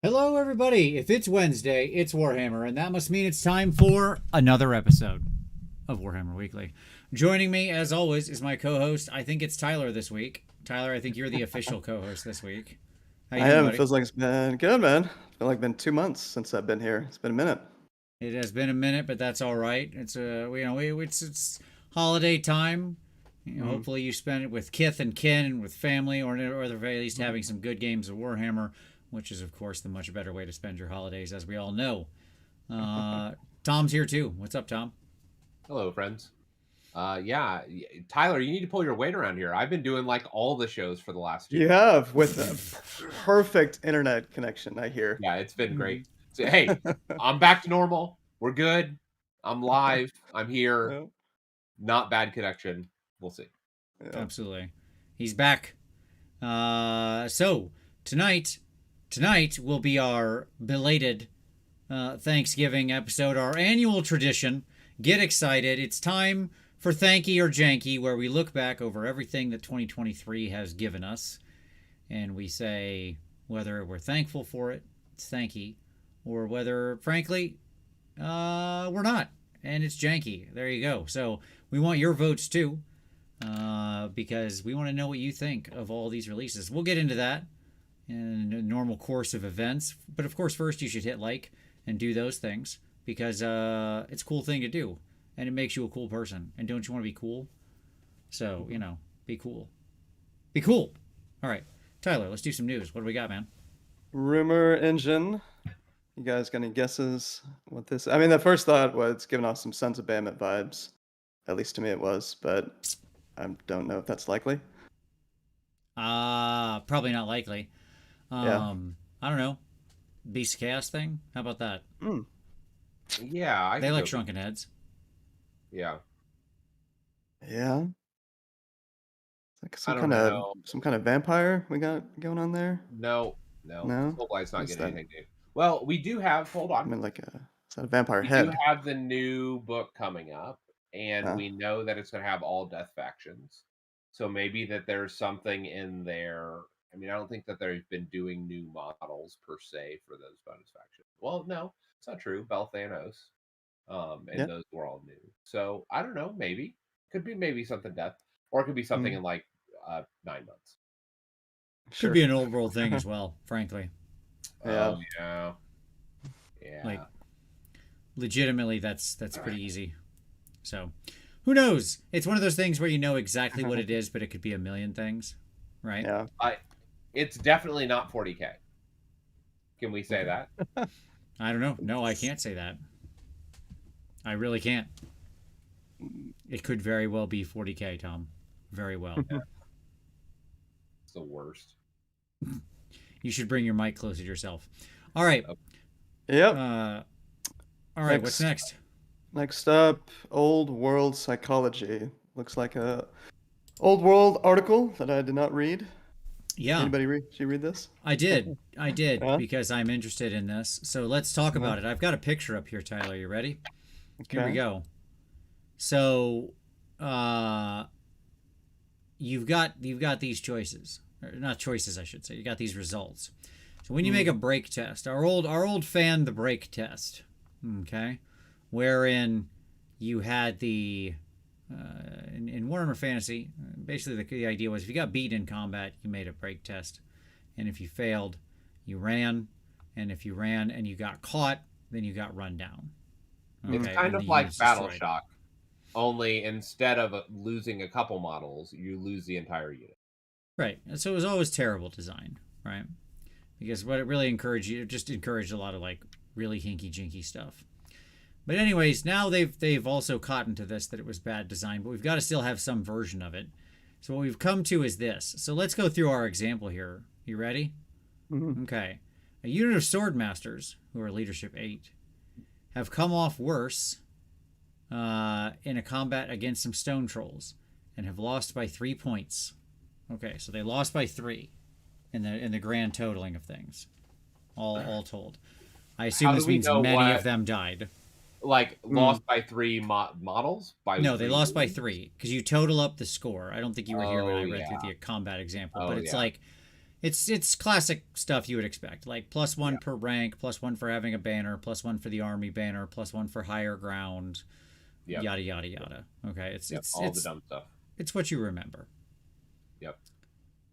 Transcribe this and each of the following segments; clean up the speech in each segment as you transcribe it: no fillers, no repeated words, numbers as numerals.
Hello, everybody. If it's Wednesday, it's Warhammer, and that must mean it's time for another episode of Warhammer Weekly. Joining me, as always, is my co-host. I think it's Tyler this week. Tyler, I think you're the official co-host this week. How you I doing, am. It buddy? feels like it's been good, man. It's been 2 months since I've been here. It's been a minute. It has been a minute, but that's all right. It's it's holiday time. Mm. Hopefully, you spend it with kith and kin and with family, or at the very least, having some good games of Warhammer, which is, of course, the much better way to spend your holidays, as we all know. Tom's here too. What's up, Tom? Hello, friends. Tyler, you need to pull your weight around here. I've been doing like all the shows for the last 2 You have with a perfect internet connection, I hear. Yeah, it's been great. So, hey, I'm back to normal. We're good. I'm live. I'm here. Yeah. Not bad connection. We'll see. Yeah. Absolutely, he's back. So tonight will be our belated Thanksgiving episode, our annual tradition. Get excited! It's time for Thanky or Janky, where we look back over everything that 2023 has given us, and we say whether we're thankful for it, it's Thanky, or whether, frankly, we're not, and it's Janky. There you go. So we want your votes too, because we want to know what you think of all these releases. We'll get into that in a normal course of events, but of course, first you should hit like and do those things because it's a cool thing to do, and it makes you a cool person. And don't you want to be cool? So, be cool. Be cool. All right, Tyler, let's do some news. What do we got, man? Rumor engine. You guys got any guesses what this? I mean, the first thought was giving off some Sons of Bahamut vibes. At least to me, it was, but I don't know if that's likely. Probably not likely. Yeah. I don't know. Beast of Chaos thing? How about that? Mm. Yeah, I They can like go- shrunken heads. Yeah, Yeah. It's like I don't know. some kind of vampire we got going on there. No. No? Soulblight's not What's getting that? anything new. Well, we do have. Hold I on. mean, like is that a vampire We do head? have the new book coming up, and Huh? we know that it's going to have all death factions. So maybe that there's something in there. I mean, I don't think that they've been doing new models per se for those bonus factions. Well, no, it's not true. Belthanos, and Yeah. those were all new. So I don't know. Maybe could be maybe something death, or it could be something Mm. in like 9 months. Could Sure. be an old world thing as well, frankly. Yeah. Oh yeah, yeah. Like, legitimately, that's pretty easy. So, who knows? It's one of those things where you know exactly what it is, but it could be a million things, right? Yeah. It's definitely not 40K. Can we say Okay. that? I don't know. No, I can't say that. I really can't. It could very well be 40K, Tom. Very well. It's the worst. You should bring your mic closer to yourself. All right. Yep. All right. What's next? Next up, Old World Psychology. Looks like a Old World article that I did not read. Yeah, Anybody read? Did you read this? I did. Huh? Because I'm interested in this. So let's talk Uh-huh. about it. I've got a picture up here, Tyler. You ready? Here we Okay. go. So, you've got these choices, or not choices, I should say. You got these results. So when you make a break test, our old fan, the break test, okay, wherein you had the in Warhammer Fantasy, basically the idea was if you got beaten in combat, you made a break test, and if you failed, you ran, and if you ran and you got caught, then you got run down. It's Okay, kind and of the like unit's Battle destroyed. Shock, only instead of losing a couple models, you lose the entire unit. Right. And so it was always terrible design, right? Because what it really encouraged you, it just encouraged a lot of like really hinky jinky stuff. But anyways, now they've also caught into this that it was bad design, but we've got to still have some version of it. So what we've come to is this. So let's go through our example here. You ready? Mhm. Okay. A unit of sword masters, who are leadership 8, have come off worse in a combat against some stone trolls and have lost by 3 points. Okay, so they lost by 3 in the grand totaling of things, all told. I assume How do this we means know many what- of them died. Like lost by 3 models? No, they three lost by units? 3 because you total up the score. I don't think you were here when Oh, I read through yeah. the combat example, Oh, but it's yeah. like It's classic stuff you would expect, like +1 per rank, +1 for having a banner, +1 for the army banner, +1 for higher ground, yada yada yada. Okay, it's all the dumb stuff. It's what you remember. Yep.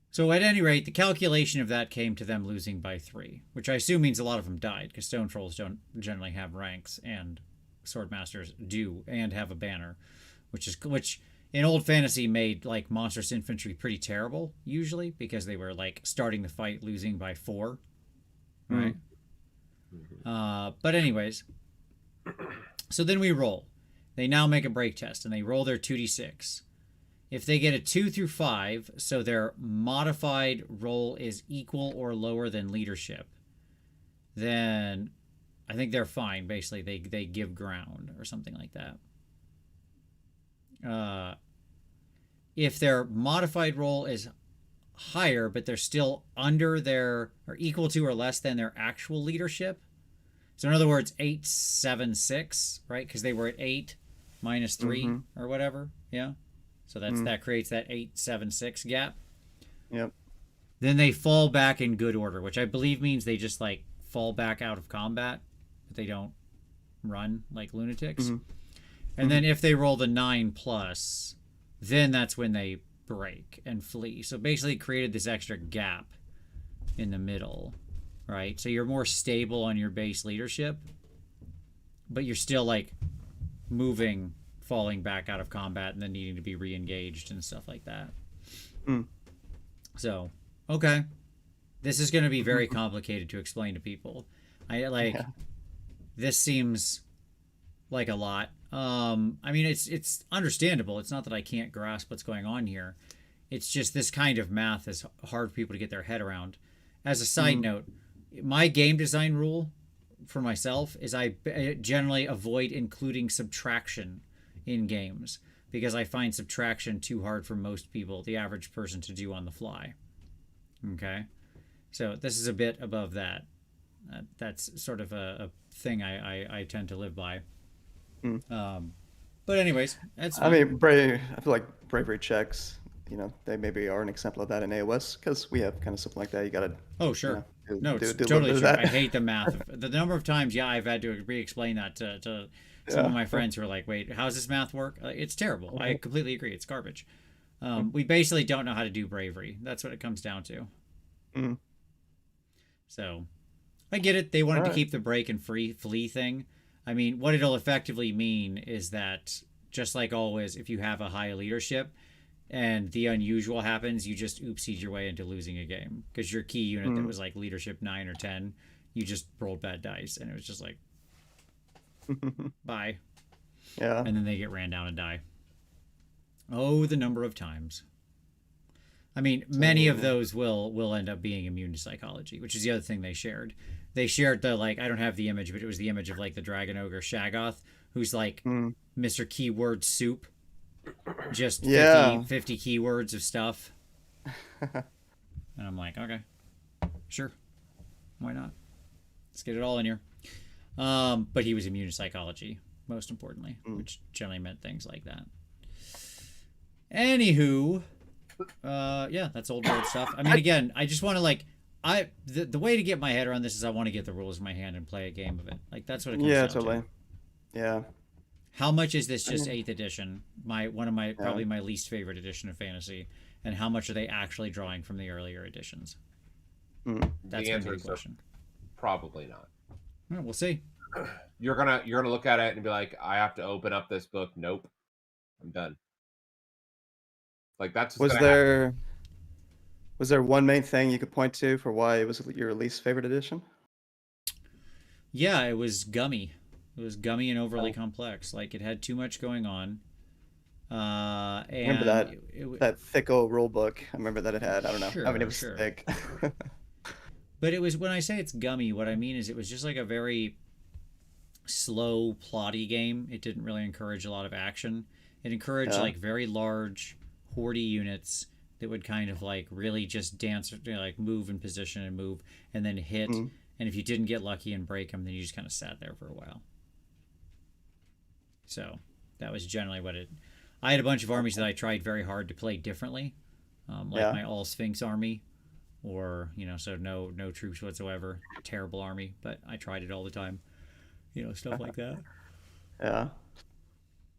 So at any rate, the calculation of that came to them losing by 3, which I assume means a lot of them died, because stone trolls don't generally have ranks, and sword masters do, and have a banner, which in old fantasy made like monstrous infantry pretty terrible usually, because they were like starting the fight losing by 4, right? But anyways, so then we roll. They now make a break test, and they roll their 2d6. If they get a 2 through 5, so their modified roll is equal or lower than leadership, then I think they're fine. Basically, they give ground or something like that. If their modified roll is higher, but they're still under their, or equal to or less than their actual leadership. So in other words, 8, 7, 6, right? Because they were at 8 minus 3 or whatever. Yeah. So that creates that 8, 7, 6 gap. Yep. Then they fall back in good order, which I believe means they just like fall back out of combat, but they don't run like lunatics. And then if they roll the 9+, then that's when they break and flee. So basically created this extra gap in the middle, right? So you're more stable on your base leadership, but you're still like moving, falling back out of combat, and then needing to be re-engaged and stuff like that. So, okay. This is going to be very complicated to explain to people. This seems like a lot. I mean, it's understandable. It's not that I can't grasp what's going on here. It's just this kind of math is hard for people to get their head around. As a side note, my game design rule for myself is I generally avoid including subtraction in games, because I find subtraction too hard for most people, the average person, to do on the fly. Okay? So this is a bit above that. That's sort of a thing I tend to live by. But anyways, that's fine. I mean, I feel like bravery checks, they maybe are an example of that in AOS, because we have kind of something like that. You got to... Oh, sure. do It's a little totally bit of true. that. I hate the math. The number of times, I've had to re-explain that to some of my friends who are like, wait, how does this math work? It's terrible. I completely agree. It's garbage. We basically don't know how to do bravery. That's what it comes down to. So I get it. They wanted to keep the break and flee thing. I mean, what it'll effectively mean is that, just like always, if you have a high leadership and the unusual happens, you just oopsied your way into losing a game, because your key unit that was like leadership 9 or 10, you just rolled bad dice, and it was just like, bye. Yeah. And then they get ran down and die. Oh, the number of times. I mean, many of those will end up being immune to psychology, which is the other thing they shared. They shared the, like, I don't have the image, but it was the image of like the Dragon Ogre Shaggoth, who's like Mr. Keyword Soup. Just 50 keywords of stuff. And I'm like, okay, sure. Why not? Let's get it all in here. But he was immune to psychology, most importantly, which generally meant things like that. Anywho, that's old world stuff. I mean, again, I just want to the way to get my head around this is I want to get the rules in my hand and play a game of it. Like, that's what it comes down totally. to. Yeah. How much is this just 8th edition? Probably my least favorite edition of fantasy, and how much are they actually drawing from the earlier editions? That's the gonna be answer the is question. Probably not. Well, we'll see. You're gonna look at it and be like, I have to open up this book. Nope, I'm done. Like, that's Was there one main thing you could point to for why it was your least favorite edition? Yeah, it was gummy. It was gummy and overly complex. Like, it had too much going on. And remember that thick old rule book. I remember that it had. I don't know. Sure, I mean, it was thick. But it was, when I say it's gummy, what I mean is it was just like a very slow, plotty game. It didn't really encourage a lot of action. It encouraged like very large, hoardy units that would kind of like really just dance, like move in position and move, and then hit. And if you didn't get lucky and break them, then you just kind of sat there for a while. So that was generally what it... I had a bunch of armies that I tried very hard to play differently. My All Sphinx army or so no troops whatsoever. Terrible army, but I tried it all the time. Stuff like that. Yeah.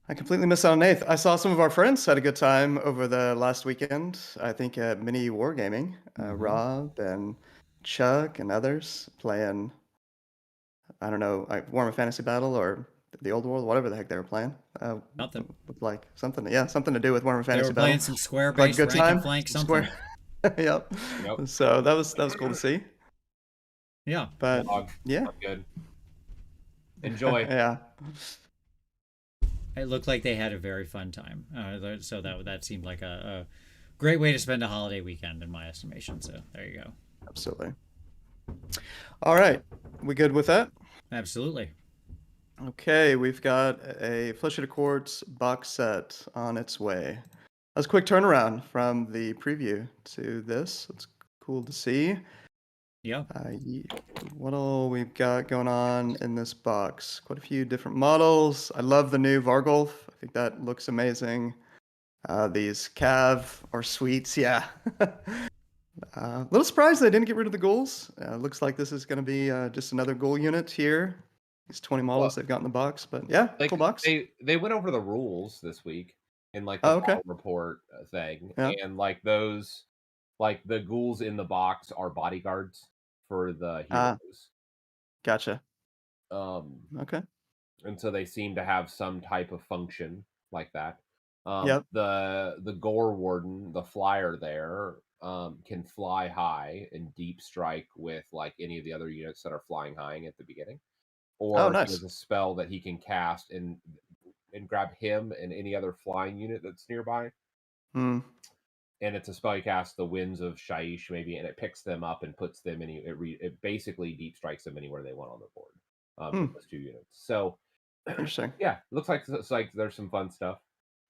I completely missed out on 8th. I saw some of our friends had a good time over the last weekend. I think at Mini Wargaming, Rob and Chuck and others playing, I don't know, like Warhammer Fantasy Battle or the Old World, whatever the heck they were playing. Nothing. With like something to do with Warhammer They Fantasy were Battle. playing some square Like based good rank and time, flank some something. square. Yep. Yep. So that was cool to see. Yeah. But yeah, Good. Enjoy. yeah. It looked like they had a very fun time. So that seemed like a great way to spend a holiday weekend in my estimation. So there you go. Absolutely. All right, we good with that? Absolutely. Okay, we've got a Flesh Eater Quartz box set on its way. That was a quick turnaround from the preview to this. It's cool to see. Yeah. What all we've got going on in this box? Quite a few different models. I love the new Vargolf. I think that looks amazing. These Cav are sweets, yeah. A little surprised they didn't get rid of the ghouls. Looks like this is going to be just another ghoul unit here. These 20 models they've got in the box, but yeah, cool box. They went over the rules this week in like the okay. model report thing, Yeah. and like those, like the ghouls in the box are bodyguards for the heroes. Gotcha. Okay. And so they seem to have some type of function like that. Yep. The Gore Warden, the flyer there, can fly high and deep strike with like any of the other units that are flying high at the beginning. Or nice. he has a spell that he can cast and grab him and any other flying unit that's nearby. Hmm. And it's a spell you cast, the Winds of Shaiish, maybe, and it picks them up and puts them it basically deep strikes them anywhere they want on the board. Those 2 units. So interesting. Yeah, it looks like there's some fun stuff.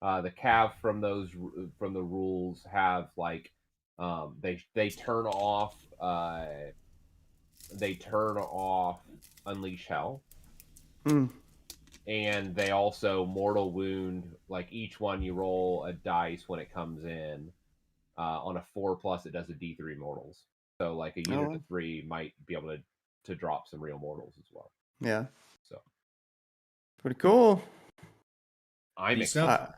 The Cav from the rules have like they turn off Unleash Hell. And they also mortal wound, like each one you roll a dice when it comes in. On a 4+, it does a D3 mortals. So like a unit of 3 might be able to drop some real mortals as well. Yeah. So pretty cool. I'm excited.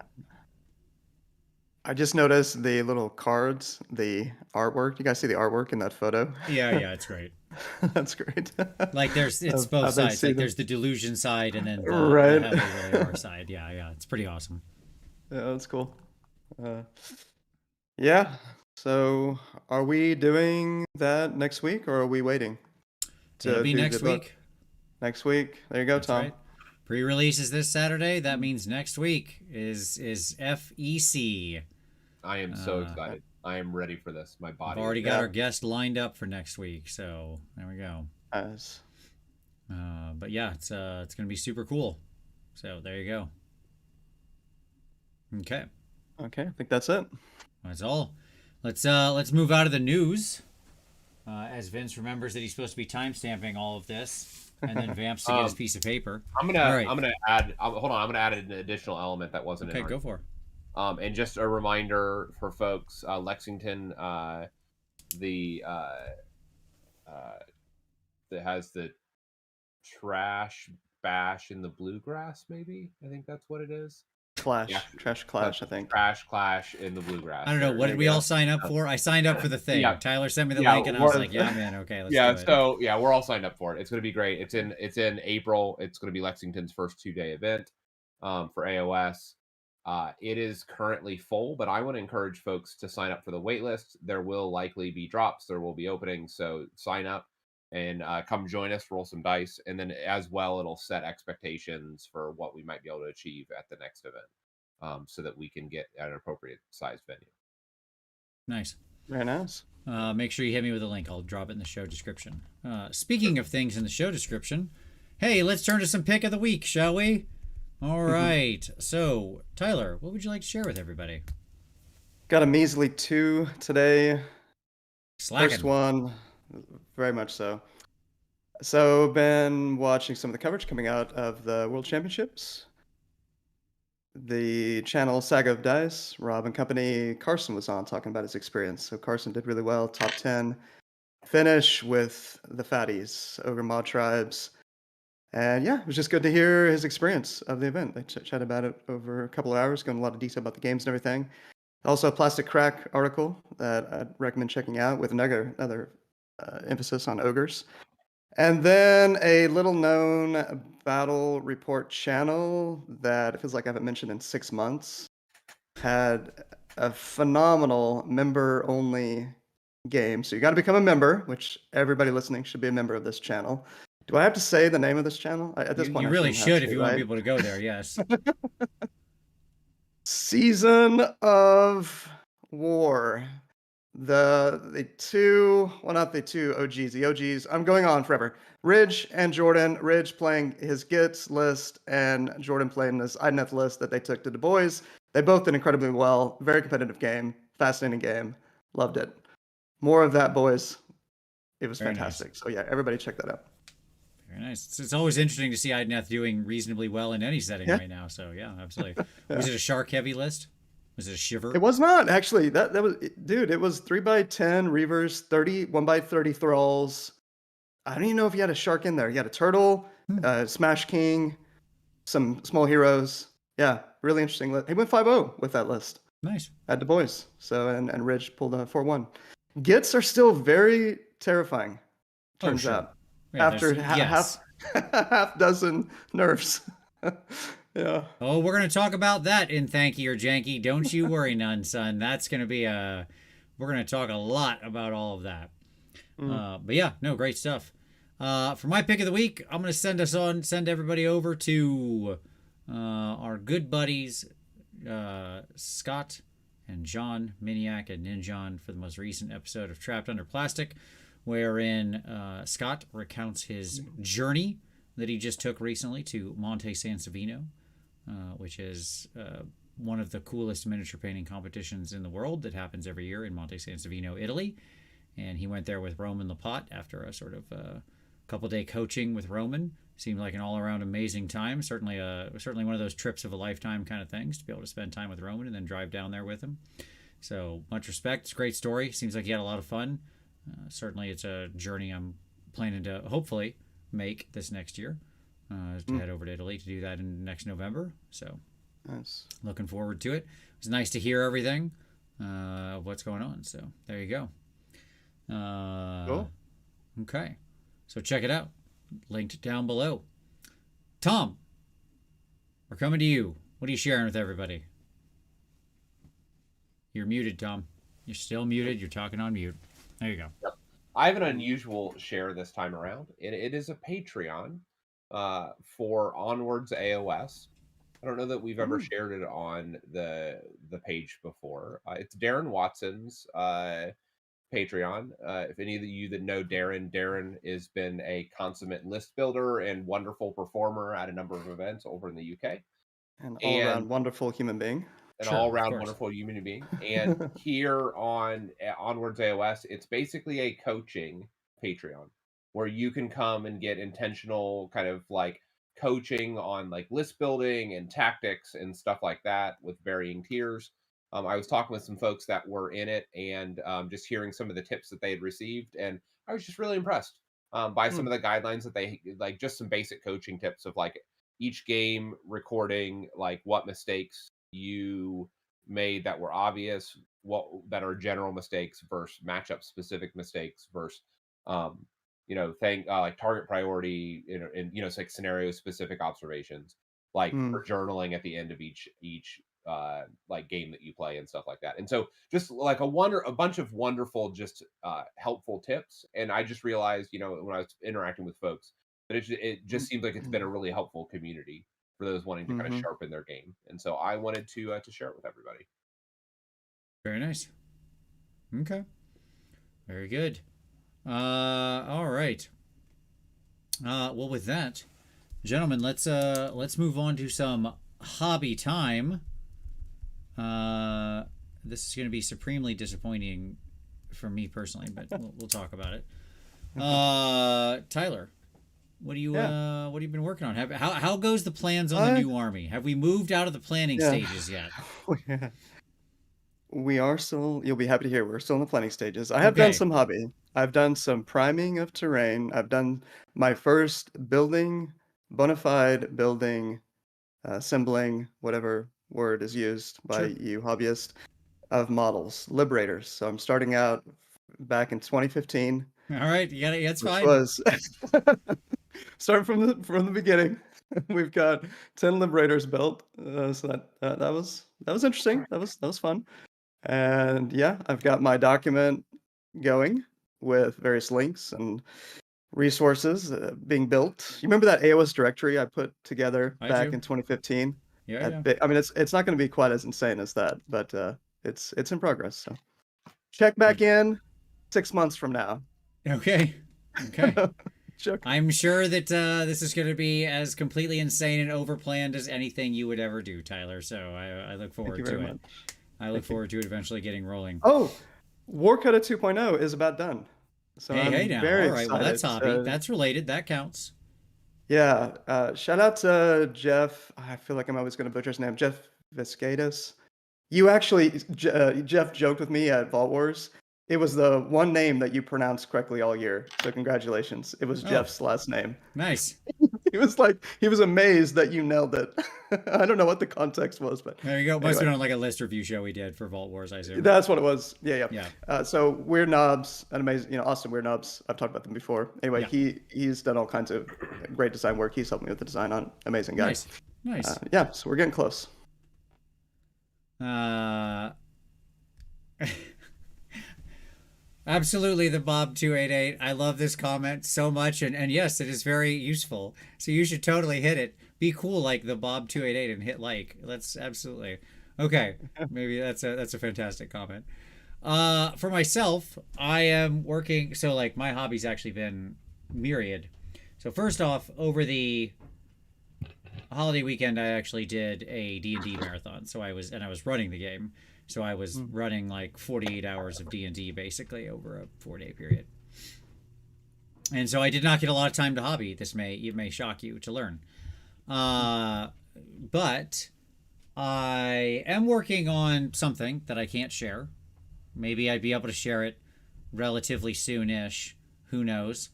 I just noticed the little cards, the artwork. You guys see the artwork in that photo? Yeah, it's great. That's great. Like it's both sides. Like there's the delusion side and then the how they really are side. Yeah, it's pretty awesome. Yeah, that's cool. Yeah. So, are we doing that next week, or are we waiting? It'll be next week. Next week. There you go, That's Tom. Right. Pre-release is this Saturday. That means next week is FEC. I am so excited. I am ready for this. My body. We've already got our guest lined up for next week, so there we go. Nice. But yeah, it's gonna be super cool. So there you go. Okay. Okay, I think that's it. That's all. Let's move out of the news. As Vince remembers that he's supposed to be timestamping all of this, and then vamps to get his piece of paper. I'm gonna add. Hold on. I'm gonna add an additional element that wasn't. Okay, go for it. And just a reminder for folks, Lexington, that has the trash bash in the bluegrass. Maybe I think that's what it is. Clash, yeah. Trash Clash, I think. Trash Clash in the bluegrass. I don't know. What did we all sign up for? I signed up for the thing. Yeah. Tyler sent me the link, and I was like, "Yeah, man, okay, let's do it." So yeah, we're all signed up for it. It's going to be great. It's in April. It's going to be Lexington's first 2-day event for AOS. It is currently full, but I want to encourage folks to sign up for the wait list. There will likely be drops. There will be openings, so sign up and come join us, roll some dice, and then as well, it'll set expectations for what we might be able to achieve at the next event, so that we can get an appropriate sized venue. Nice. Very nice. Make sure you hit me with a link. I'll drop it in the show description. Speaking of things in the show description, hey, let's turn to some pick of the week, shall we? All right. So, Tyler, what would you like to share with everybody? Got a measly 2 today. Slacking. First one, very much so. So, been watching some of the coverage coming out of the World Championships. the channel Saga of Dice, Rob and company, Carson was on talking about his experience. So Carson did really well, top 10 finish with the fatties, Ogre Mod Tribes. And yeah, it was just good to hear his experience of the event. They chatted about it over a couple of hours, going into a lot of detail about the games and everything. Also, a Plastic Crack article that I'd recommend checking out with another emphasis on ogres. And then a little known battle report channel that it feels like I haven't mentioned in 6 months had a phenomenal member only game. So you got to become a member, which everybody listening should be a member of this channel. Do I have to say the name of this channel? At this point, You I really shouldn't have should if to, you want right? people to go there. Yes. Season of War. The two, well, not the two OGs, the OGs. I'm going on forever. Ridge and Jordan. Ridge playing his Gits list, and Jordan playing this Idneth list that they took to Du Bois. They both did incredibly well. Very competitive game. Fascinating game. Loved it. More of that, boys. It was Very fantastic. nice. So yeah, everybody check that out. Very nice. It's always interesting to see Idneth doing reasonably well in any setting Yeah. right now. So yeah, absolutely. Yeah. Was it a shark heavy list? Was it a shiver? It was not actually. That was, dude. It was 3x10 reavers, 1x30 thralls. I don't even know if you had a shark in there. You had a turtle, Smash King, some small heroes. Yeah, really interesting list. He went 5-0 with that list Nice. at Du Bois. So and Ridge pulled a 4-1. Gits are still very terrifying. Turns sure. out Yeah, after yes. half dozen nerfs. Yeah. Oh, we're gonna talk about that in Thanky or Janky. Don't you worry, none, son. That's gonna be we're gonna talk a lot about all of that. But yeah, no, great stuff. For my pick of the week, I'm gonna send everybody over to our good buddies Scott and John Miniac and Ninjon for the most recent episode of Trapped Under Plastic, wherein Scott recounts his journey that he just took recently to Monte San Savino, which is one of the coolest miniature painting competitions in the world that happens every year in Monte San Savino, Italy. And he went there with Roman Lapat after a sort of couple-day coaching with Roman. Seemed like an all-around amazing time. Certainly one of those trips of a lifetime kind of things to be able to spend time with Roman and then drive down there with him. So much respect. It's a great story. Seems like he had a lot of fun. Certainly it's a journey I'm planning to hopefully make this next year, to head over to Italy to do that in next November. So Nice. looking forward to it. It was nice to hear everything of what's going on. So there you go. Cool. Okay. So check it out. Linked down below. Tom, we're coming to you. What are you sharing with everybody? You're muted, Tom. You're still muted. You're talking on mute. There you go. Yep. I have an unusual share this time around. It is a Patreon for Onwards AOS. I don't know that we've ever shared it on the page before. It's Darren Watson's Patreon. If any of you that know Darren has been a consummate list builder and wonderful performer at a number of events over in the UK. An all-around wonderful human being. An Sure, all-around of course. wonderful human being. And here on Onwards AOS, it's basically a coaching Patreon where you can come and get intentional kind of like coaching on like list building and tactics and stuff like that with varying tiers. I was talking with some folks that were in it and just hearing some of the tips that they had received, and I was just really impressed by some of the guidelines that they like, just some basic coaching tips of like each game recording, like what mistakes you made that were obvious, what that are general mistakes versus matchup specific mistakes versus like target priority, and it's like scenario specific observations, like for journaling at the end of each like game that you play and stuff like that. And so just like a bunch of wonderful, just helpful tips. And I just realized, when I was interacting with folks, that it just seems like it's been a really helpful community for those wanting to kind of sharpen their game. And so I wanted to share it with everybody. Very nice. Okay. Very good. All right. Well, with that, gentlemen, let's move on to some hobby time. This is going to be supremely disappointing for me personally, but we'll talk about it. Tyler, What do you Yeah. what have you been working on? How goes the plans on the new army? Have we moved out of the planning Yeah. stages yet? Yeah. We are still, you'll be happy to hear, we're still in the planning stages. I have done Okay. some hobby. I've done some priming of terrain. I've done my first building, bona fide building, assembling, whatever word is used by Sure. you hobbyists, of models, liberators. So I'm starting out back in 2015, All right. You got it. That's which fine. was starting from the beginning. We've got 10 liberators built. So that was interesting. That was fun. And yeah, I've got my document going with various links and resources being built. You remember that AOS directory I put together I back do. in 2015? Yeah. Yeah. I mean, it's not going to be quite as insane as that, but it's in progress. So check back in 6 months from now. Okay. Okay. Joke. I'm sure that this is going to be as completely insane and overplanned as anything you would ever do, Tyler. So I look Thank forward you to very it. much. I look Thank you. forward to it eventually getting rolling. Oh, Warcoda 2.0 is about done. So Hey I'm now. very All right. Well, that's excited. hobby. That's related. That counts. Yeah, shout out to Jeff. I feel like I'm always going to butcher his name. Jeff Viscadis. You actually, Jeff joked with me at Vault Wars. It was the one name that you pronounced correctly all year. So congratulations. It was Oh. Jeff's last name. Nice. He was amazed that you nailed it. I don't know what the context was, but There you go. Must have anyway, been on like a list review show we did for Vault Wars, I assume. that's what it was. Yeah, Yeah. So Weird Knobs, an amazing, Austin Weird Knobs. I've talked about them before. Anyway, Yeah. he's done all kinds of great design work. He's helped me with the design on amazing guy. Nice. Yeah, so we're getting close. Absolutely, the Bob 288. I love this comment so much, and yes, it is very useful. So you should totally hit it. Be cool like the Bob 288 and hit like. That's absolutely okay. Maybe that's a fantastic comment. For myself, I am working. So like my hobby's actually been myriad. So first off, over the holiday weekend, I actually did a D&D marathon. So I was running the game. So I was running like 48 hours of D&D basically over a 4-day period. And so I did not get a lot of time to hobby. It may shock you to learn. But I am working on something that I can't share. Maybe I'd be able to share it relatively soon-ish. Who knows?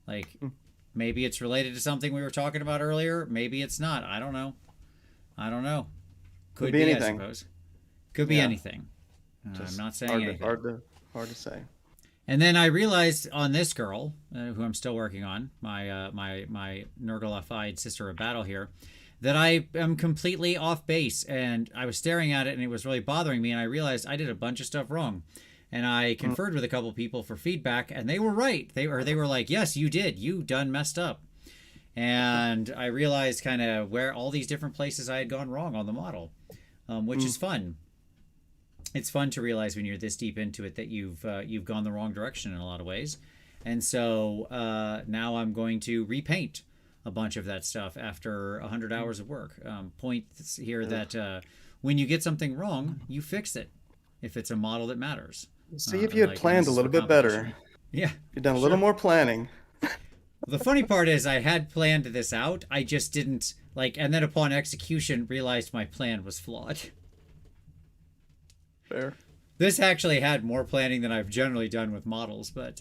Like, maybe it's related to something we were talking about earlier. Maybe it's not. I don't know. Could be anything. I suppose. Could be anything. I'm not saying anything. Hard to say. And then I realized on this girl, who I'm still working on, my Nurgle-eyed sister of battle here, that I am completely off base. And I was staring at it, and it was really bothering me. And I realized I did a bunch of stuff wrong. And I conferred with a couple people for feedback, and they were right. They were like, "Yes, you did. You done messed up." And I realized kind of where all these different places I had gone wrong on the model, which is fun. It's fun to realize when you're this deep into it that you've gone the wrong direction in a lot of ways. And so now I'm going to repaint a bunch of that stuff after 100 hours of work. Point here that when you get something wrong, you fix it if it's a model that matters. See if you had planned a little bit better. Yeah. You've done a little more planning. The funny part is I had planned this out. I just didn't and then upon execution realized my plan was flawed. Fair. This actually had more planning than I've generally done with models, but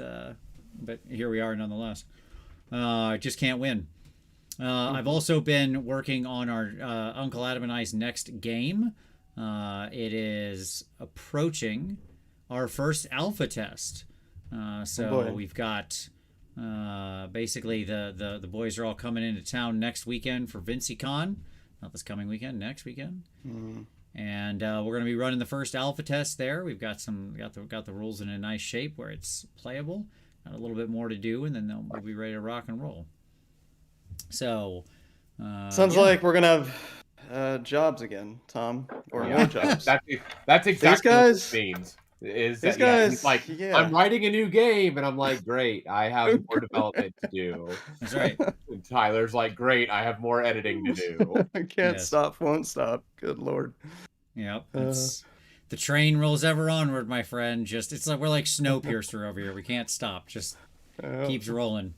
here we are nonetheless. I just can't win. I've also been working on our Uncle Adam and I's next game. It is approaching our first alpha test. So we've got basically the boys are all coming into town next weekend for VinciCon. Not this coming weekend, next weekend. And we're going to be running the first alpha test there. We've got the rules in a nice shape where it's playable. Got a little bit more to do, and then we'll be ready to rock and roll. So sounds like we're gonna have jobs again, Tom, or more jobs. That's exactly what this means. These guys, I'm writing a new game, and I'm like, great, I have more development to do. That's right. And Tyler's like, great, I have more editing to do. I can't stop, won't stop. Good Lord. Yep. The train rolls ever onward, my friend. It's like we're like Snowpiercer over here. We can't stop. Just keeps rolling.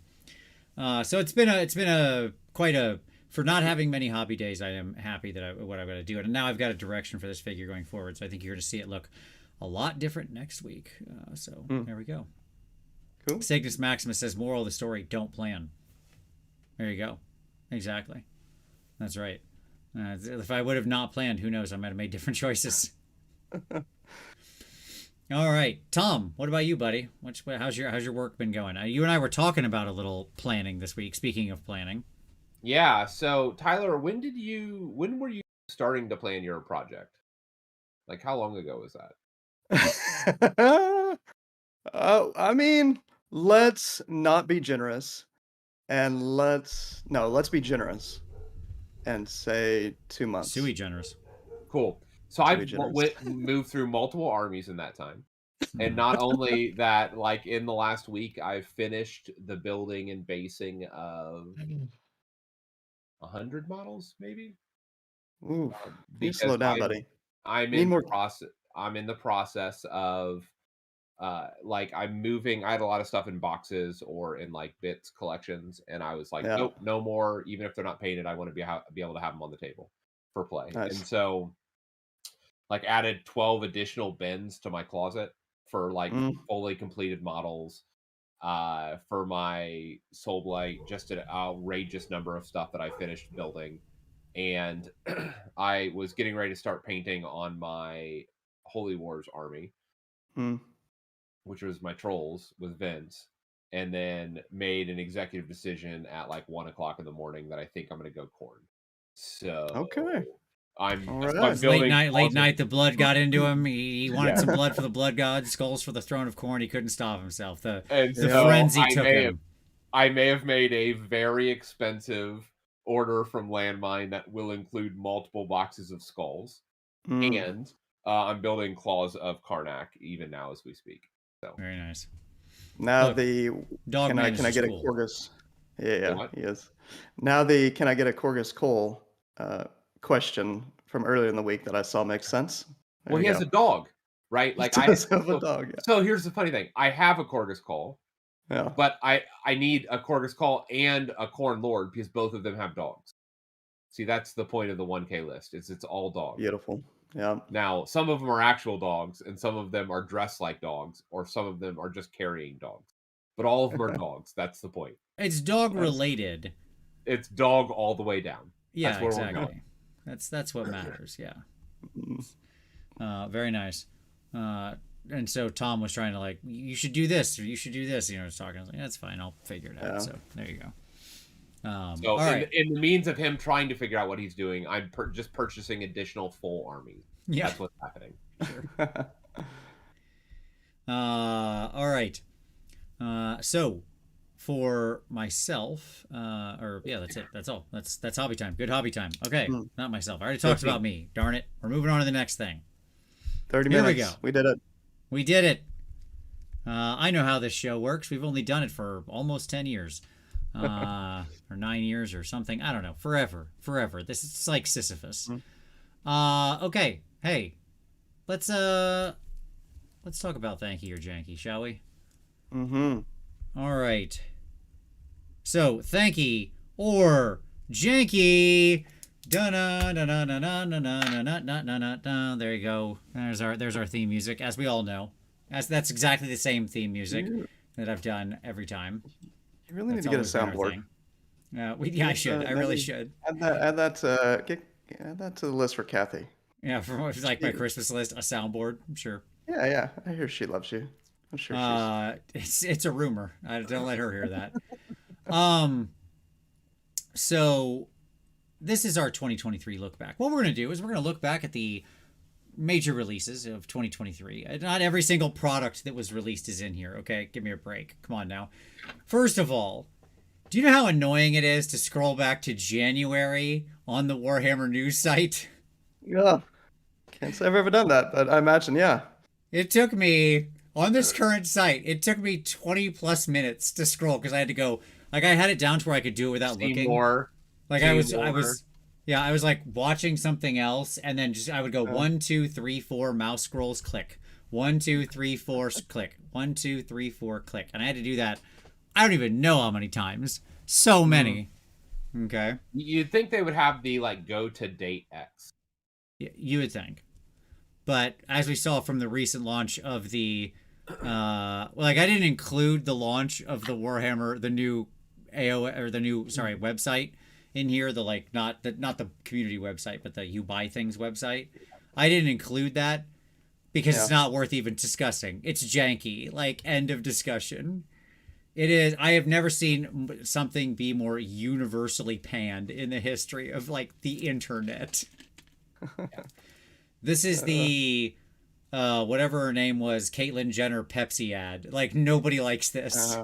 So it's been a quite a for not having many hobby days. I am happy that what I'm going to do, and now I've got a direction for this figure going forward. So I think you're going to see it look a lot different next week. There we go. Cool. Cygnus Maximus says, moral of the story: don't plan. There you go. Exactly. That's right. If I would have not planned, who knows? I might have made different choices. All right, Tom. What about you, buddy? How's your work been going? You and I were talking about a little planning this week. Speaking of planning. Yeah. So Tyler, when were you starting to plan your project? Like, how long ago was that? I mean, let's not be generous, and let's be generous, and say 2 months. Sui generous. Cool. So I moved through multiple armies in that time. And not only that, like in the last week, I've finished the building and basing of 100 models, maybe. Ooh, you slow down, buddy. I'm in the process of like I'm moving. I had a lot of stuff in boxes or in like bits collections, and I was like, nope, no more. Even if they're not painted, I want to be able to have them on the table for play. Nice. And so, like, added 12 additional bins to my closet for like fully completed models. For my Soul Blight, just an outrageous number of stuff that I finished building. And I was getting ready to start painting on my Holy Wars army, which was my trolls with Vince, and then made an executive decision at like 1 o'clock in the morning that I think I'm going to go corn. So okay. I'm late night. The blood got into him. He wanted some blood for the blood god, skulls for the throne of corn. He couldn't stop himself. The frenzy took him. I may have made a very expensive order from Landmine that will include multiple boxes of skulls, and I'm building Claws of Karnak even now as we speak. So very nice. Now Look, can I get a Corgus? Yeah, he is. Now can I get a Corgus Cole question from earlier in the week that I saw makes sense. Well, he has a dog, right? Like I have a dog. Yeah. So here's the funny thing: I have a Corgus Cole, but I need a Corgus Cole and a Corn Lord because both of them have dogs. See, that's the point of the 1K list. It's all dogs. Beautiful. Yeah. Now, some of them are actual dogs, and some of them are dressed like dogs, or some of them are just carrying dogs. But all of them are dogs. That's the point. It's dog related. It's dog all the way down. Yeah, that's where exactly. We're going. That's what matters. Yeah. Very nice. And so Tom was trying to like, you should do this or you should do this. You know, I was talking. I was like, that's fine. I'll figure it out. Yeah. So there you go. So all right. in the means of him trying to figure out what he's doing, I'm just purchasing additional full armies. Yeah, that's what's happening. Sure. All right. So for myself, that's it. That's all. That's hobby time. Good hobby time. Okay, not myself. I already talked about me. Darn it. We're moving on to the next thing. 30 minutes. Here we go. We did it. I know how this show works. We've only done it for almost 10 years. Or 9 years or something. I don't know. Forever. This is like Sisyphus. Okay. Hey, let's talk about Thanky or Janky, shall we? All right. So, Thanky or Janky. There you go. There's our theme music, as we all know. That's exactly the same theme music that I've done every time. You really need to get a soundboard. I should. I really should. Add that to the list for Kathy. Yeah, for like my Christmas list, a soundboard. I'm sure. Yeah. I hear she loves you. I'm sure it's a rumor. I don't let her hear that. So this is our 2023 look back. What we're going to do is we're going to look back at the major releases of 2023. Not every single product that was released is in here, okay? Give me a break. Come on now. First of all, do you know how annoying it is to scroll back to January on the Warhammer news site? Yeah. Can't say I've ever done that, but I imagine, yeah. It took me, on this current site, it took me 20 plus minutes to scroll because I had to go, like I had it down to where I could do it without looking. Like I was like watching something else and then I would go 1, 2, 3, 4 mouse scrolls, click. 1, 2, 3, 4 click. 1, 2, 3, 4 click. And I had to do that, I don't even know how many times So many. Okay. You'd think they would have the like go to date X. You would think. But as we saw from the recent launch of the like I didn't include the launch of the Warhammer, the new website in here, the like not the community website, but the you buy things website. I didn't include that because it's not worth even discussing. It's janky. Like, end of discussion. It is. I have never seen something be more universally panned in the history of like the internet. This is the whatever her name was, Caitlyn Jenner Pepsi ad. Like, nobody likes this.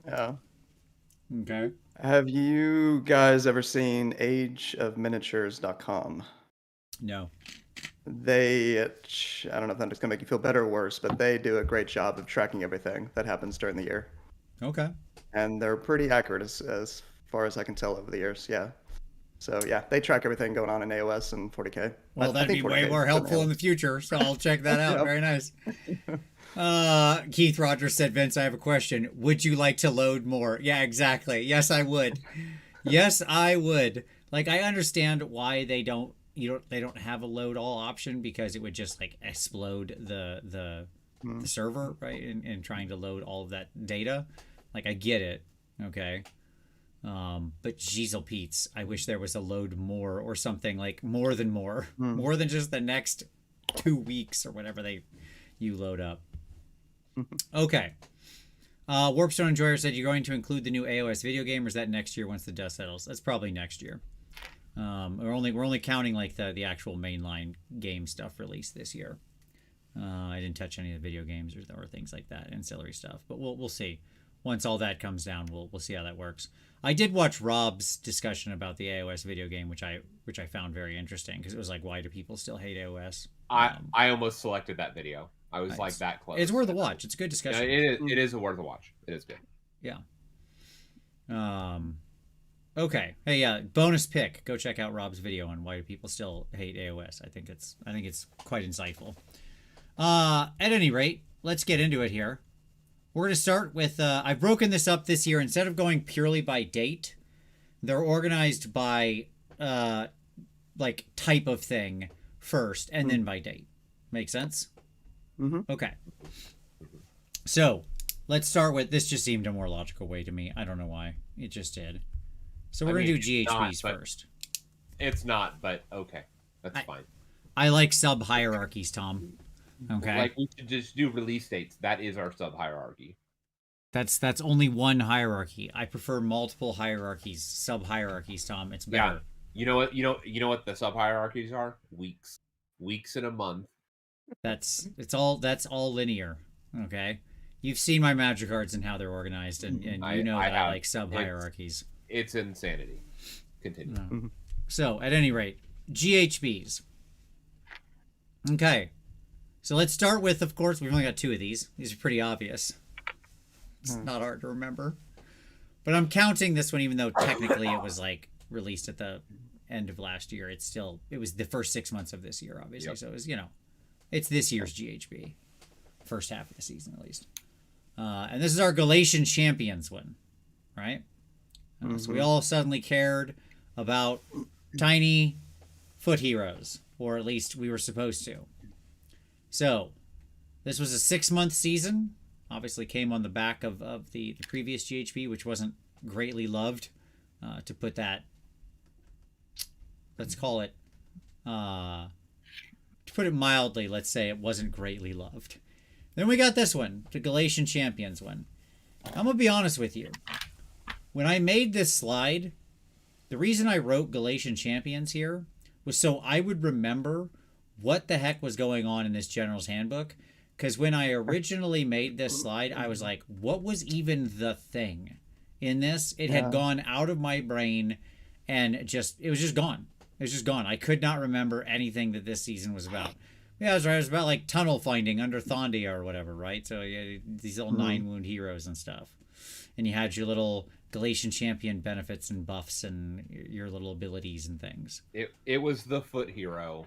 Yeah. Okay. Have you guys ever seen ageofminiatures.com? No. I don't know if that's gonna make you feel better or worse, but they do a great job of tracking everything that happens during the year. Okay. And they're pretty accurate as far as I can tell over the years. Yeah. So yeah, they track everything going on in AOS and 40K. Well, that'd be way more helpful in the future, so I'll check that out. Very nice. Keith Rogers said, Vince, I have a question. Would you like to load more? Yeah, exactly. Yes, I would. Yes, I would. Like, I understand why they don't have a load all option, because it would just like explode the server, right? In trying to load all of that data. Like, I get it. Okay. But Jeezel Pete's, I wish there was a load more or something, like more than just the next 2 weeks or whatever you load up. Okay. Warpstone Enjoyer said, you're going to include the new AOS video game, or is that next year once the dust settles? That's probably next year. We're only counting like the actual mainline game stuff released this year. I didn't touch any of the video games or things like that, ancillary stuff, but we'll see. Once all that comes down, we'll see how that works. I did watch Rob's discussion about the AOS video game, which I found very interesting, because it was like, why do people still hate AOS? I almost selected that video. I was like that close. It's worth a watch. It's a good discussion. Yeah, it is worth a watch. It is good. Yeah. Okay. Hey, yeah. Bonus pick. Go check out Rob's video on why do people still hate AOS. I think it's quite insightful. At any rate, let's get into it here. We're going to start with, I've broken this up this year. Instead of going purely by date, they're organized by, like, type of thing first, and then by date. Make sense? Mm-hmm. Okay. So, let's start with, this just seemed a more logical way to me. I don't know why. It just did. So we're going to do GHBs first. It's not, but okay. That's fine. I like sub-hierarchies, Tom. Okay. Like, we should just do release dates. That is our sub-hierarchy. That's only one hierarchy. I prefer multiple hierarchies, sub-hierarchies, Tom. It's better. Yeah. You know what the sub-hierarchies are? Weeks. Weeks in a month. That's all linear. Okay. You've seen my magic cards and how they're organized, and you know that I like sub-hierarchies. It's insanity. Continue. No. So, at any rate, GHBs. Okay. So let's start with, of course, we've only got 2 of these. These are pretty obvious. It's not hard to remember. But I'm counting this one, even though technically it was like released at the end of last year. It was the first 6 months of this year, obviously. Yep. So it was, it's this year's GHB. First half of the season, at least. And this is our Galatian Champions one, right? So we all suddenly cared about tiny foot heroes, or at least we were supposed to. So, this was a 6-month season. Obviously came on the back of the previous GHB, which wasn't greatly loved. To put that, let's call it, to put it mildly, let's say it wasn't greatly loved. Then we got this one, the Galatian Champions one. I'm going to be honest with you. When I made this slide, the reason I wrote Galatian Champions here was so I would remember what the heck was going on in this General's Handbook. Because when I originally made this slide, I was like, what was even the thing in this? It had gone out of my brain, and it was just gone. It was just gone. I could not remember anything that this season was about. Yeah, I was right. It was about like tunnel finding under Thondia or whatever, right? So you had these little 9-wound heroes and stuff. And you had your little Galatian Champion benefits and buffs and your little abilities and things. It was the foot hero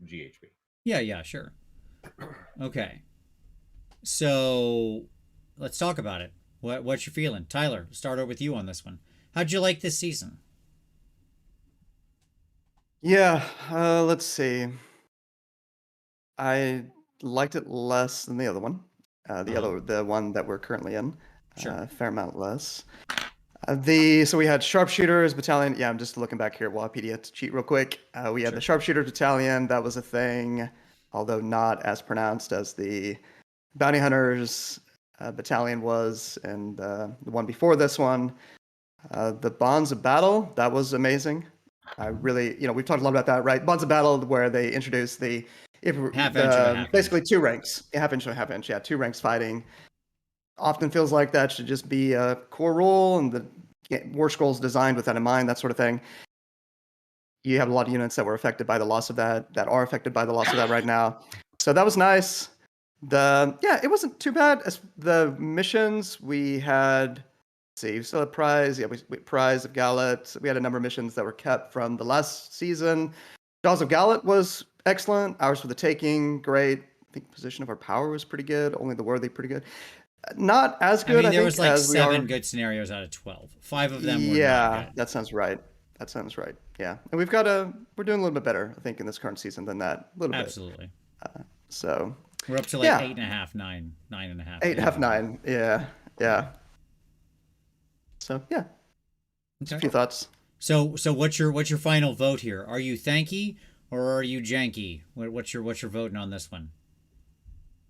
GHB. Yeah, sure. Okay. So let's talk about it. What's your feeling? Tyler, start over with you on this one. How'd you like this season? Yeah, let's see. I liked it less than the other one. The one that we're currently in. Sure. A fair amount less. So we had sharpshooters battalion. Yeah, I'm just looking back here at Wikipedia to cheat real quick. We had the sharpshooters battalion. That was a thing, although not as pronounced as the bounty hunters battalion was, and the one before this one. The bonds of battle, that was amazing. I really, we've talked a lot about that, right? Bonds of battle, where they introduced Half inch and a half basically inch. 2 ranks, half inch and a half inch. Yeah, 2 ranks fighting. Often feels like that should just be a core rule, and the War Scrolls designed with that in mind, that sort of thing. You have a lot of units that were affected by the loss of that are affected by the loss of that right now. So that was nice. It wasn't too bad. As the missions we had, we still had Prize. Yeah, we Prize of Gallet. We had a number of missions that were kept from the last season. Jaws of Gallet was excellent. Ours for the Taking, great. I think Position of Our Power was pretty good. Only the Worthy, pretty good. Not as good, I mean, there think, was like as 7 good scenarios out of 12. 5 of them were not good. That sounds right. Yeah, and we're doing a little bit better, I think, in this current season than that. A little bit. Absolutely. So we're up to like 8.5, 9, 9.5. 8.5, 9. Yeah. So yeah. Okay. A few thoughts. So what's your final vote here? Are you Thanky or are you Janky? What's your voting on this one?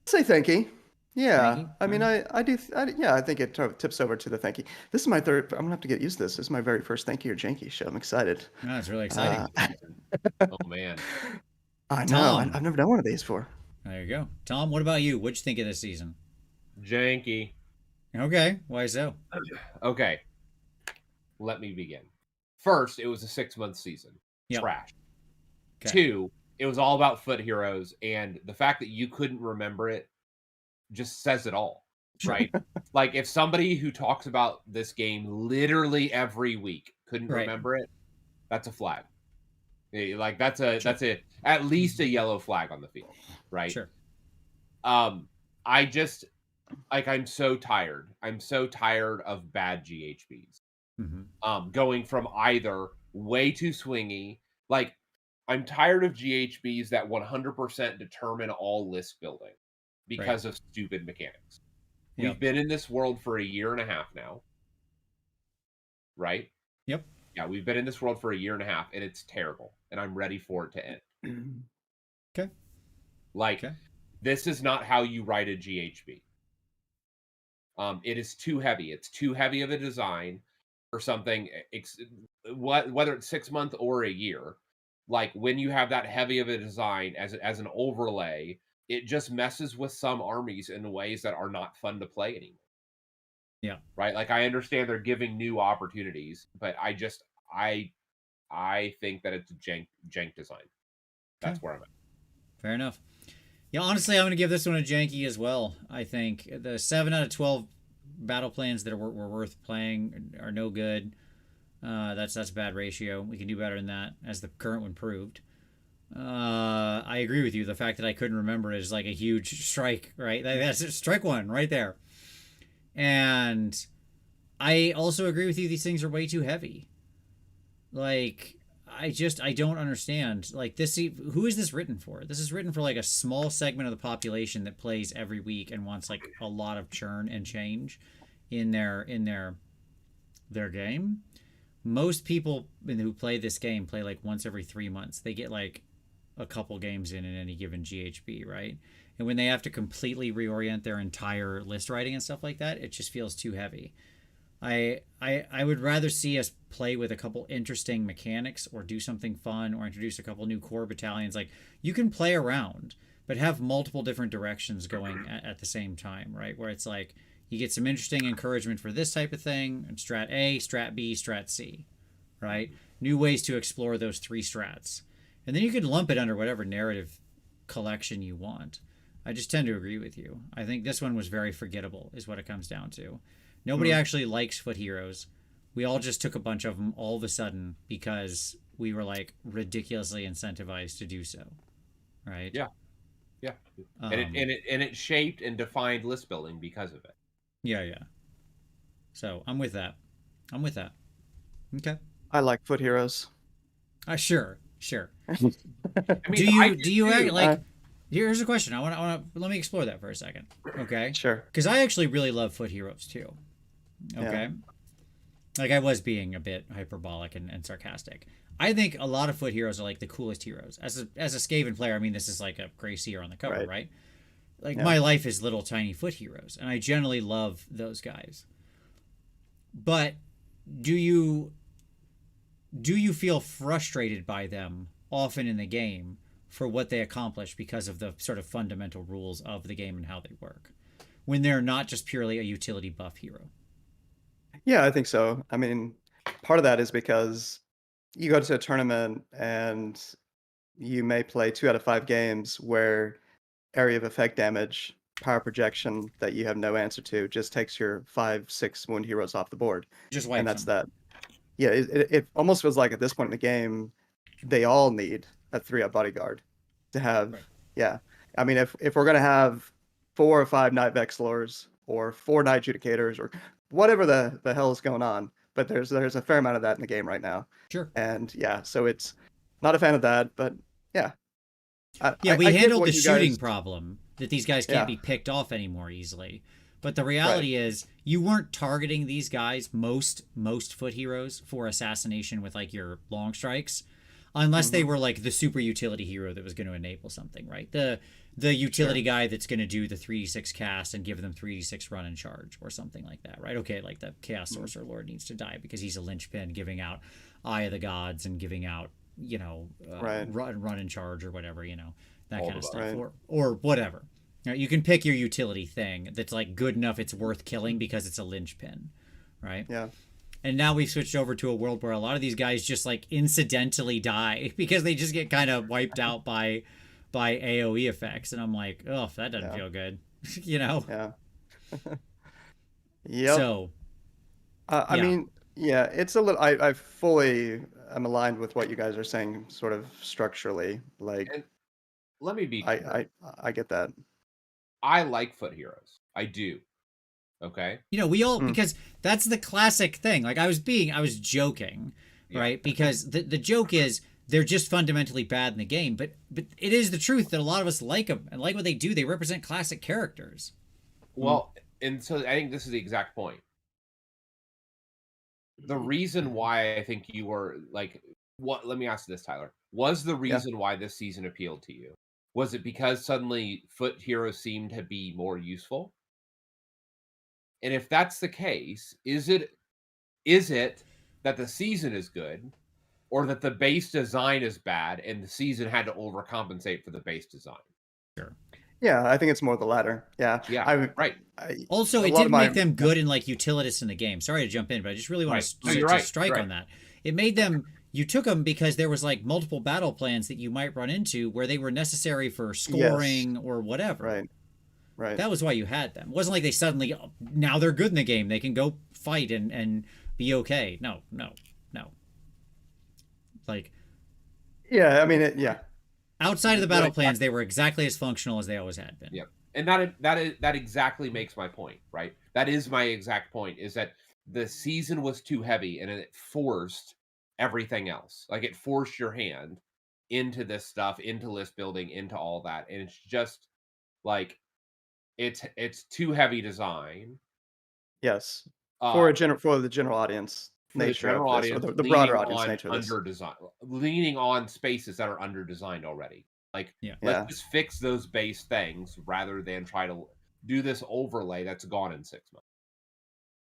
Say Thanky. Yeah, Thanky? I mean, I do. I think it tips over to the Thanky. This is my third. I'm gonna have to get used to this. This is my very first Thanky or Janky show. I'm excited. Oh, it's really exciting. Oh man. I know. I've never done one of these before. There you go. Tom, what about you? What'd you think of this season? Janky. Okay, why so? Okay. Let me begin. First, it was a 6-month season. Yep. Trash. Okay. 2, it was all about foot heroes, and the fact that you couldn't remember it just says it all, right? Like, if somebody who talks about this game literally every week couldn't remember it, that's a flag. Like, that's at least a yellow flag on the field, right? Sure. I just, like, I'm so tired. I'm so tired of bad GHBs. Mm-hmm. Going from either way too swingy, like, I'm tired of GHBs that 100% determine all list building because of stupid mechanics. Yep. We've been in this world for a year and a half now, right? Yep. Yeah, we've been in this world for a year and a half, and it's terrible, and I'm ready for it to end. Okay. Like, this is not how you write a GHB. It is too heavy. It's too heavy of a design for something, whether it's 6 months or a year. Like, when you have that heavy of a design as an overlay, it just messes with some armies in ways that are not fun to play anymore. Yeah. Right? Like, I understand they're giving new opportunities, but I think that it's a jank design. That's where I'm at. Fair enough. Yeah, honestly, I'm going to give this one a Janky as well. I think the 7 out of 12 battle plans that were worth playing are no good. That's a bad ratio. We can do better than that, as the current one proved. I agree with you. The fact that I couldn't remember is like a huge strike, right? That's strike one right there. And I also agree with you. These things are way too heavy. Like, I don't understand. Like, who is this written for? This is written for like a small segment of the population that plays every week and wants like a lot of churn and change in their game. Most people who play this game play like once every 3 months. They get like a couple games in any given GHB, right? And when they have to completely reorient their entire list writing and stuff like that, it just feels too heavy. I would rather see us play with a couple interesting mechanics or do something fun or introduce a couple new core battalions. Like, you can play around, but have multiple different directions going at the same time, right? Where it's like you get some interesting encouragement for this type of thing, and strat A, strat B, strat C, right? New ways to explore those 3 strats. And then you could lump it under whatever narrative collection you want. I just tend to agree with you. I think this one was very forgettable, is what it comes down to. Nobody actually likes foot heroes. We all just took a bunch of them all of a sudden because we were like ridiculously incentivized to do so, right? Yeah. And it shaped and defined list building because of it. Yeah. So I'm with that. I'm with that. Okay. I like foot heroes. Sure, sure. I mean, Do you act too. like? Here's a question. I want to let me explore that for a second. Okay. Sure. Because I actually really love foot heroes too. Okay. Yeah. Like I was being a bit hyperbolic and sarcastic. I think a lot of foot heroes are like the coolest heroes. As a Skaven player, I mean, this is like a gray seer on the cover, right? Like Yeah. my life is little tiny foot heroes, and I generally love those guys. But do you feel frustrated by them often in the game for what they accomplish because of the sort of fundamental rules of the game and how they work, when they're not just purely a utility buff hero? Yeah, I think so. I mean, part of that is because you go to a tournament and you may play 2 out of 5 games where area of effect damage, power projection that you have no answer to just takes your 5, 6 wound heroes off the board. Just And wipe that's them. that. Yeah, it almost feels like at this point in the game, they all need a 3-up bodyguard to have. Right. Yeah. I mean, if we're going to have 4 or 5 Night Vexlors or 4 Night Judicators or whatever the hell is going on, but there's a fair amount of that in the game right now. Sure. And yeah, so it's not a fan of that, but yeah. Yeah, we I get handled what the you shooting guys- problem that these guys can't Yeah. be picked off anymore easily. But the reality is, you weren't targeting these guys, most foot heroes, for assassination with like your long strikes, unless they were like the super utility hero that was going to enable something, right? The utility guy that's going to do the 3d6 cast and give them 3d6 run and charge or something like that, right? Okay, like the Chaos Sorcerer Lord needs to die because he's a linchpin, giving out Eye of the Gods and giving out, run and charge or whatever, that All kind of the stuff, buttons. or whatever. You can pick your utility thing that's like good enough it's worth killing because it's a linchpin, right? Yeah. And now we've switched over to a world where a lot of these guys just like incidentally die because they just get kind of wiped out by AoE effects, and I'm like, oh, that doesn't feel good, Yeah. Yep. So I yeah. mean, yeah, it's a little. I fully am aligned with what you guys are saying, sort of structurally. Like, And let me be clear. I get that. I like foot heroes. I do. Okay. We all, Mm. because that's the classic thing. Like I was joking, Yeah. right? Because the joke is they're just fundamentally bad in the game, but it is the truth that a lot of us like them and like what they do. They represent classic characters. Well, and so I think this is the exact point. The reason why I think you were like, what? Let me ask this, Tyler. Was the reason why this season appealed to you? Was it because suddenly foot heroes seemed to be more useful? And if that's the case, is it that the season is good, or that the base design is bad and the season had to overcompensate for the base design? Sure. Yeah, I think it's more the latter. Yeah. Yeah, right. Also, a it lot of didn't my- make them good in like utilitists in the game. Sorry to jump in, but I just really want Right. to, No, you're to right. strike You're on that. It made them. You took them because there was like multiple battle plans that you might run into where they were necessary for scoring or whatever. Right. Right. That was why you had them. It wasn't like they suddenly, now they're good in the game, they can go fight and be okay. No. Like, Yeah, I mean, yeah. outside of the battle Like, plans, they were exactly as functional as they always had been. Yep. And that exactly makes my point, right? That is my exact point, is that the season was too heavy and it forced everything else. Like it forced your hand into this stuff, into list building, into all that. And it's just like it's too heavy design. Yes. Uh, For the general audience for the nature general of this, or audience, the broader leaning audience on nature of this. under design, leaning on spaces that are under designed already. Like, Yeah. let's just fix those base things rather than try to do this overlay that's gone in 6 months.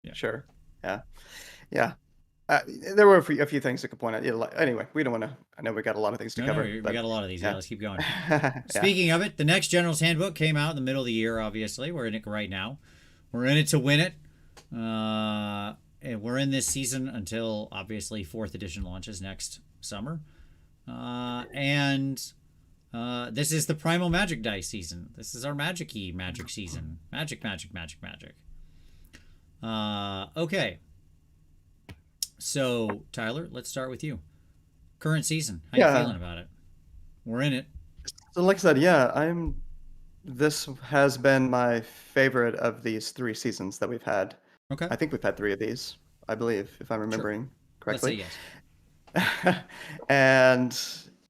Yeah. Sure. Yeah. Yeah. There were a few things I could point out. Yeah, anyway, we don't want to. I know we got a lot of things to cover. We but, got a lot of these. Yeah, let's keep going. yeah. Speaking of it, the next General's Handbook came out in the middle of the year, obviously. We're in it right now. We're in it to win it. And we're in this season until, obviously, 4th edition launches next summer. And this is the Primal Magic Dice season. This is our Magic-y Magic season. Magic. Okay. So, Tyler, let's start with you. Current season. How you feeling about it? We're in it. So, like I said, yeah, this has been my favorite of these 3 seasons that we've had. Okay. I think we've had 3 of these, I believe, if I'm remembering Let's say correctly. yes. And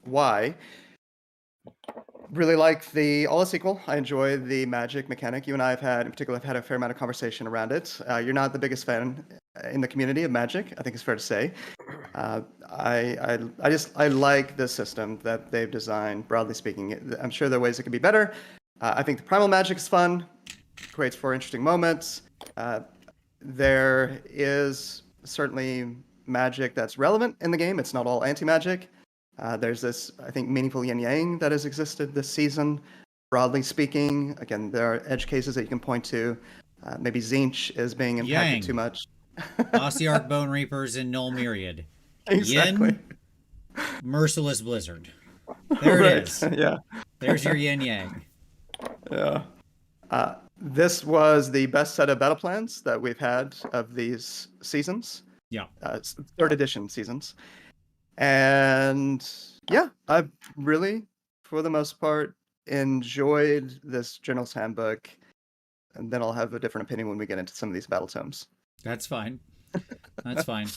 why? Really like the all sequel. I enjoy the magic mechanic. You and I have had, in particular, have had a fair amount of conversation around it. You're not the biggest fan in the community of Magic, I think it's fair to say. I like the system that they've designed. Broadly speaking, I'm sure there are ways it can be better. I think the primal magic is fun, creates for interesting moments. There is certainly magic that's relevant in the game. It's not all anti-magic. There's this, I think, meaningful yin yang that has existed this season. Broadly speaking, again, there are edge cases that you can point to. Maybe Zinch is being impacted Yang. too much. Ossiarch Bone Reapers and Null Myriad. Exactly. Yin, Merciless Blizzard. There Right. it is. Yeah. There's your yin yang. Yeah. This was the best set of battle plans that we've had of these seasons. Yeah. 3rd edition seasons. And yeah, I've really, for the most part, enjoyed this General's Handbook. And then I'll have a different opinion when we get into some of these Battletomes. That's fine. That's fine.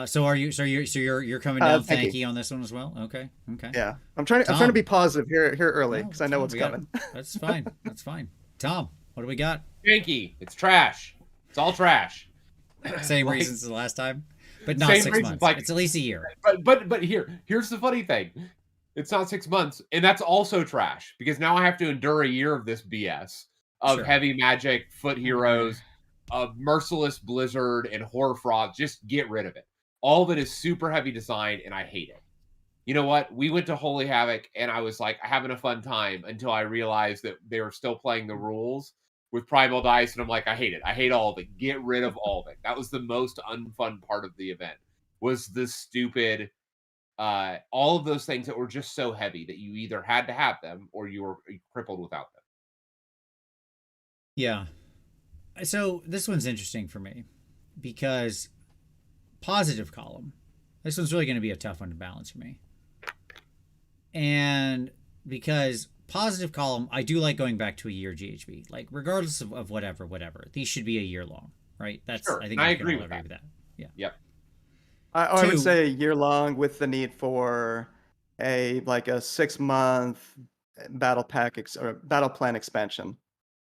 So you're coming down Thanky Thanky on this one as well? Okay. Yeah, I'm trying to Tom. be positive here early No, because I know what's we got coming. it. That's fine. That's fine. Tom, what do we got? Janky. It's trash. It's all trash. Same Like- reasons as the last time, but not Same 6 reasons, months. like- It's at least a year. But here's the funny thing. It's not 6 months, and that's also trash because now I have to endure a year of this BS of Sure. heavy magic, foot heroes, of merciless blizzard, and horror frauds. Just get rid of it. All of it is super heavy design, and I hate it. You know what? We went to Holy Havoc, and I was like having a fun time until I realized that they were still playing the rules with Primal Dice, and I'm like, I hate it. I hate all of it. Get rid of all of it. That was the most unfun part of the event. Was the stupid, all of those things that were just so heavy that you either had to have them or you were crippled without them. Yeah. So this one's interesting for me because positive column. This one's really going to be a tough one to balance for me. And because positive column, I do like going back to a year GHB. Like regardless of whatever, these should be a year long, right? That's Sure, I think and I we can agree all with agree that. with that. Yep. I would Two. say a year long with the need for a 6-month battle pack or battle plan expansion.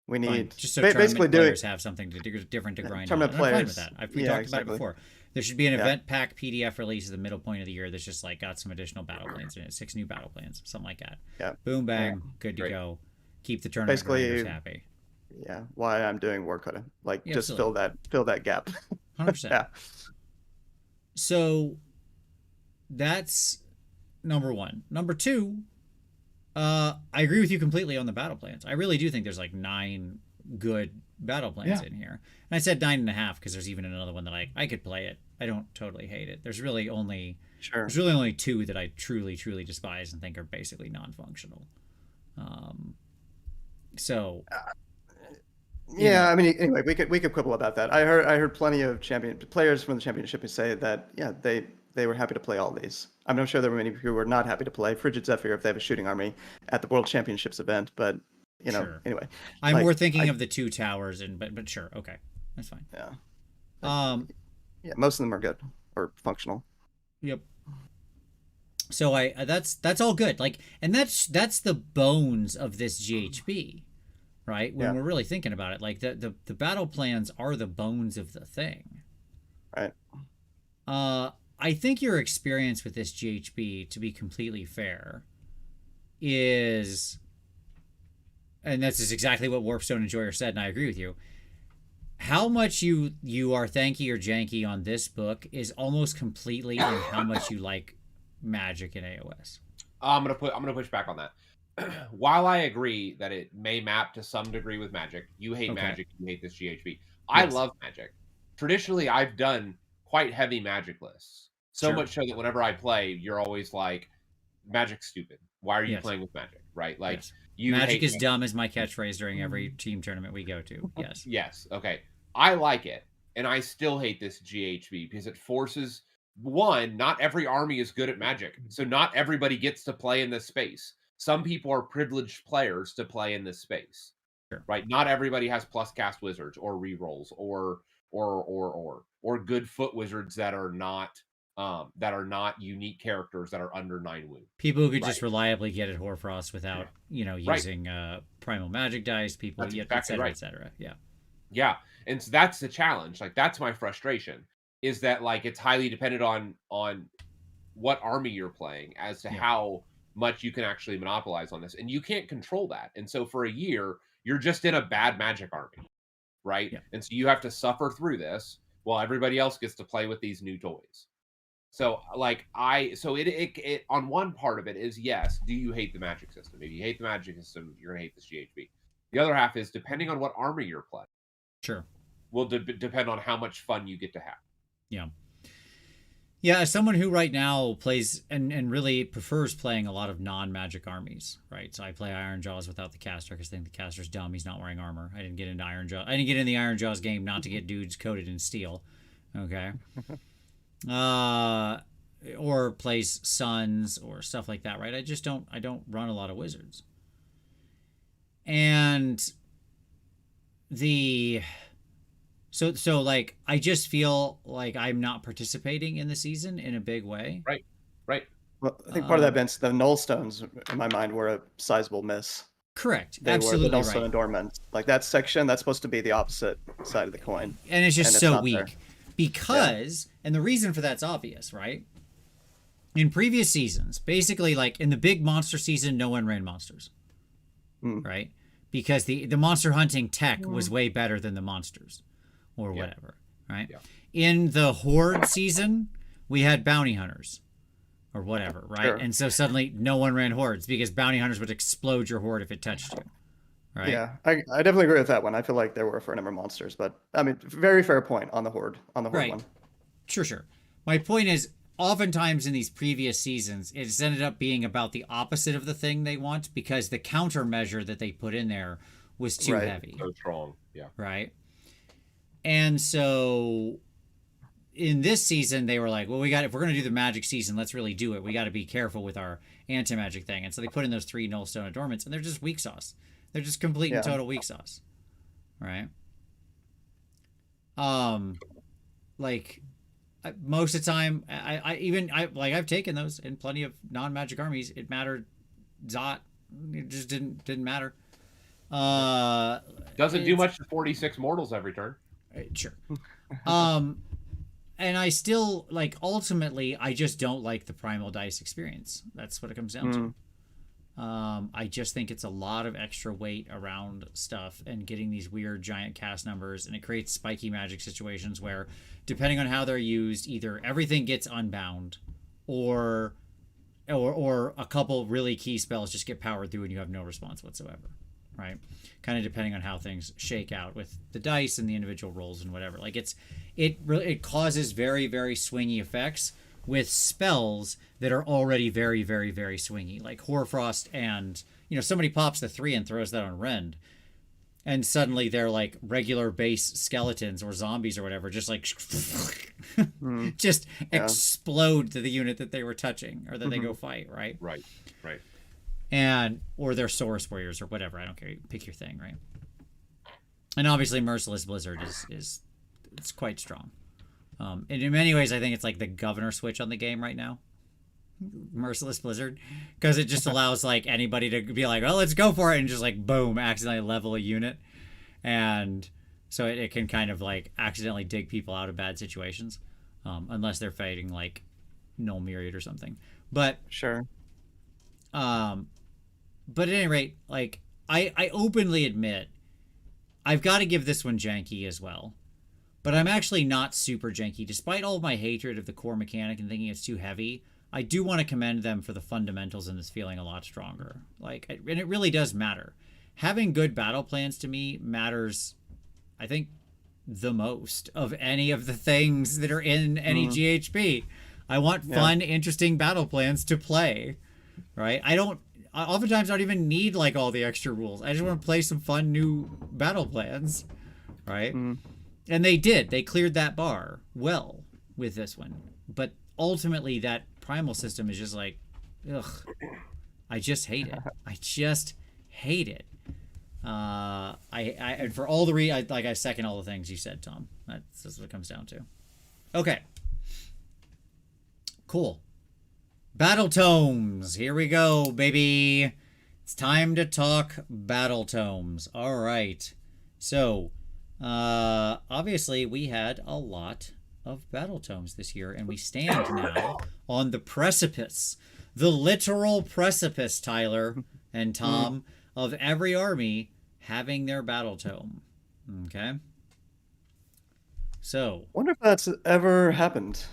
We Fine. need Just so basically tournament doing players have something different to grind on. tournament And I'm fine with players. that. We Yeah, talked about it exactly. before. There should be an Yeah. event pack PDF release at the middle point of the year that's just got some additional battle plans in it. 6 new battle plans, something like that. Yeah. Boom, bang, good to Great. go. Keep the tournament Basically, grinders happy. Yeah, why I'm doing War Coda. Yeah, Just absolutely. fill that gap. 100%. Yeah. So that's number one. Number two, I agree with you completely on the battle plans. I really do think there's 9 good battle plans in here. And I said 9.5 because there's even another one that I could play it. I don't totally hate it. There's really only 2 that I truly despise and think are basically non-functional. So Yeah, I mean, anyway, we could quibble about that. I heard plenty of players from the championship who say that they were happy to play all these. I'm not sure there were many who were not happy to play Frigid Zephyr if they have a shooting army at the World Championships event, but Sure. anyway. I'm more thinking of the 2 towers but sure, okay. That's fine. Yeah. Yeah, most of them are good or functional. Yep. So that's all good. And that's the bones of this GHB, right? When we're really thinking about it, the battle plans are the bones of the thing. Right. I think your experience with this GHB, to be completely fair, is, and this is exactly what Warpstone Enjoyer said, and I agree with you. How much you are thanky or janky on this book is almost completely in how much you like Magic in AOS. I'm gonna push back on that. While I agree that it may map to some degree with Magic, you hate Magic, you hate this GHB. I love Magic. Traditionally, I've done quite heavy Magic lists. So much so that whenever I play, you're always like, Magic's stupid. Why are you playing with Magic? Right? Magic is dumb is my catchphrase during every team tournament we go to. Yes. Yes. Okay. I like it. And I still hate this GHB because it forces, one, not every army is good at Magic. So not everybody gets to play in this space. Some people are privileged players to play in this space. Sure. Right? Not everybody has plus cast wizards or rerolls or or good foot wizards that are not unique characters that are under 9 wound. People who could Right. just reliably get at Hoarfrost without, using primal magic dice, people, That's et exactly cetera, right. et cetera. Yeah. Yeah. And so that's the challenge. Like, that's my frustration, is that, like, it's highly dependent on what army you're playing as to Yeah. how much you can actually monopolize on this. And you can't control that. And so for a year, you're just in a bad magic army, right? Yeah. And so you have to suffer through this while everybody else gets to play with these new toys. So, like, it on one part of it is, yes, do you hate the magic system? If you hate the magic system, you're gonna hate this GHB. The other half is, depending on what army you're playing, Sure. will depend on how much fun you get to have. Yeah. Yeah, as someone who right now plays and really prefers playing a lot of non-magic armies, right? So I play Iron Jaws without the caster because I think the caster's dumb. He's not wearing armor. I didn't get into Iron Jaws. I didn't get in the Iron Jaws game not to get dudes coated in steel. Okay. Or plays Suns or stuff like that, right? I don't run a lot of wizards. And so like I just feel like I'm not participating in the season in a big way. Right. Well, I think part of that, Vince, the null stones in my mind were a sizable miss. Correct. They Absolutely were the null stone right. adornment. Like, that section, that's supposed to be the opposite side of the coin. And it's just and it's so not weak. there. Because, and the reason for that's obvious, right? In previous seasons, basically, like in the big monster season, no one ran monsters, right? Because the monster hunting tech was way better than the monsters, or whatever, right? Yeah. In the horde season, we had bounty hunters, or whatever, right? Sure. And so suddenly, no one ran hordes because bounty hunters would explode your horde if it touched you, right? Yeah, I definitely agree with that one. I feel like there were a fair number of monsters, but I mean, very fair point on the horde Right. one. Sure. My point is, oftentimes in these previous seasons, it's ended up being about the opposite of the thing they want because the countermeasure that they put in there was too Right. heavy. So strong. Yeah. Right. And so in this season, they were like, well, if we're going to do the magic season, let's really do it. We got to be careful with our anti-magic thing. And so they put in those 3 nullstone adornments, and they're just weak sauce. They're just complete and total weak sauce. Right. Like, most of the time, I've taken those in plenty of non-magic armies. It mattered, Zot. It just didn't matter. Doesn't do much to 46 mortals every turn. Sure. And I still, like, ultimately, I just don't like the primal dice experience. That's what it comes down to. I just think it's a lot of extra weight around stuff and getting these weird giant cast numbers, and it creates spiky magic situations where, depending on how they're used, either everything gets unbound or a couple really key spells just get powered through and you have no response whatsoever, right? Kind of depending on how things shake out with the dice and the individual rolls and whatever. Like, it causes very, very swingy effects with spells that are already very, very, very swingy, like Hoarfrost, and somebody pops the 3 and throws that on Rend, and suddenly they're like regular base skeletons or zombies or whatever, just like just explode to the unit that they were touching or that they go fight, right? Right. And or they're Source Warriors or whatever. I don't care. Pick your thing, right? And obviously, Merciless Blizzard is it's quite strong. And in many ways, I think it's like the governor switch on the game right now. Merciless Blizzard, because it just allows like anybody to be like, oh, let's go for it, and just like boom, accidentally level a unit, and so it can kind of like accidentally dig people out of bad situations, unless they're fighting like Null Myriad or something. But Sure. But at any rate, like I openly admit I've got to give this one janky as well. But I'm actually not super janky. Despite all of my hatred of the core mechanic and thinking it's too heavy, I do want to commend them for the fundamentals in this feeling a lot stronger. Like, and it really does matter. Having good battle plans to me matters, I think, the most of any of the things that are in any GHB. I want fun, interesting battle plans to play, right? I oftentimes don't even need like all the extra rules. I just want to play some fun new battle plans, right? And they did. They cleared that bar well with this one. But ultimately, that primal system is just like, ugh. I just hate it. I just hate it. And for all the I second all the things you said, Tom. That's what it comes down to. Okay. Cool. Battletomes. Here we go, baby. It's time to talk Battletomes. All right. So, obviously, we had a lot of Battletomes this year, and we stand now on the precipice, the literal precipice, Tyler and Tom, of every army having their Battletome. Okay. So, Wonder if that's ever happened.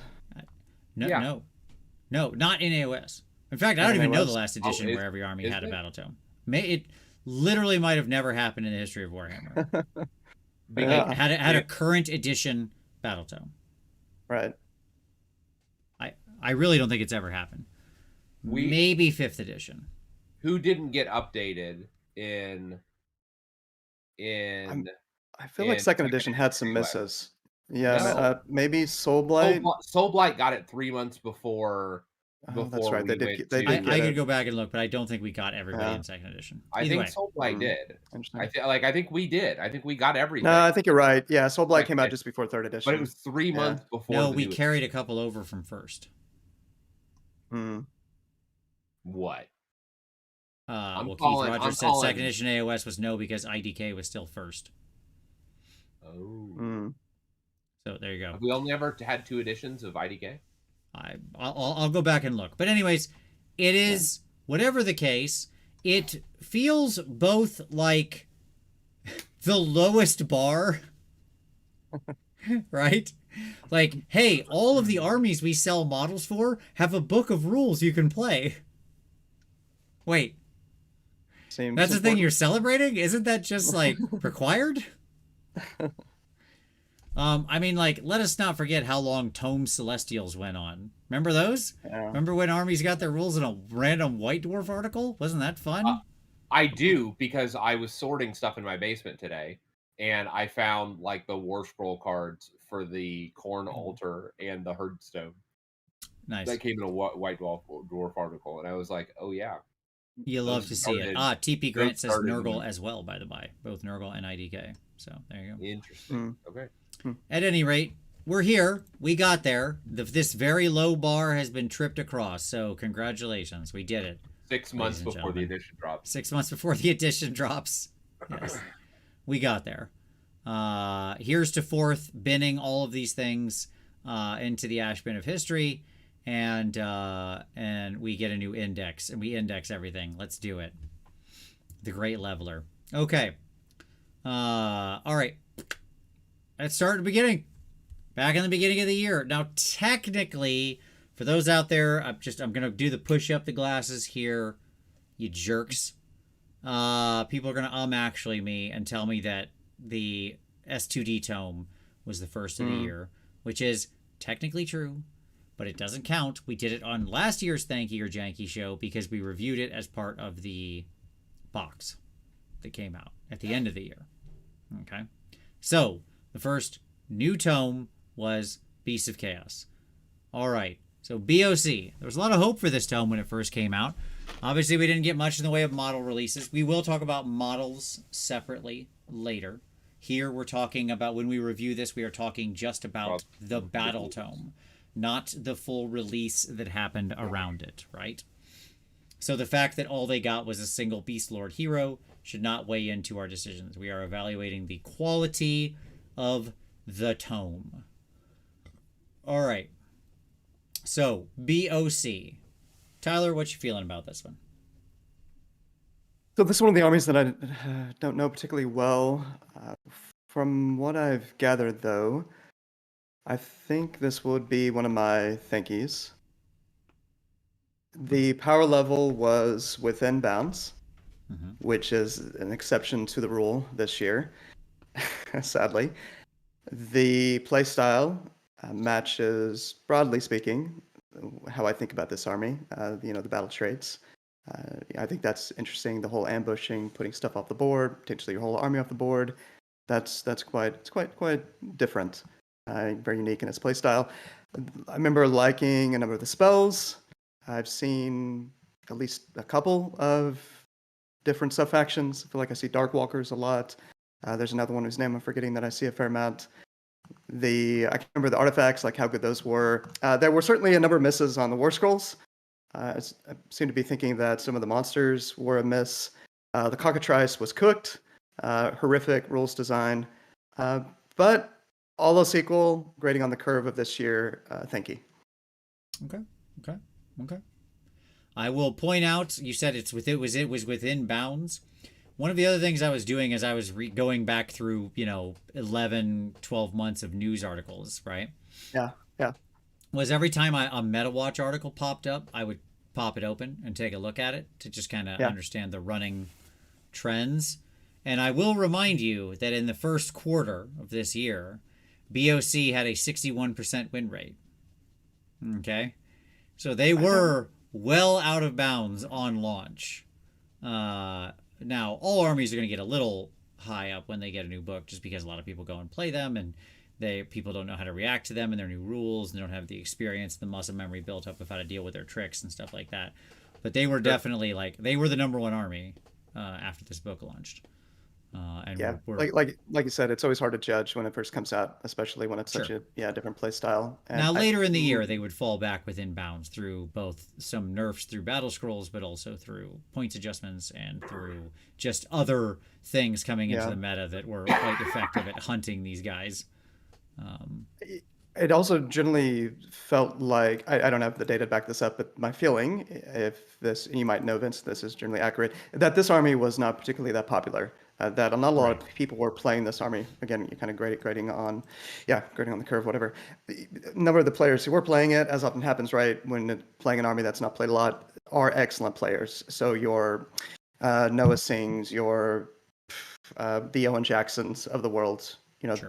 No, not in AOS. In fact, I don't even know the last edition where every army had a Battletome. It literally might have never happened in the history of Warhammer. Had a current edition Battletome. Right. I really don't think it's ever happened. Maybe 5th edition. Who didn't get updated in I feel like 2nd edition had some misses. Yeah, maybe Soulblight. Soulblight got it 3 months before. That's right. They did. I could go back and look, but I don't think we got everybody in 2nd edition. I think Soulblight did. I think we did. I think we got everything. No, I think you're right. Yeah, Soulblight came out just before 3rd edition. But it was 3 months before. No, we carried a couple over from 1st. What? Keith Rogers said 2nd edition AOS was no because IDK was still 1st. Oh. So there you go. Have we only ever had 2 editions of IDK? I'll go back and look. But anyways, it is, whatever the case, it feels both like the lowest bar, right? Like, hey, all of the armies we sell models for have a book of rules you can play. Wait. That's the thing you're celebrating? Isn't that just, like, required? I mean, like, let us not forget how long Tome Celestials went on. Remember those? Yeah. Remember when armies got their rules in a random White Dwarf article? Wasn't that fun? I do, because I was sorting stuff in my basement today, and I found, like, the War Scroll cards for the Corn Altar and the Herdstone. Nice. That came in a White Dwarf article, and I was like, oh, yeah. You love to see it. TP Grant says Nurgle as well, by the by. Both Nurgle and IDK. So, there you go. Interesting. Okay. At any rate, we're here. We got there. This very low bar has been tripped across. So congratulations. We did it. 6 months before the edition drops. 6 months before the edition drops. Yes. We got there. Here's to 4th, binning all of these things into the ash bin of history. And we get a new index. And we index everything. Let's do it. The Great Leveler. Okay. All right. Let's start at the beginning. Back in the beginning of the year. Now, technically, for those out there, I'm going to do the push up the glasses here, you jerks. People are going to actually me and tell me that the S2D tome was the first of the year, which is technically true, but it doesn't count. We did it on last year's Thanky or Janky show because we reviewed it as part of the box that came out at the end of the year. Okay. So, the first new tome was Beasts of Chaos. All right. So BOC. There was a lot of hope for this tome when it first came out. Obviously, we didn't get much in the way of model releases. We will talk about models separately later. Here, we're talking about, when we review this, we are talking just about the Battle Tome, not the full release that happened around it, right? So the fact that all they got was a single Beast Lord hero should not weigh into our decisions. We are evaluating the quality of the tome. All right. So, BOC. Tyler, what you feeling about this one? So this is one of the armies that I don't know particularly well. From what I've gathered, though, I think this would be one of my Thankies. The power level was within bounds, which is an exception to the rule this year, sadly. The playstyle matches, broadly speaking, how I think about this army. The battle traits. I think that's interesting. The whole ambushing, putting stuff off the board, potentially your whole army off the board. That's quite different. Very unique in its playstyle. I remember liking a number of the spells. I've seen at least a couple of different sub-factions. I feel like I see Darkwalkers a lot. There's another one whose name I'm forgetting that I see a fair amount. I can't remember the artifacts, like how good those were. There were certainly a number of misses on the War Scrolls. I seem to be thinking that some of the monsters were a miss. The Cockatrice was cooked. Horrific rules design. But all else equal, grading on the curve of this year, Thanky. Okay. I will point out, you said it was within bounds. One of the other things I was doing as I was going back through, 11, 12 months of news articles, right? Yeah. Was every time a MetaWatch article popped up, I would pop it open and take a look at it to just kind of understand the running trends. And I will remind you that in the first quarter of this year, BOC had a 61% win rate. Okay? So they were well out of bounds on launch. Now, all armies are going to get a little high up when they get a new book, just because a lot of people go and play them, and people don't know how to react to them and their new rules, and they don't have the experience, the muscle memory built up of how to deal with their tricks and stuff like that. But they were definitely they were the number one army after this book launched. Like you said, it's always hard to judge when it first comes out, especially when it's such a different play style. And now later in the year, they would fall back within bounds through both some nerfs through battle scrolls, but also through points adjustments and through just other things coming into the meta that were quite effective at hunting these guys. It also generally felt like, I don't have the data to back this up, but my feeling, and you might know, Vince, this is generally accurate, that this army was not particularly that popular. That not a lot of people were playing this army. Again, you kind of grading on the curve, whatever. The number of the players who were playing it, as often happens, right, when playing an army that's not played a lot, are excellent players. So your Noah Singhs, your the Owen Jacksons of the world,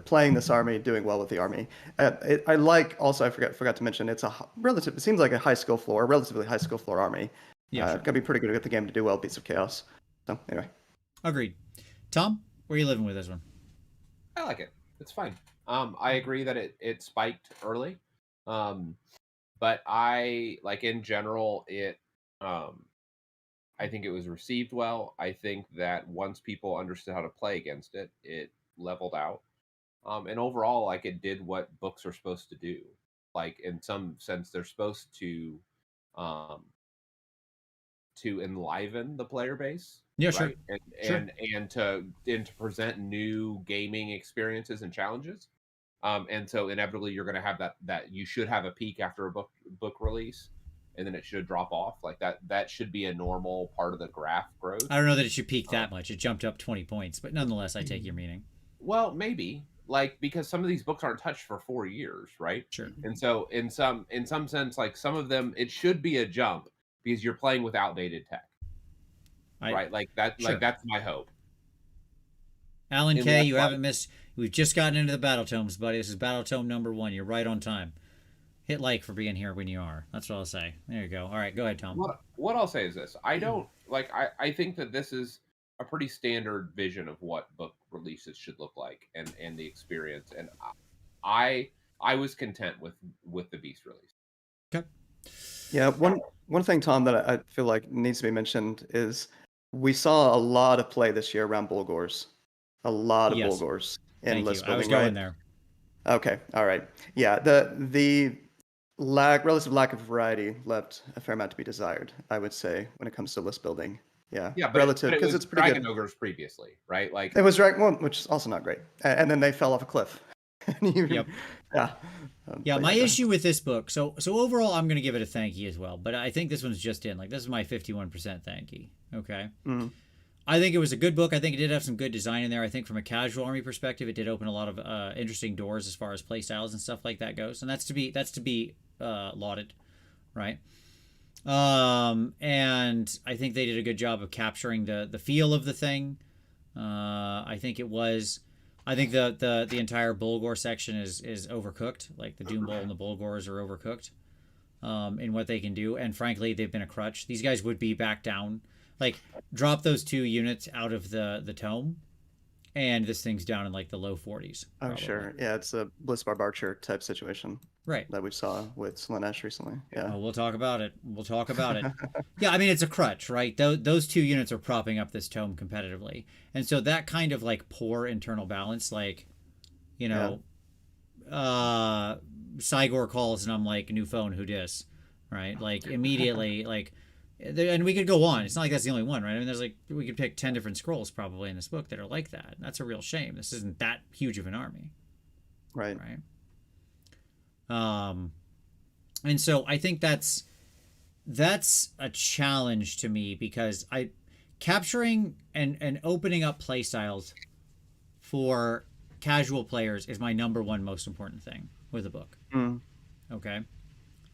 playing this army, doing well with the army. I forgot to mention, it seems like a relatively high skill floor army. Gotta be pretty good at the game to do well, Beasts of Chaos. So anyway. Agreed. Tom, where are you living with this one? I like it. It's fine. I agree that it spiked early. But in general, I think it was received well. I think that once people understood how to play against it, it leveled out. And overall, it did what books are supposed to do. In some sense, they're supposed to enliven the player base. Yeah, right? Sure. And to present new gaming experiences and challenges. And so inevitably you're going to have that you should have a peak after a book release, and then it should drop off. That should be a normal part of the graph growth. I don't know that it should peak that much. It jumped up 20 points, but nonetheless, I take your meaning. Well, maybe because some of these books aren't touched for 4 years, right? Sure. And so in some sense, some of them, it should be a jump because you're playing with outdated tech. Right, that's my hope. Alan K, you haven't missed. We've just gotten into the Battletomes, buddy. This is Battletome number 1. You're right on time. Hit like for being here when you are. That's what I'll say. There you go. All right, go ahead, Tom. What I'll say is this: I don't I think that this is a pretty standard vision of what book releases should look like, and the experience. And I was content with the Beast release. Okay. Yeah, one thing, Tom, that I feel like needs to be mentioned is we saw a lot of play this year around Bulgors. A lot of Bulgors in list building. I was going there. Okay, all right. Yeah, the relative lack of variety left a fair amount to be desired, I would say, when it comes to list building. Yeah, but relative, because it's pretty Dragon Ogres previously, right? It was Dragon, well, which is also not great, and then they fell off a cliff. Yep. Yeah. My issue with this book. So overall, I'm going to give it a Thanky as well. But I think this one's just in. This is my 51% Thanky. Okay. Mm-hmm. I think it was a good book. I think it did have some good design in there. I think from a casual army perspective, it did open a lot of interesting doors as far as play styles and stuff like that goes, and that's to be lauded, right? And I think they did a good job of capturing the feel of the thing. I think the entire Bulgor section is overcooked. The Doom Bowl and the Bulgors are overcooked in what they can do, and frankly, they've been a crutch. These guys would be back down. Drop those 2 units out of the tome, and this thing's down in like the low 40s. Oh, probably. sure. Yeah, it's a Blitzbarb Archer type situation Right. that we saw with Slaanesh recently. Yeah. Oh, we'll talk about it. We'll talk about it. Yeah, I mean, it's a crutch, right? Those two units are propping up this tome competitively. And so that kind of like poor internal balance, like, you know, Cygor calls and I'm like, new phone, who dis? Right? Like, immediately, like, and we could go on. It's not like that's the only one, right? I mean, there's like, we could pick 10 different scrolls probably in this book that are like that. That's a real shame. This isn't that huge of an army. Right. And so I think that's a challenge to me because capturing and opening up playstyles for casual players is my number one most important thing with a book. Okay,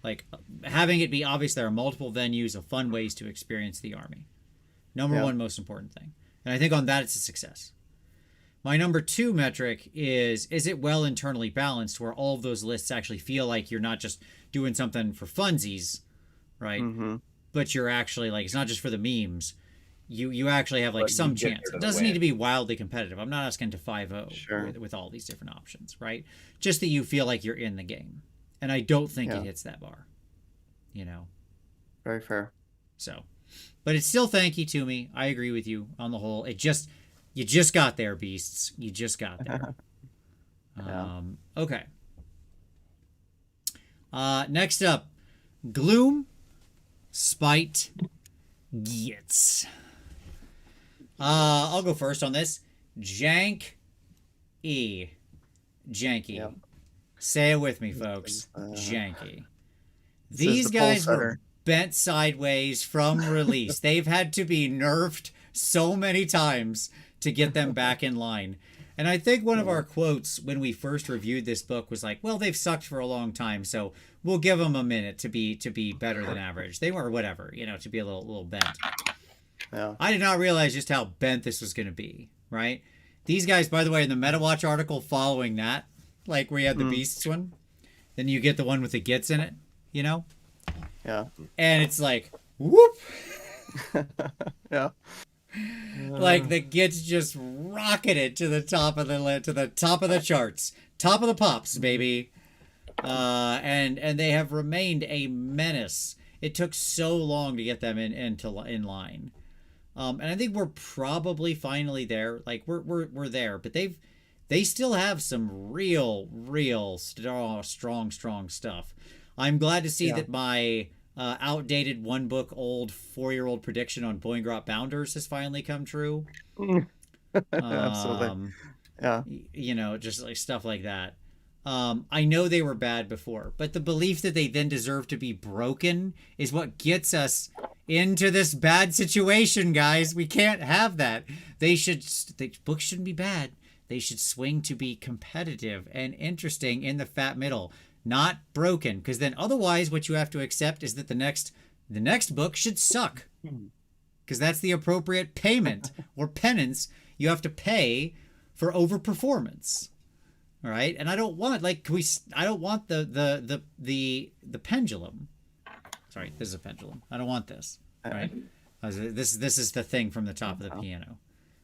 like having it be obvious there are multiple venues of fun ways to experience the army. Number one most important thing, and I think on that it's a success. My number two metric is it well internally balanced where all of those lists actually feel like you're not just doing something for funsies, right? But you're actually like, it's not just for the memes. You actually have like some chance. It doesn't need to be wildly competitive. I'm not asking to 5-0 with all these different options, right? Just that you feel like you're in the game. And I don't think it hits that bar, you know? Very fair. So, but it's still thanky to me. I agree with you on the whole. You just got there, beasts. You just got there. Okay. Next up, Gloom, Spite, Gits. I'll go first on this. Janky. Janky. Say it with me, folks. Janky. These guys were bent sideways from release. They've had to be nerfed so many times to get them back in line. And I think one of our quotes when we first reviewed this book was like, well, they've sucked for a long time, so we'll give them a minute to be better than average. They were whatever, you know, to be a little bent. Yeah. I did not realize just how bent this was going to be, right? These guys, by the way, in the MetaWatch article following that, like where you had the Beasts one, then you get the one with the Gits in it, you know? Yeah. And it's like, whoop! Yeah. Like the Gits just rocketed to the top of the charts, top of the pops, baby. And they have remained a menace. It took so long to get them in line, and I think we're probably finally there. Like we're there, but they still have some real strong stuff. I'm glad to see that my outdated one book old 4-year-old prediction on Boingrot Bounders has finally come true. Absolutely. Yeah. You know, just like stuff like that. I know they were bad before, but the belief that they then deserve to be broken is what gets us into this bad situation, guys. We can't have that. Books shouldn't be bad. They should swing to be competitive and interesting in the fat middle, not broken. Because then otherwise what you have to accept is that the next book should suck. Because that's the appropriate payment or penance you have to pay for overperformance. All right, and I don't want I don't want the pendulum. Sorry, this is a pendulum. I don't want this. Right, this is the thing from the top of the piano,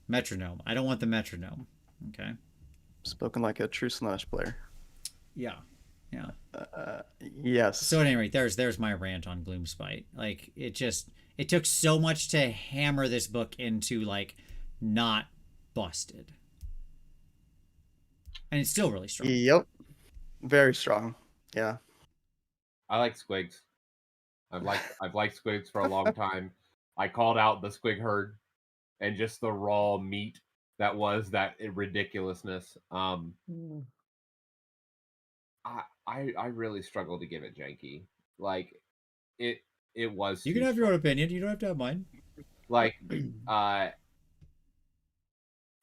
metronome. I don't want the metronome. Okay. Spoken like a true Slaanesh player. Yeah. Yes. So at any rate, there's my rant on Gloomspite. Like it took so much to hammer this book into like not busted. And it's still really strong. Yep. Very strong. Yeah. I like squigs. I've liked squigs for a long time. I called out the squig herd and just the raw meat that was that ridiculousness. I really struggle to give it Janky. Like it was. You can have your own opinion. You don't have to have mine. Like I'm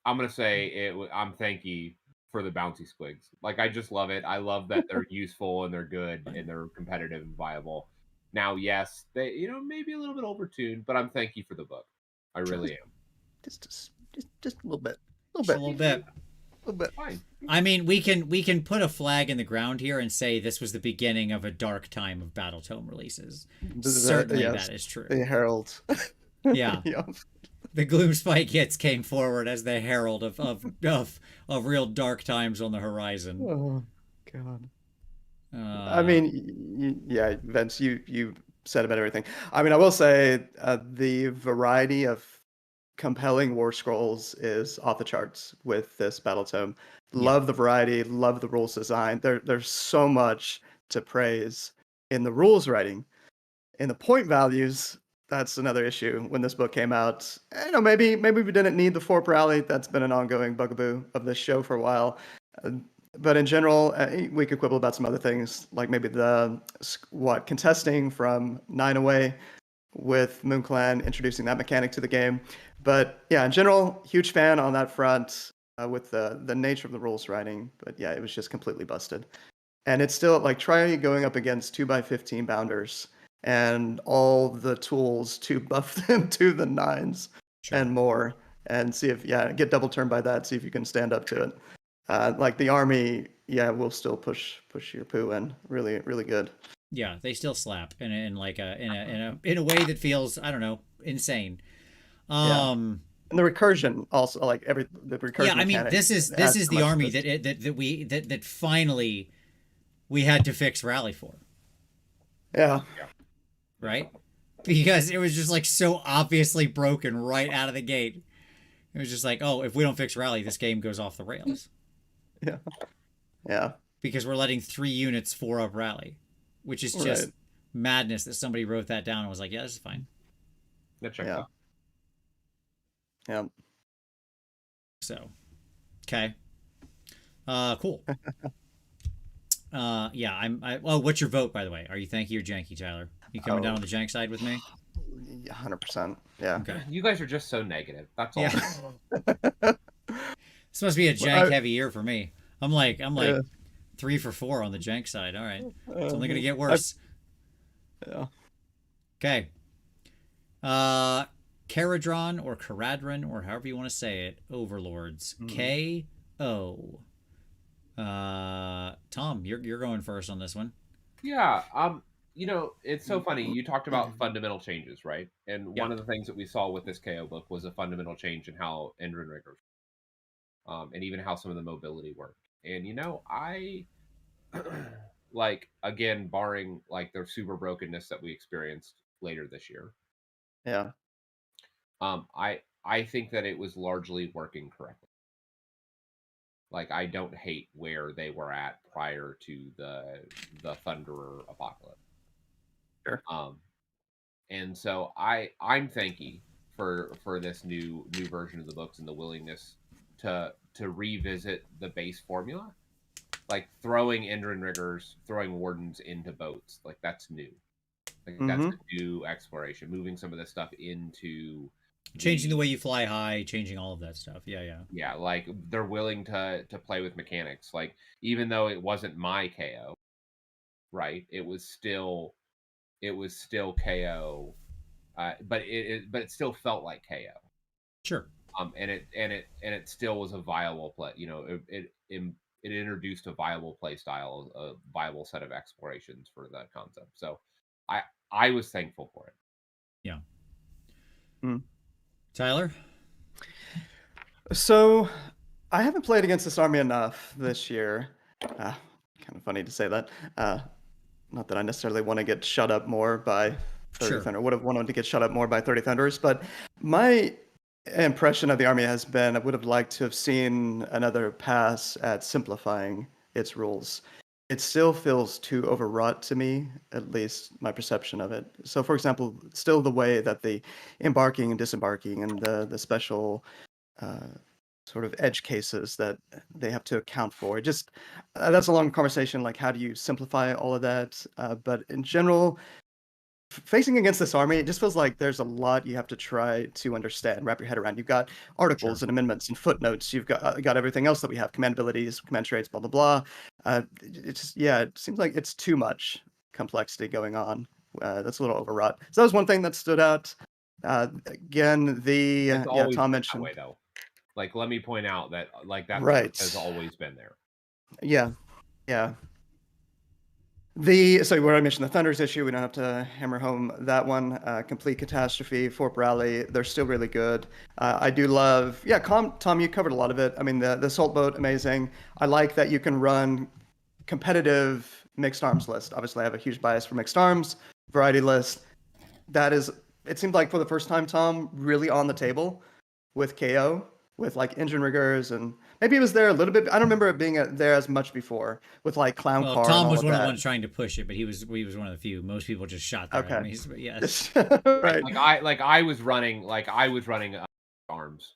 gonna say I'm Thanky for the bouncy squigs. Like I just love it. I love that they're useful and they're good and they're competitive and viable. Now, yes, they maybe a little bit overtuned, but I'm Thanky for the book. I really am. Just a little bit. A little bit. Fine. I mean, we can put a flag in the ground here and say this was the beginning of a dark time of Battletome releases. Certainly, that is true. The Herald. Yeah. Yep. The Gloom Spike hits came forward as the herald of real dark times on the horizon. Oh God. I Uh, mean, yeah, Vince, you said about everything. I mean, I will say the variety of compelling war scrolls is off the charts with this battle tome. yeah, Love the variety, love the rules design. There's so much to praise in the rules writing. In the point values, that's another issue. When this book came out, maybe we didn't need the Forp rally. That's been an ongoing bugaboo of this show for a while. Uh, but in general, we could quibble about some other things, like maybe the contesting from 9 away with MoonClan introducing that mechanic to the game. But yeah, in general, huge fan on that front with the nature of the rules writing. But yeah, it was just completely busted. And it's still like try going up against 2x15 bounders and all the tools to buff them to the 9s sure. and more, and see if get double turned by that. See if you can stand up to it. Like the army, will still push your poo in really really good. Yeah, they still slap in like in a way that feels, I don't know, insane. Yeah. And the recursion also, like the recursion. Yeah, I mean, mechanic this is adds so the much to army this. that finally we had to fix rally for, Yeah. right? Because it was just like so obviously broken right out of the gate. It was just like, oh, if we don't fix rally, this game goes off the rails. Yeah. Yeah. Because we're letting 3 units 4-up rally, which is just Right. madness that somebody wrote that down and was like, yeah, this is fine. That checks Yeah. out. Yeah. So, okay. Cool. Oh, what's your vote, by the way? Are you Thanky or Janky, Tyler? You coming down on the Jank side with me? 100%. Yeah. Okay. You guys are just so negative. That's all. Yeah. This must be a jank heavy year for me. I'm like Yeah. 3 for 4 on the jank side. All right. It's only gonna Uh, get worse. yeah. Okay. Caradron or Caradron or however you want to say it. Overlords. K-O. Tom, you're going first on this one. Yeah. It's so funny. You talked about fundamental changes, right? And Yeah. one of the things that we saw with this KO book was a fundamental change in how Endrin Riggers, and even how some of the mobility worked. And I like, again, barring like the super brokenness that we experienced later this year, Yeah. I think that it was largely working correctly. Like, I don't hate where they were at prior to the Thunderer apocalypse. Sure. And so I'm thanky for this new version of the books and the willingness to revisit the base formula, like throwing Endrin Riggers, throwing Wardens into boats, like that's new. Like that's a new exploration, moving some of this stuff into Changing the way you fly high, changing all of that stuff. Yeah, like they're willing to play with mechanics. Like, even though it wasn't my KO, right? It was still KO, but it still felt like KO. Sure. And it still was a viable play. It introduced a viable play style, a viable set of explorations for that concept. So I was thankful for it. Yeah. Mm. Tyler? So, I haven't played against this army enough this year. Kind of funny to say that. Not that I necessarily want to get shut up more by 30 Thunder. Would have wanted to get shut up more by 30 Thunders, but my impression of the army has been I would have liked to have seen another pass at simplifying its rules. It still feels too overwrought to me, at least my perception of it. So, for example, still the way that the embarking and disembarking and the special sort of edge cases that they have to account for. Just that's a long conversation. Like, how do you simplify all of that? But in general, facing against this army, it just feels like there's a lot you have to try to understand, wrap your head around. You've got articles and amendments and footnotes. You've got everything else that we have: command abilities, command traits, blah blah blah. It seems like it's too much complexity going on. That's a little overwrought. So that was one thing that stood out. Again, Tom mentioned. That way, though. Like, let me point out that that right has always been there. Yeah. So where I mentioned the Thunders issue, we don't have to hammer home that one. Complete Catastrophe, Fort Rally, they're still really good. I do love, yeah, Tom, you covered a lot of it. I mean, the Assault Boat, amazing. I like that you can run competitive mixed arms list. Obviously, I have a huge bias for mixed arms, variety list. That is, it seemed like for the first time, Tom, really on the table with KO, with like engine riggers, and maybe it was there a little bit. I don't remember it being there as much before with like Clown Well, Car and Tom all was of one of the that. ones trying to push it, but he was one of the few. Most people just shot their Okay. enemies. But yes, Right. I was running arms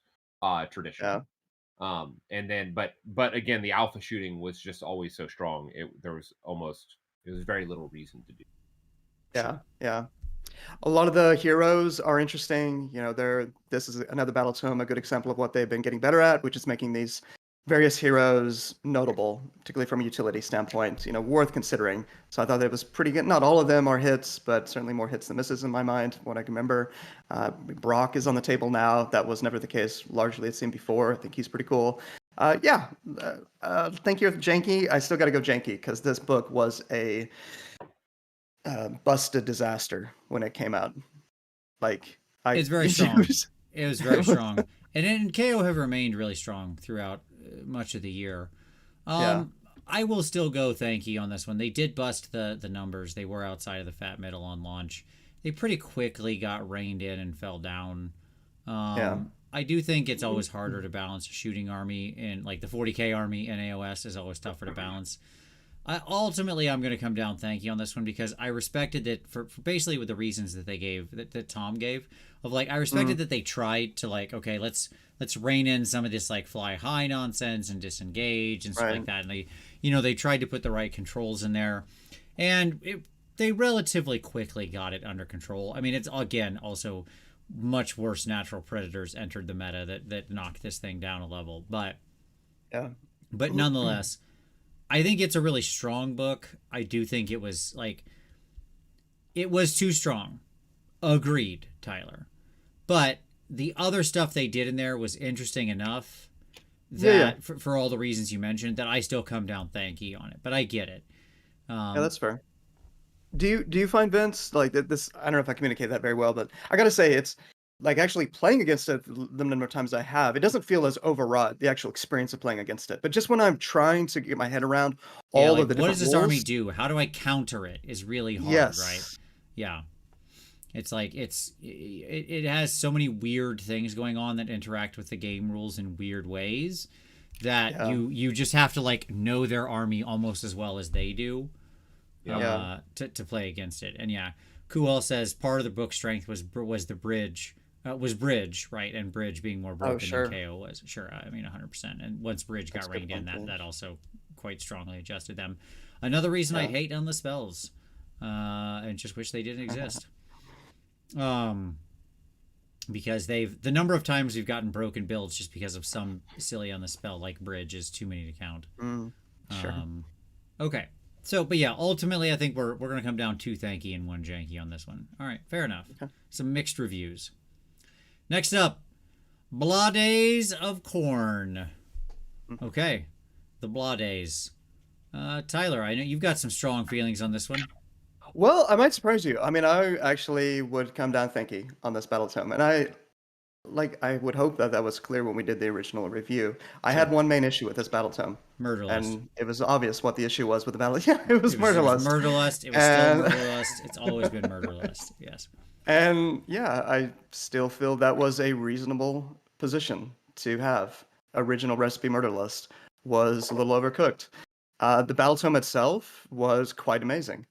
tradition. Yeah. And then but again, the alpha shooting was just always so strong. There was very little reason to do. Yeah. Yeah. A lot of the heroes are interesting. You know, this is another Battletome, a good example of what they've been getting better at, which is making these various heroes notable, particularly from a utility standpoint, you know, worth considering. So I thought that was pretty good. Not all of them are hits, but certainly more hits than misses in my mind, from what I can remember. Brock is on the table now. That was never the case. Largely, it seemed before. I think he's pretty cool. Thank you, Janky. I still got to go Janky because this book was a busted disaster when it came out. Like it's very strong. It was very was- strong, and then KO have remained really strong throughout much of the year. Yeah. I will still go Thanky on this one. They did bust the numbers. They were outside of the fat middle on launch. They pretty quickly got reined in and fell down. Yeah. I do think it's always harder to balance a shooting army, and like the 40k army in AOS is always tougher to balance. Ultimately, I'm going to come down Thanky on this one because I respected that for basically with the reasons that they gave, that Tom gave, of like, I respected that they tried to like, okay, let's rein in some of this like fly high nonsense and disengage and stuff like that. And they tried to put the right controls in there, and they relatively quickly got it under control. I mean, it's again also much worse natural predators entered the meta that knocked this thing down a level, but nonetheless. I think it's a really strong book. I do think it was too strong. Agreed, Tyler. But the other stuff they did in there was interesting enough that for all the reasons you mentioned, that I still come down Thanky on it. But I get it. Yeah, that's fair. Do you find, Vince, like this? I don't know if I communicate that very well, but I gotta say it's like actually playing against it the number of times I have, it doesn't feel as overwrought, the actual experience of playing against it. But just when I'm trying to get my head around all of the different what does this rules, army do? How do I counter it? Is really hard, right? Yeah. It's like it has so many weird things going on that interact with the game rules in weird ways that you just have to like know their army almost as well as they do to play against it. And Kual says part of the book strength was the bridge. Was Bridge, right? And Bridge being more broken than KO was. Sure, I mean 100%. And once Bridge got reined in, that also quite strongly adjusted them. Another reason I hate endless spells, and just wish they didn't exist. Because the number of times we've gotten broken builds just because of some silly on the spell like Bridge is too many to count. Sure. Okay. So, but ultimately, I think we're going to come down 2 Thanky and 1 Janky on this one. All right, fair enough. Okay. Some mixed reviews. Next up, Blades of Corn. Okay, the Blades. Tyler, I know you've got some strong feelings on this one. Well, I might surprise you. I mean, I actually would come down Thanky on this Battletome, and I would hope that was clear when we did the original review. I had one main issue with this Battletome. Murderlust. And it was obvious what the issue was with the battle. Yeah, it was Murderlust. It was Murderlust. It was still Murderlust. It's always been Murderlust. Yes. And I still feel that was a reasonable position to have. Original recipe Murderlust was a little overcooked. The Battletome itself was quite amazing.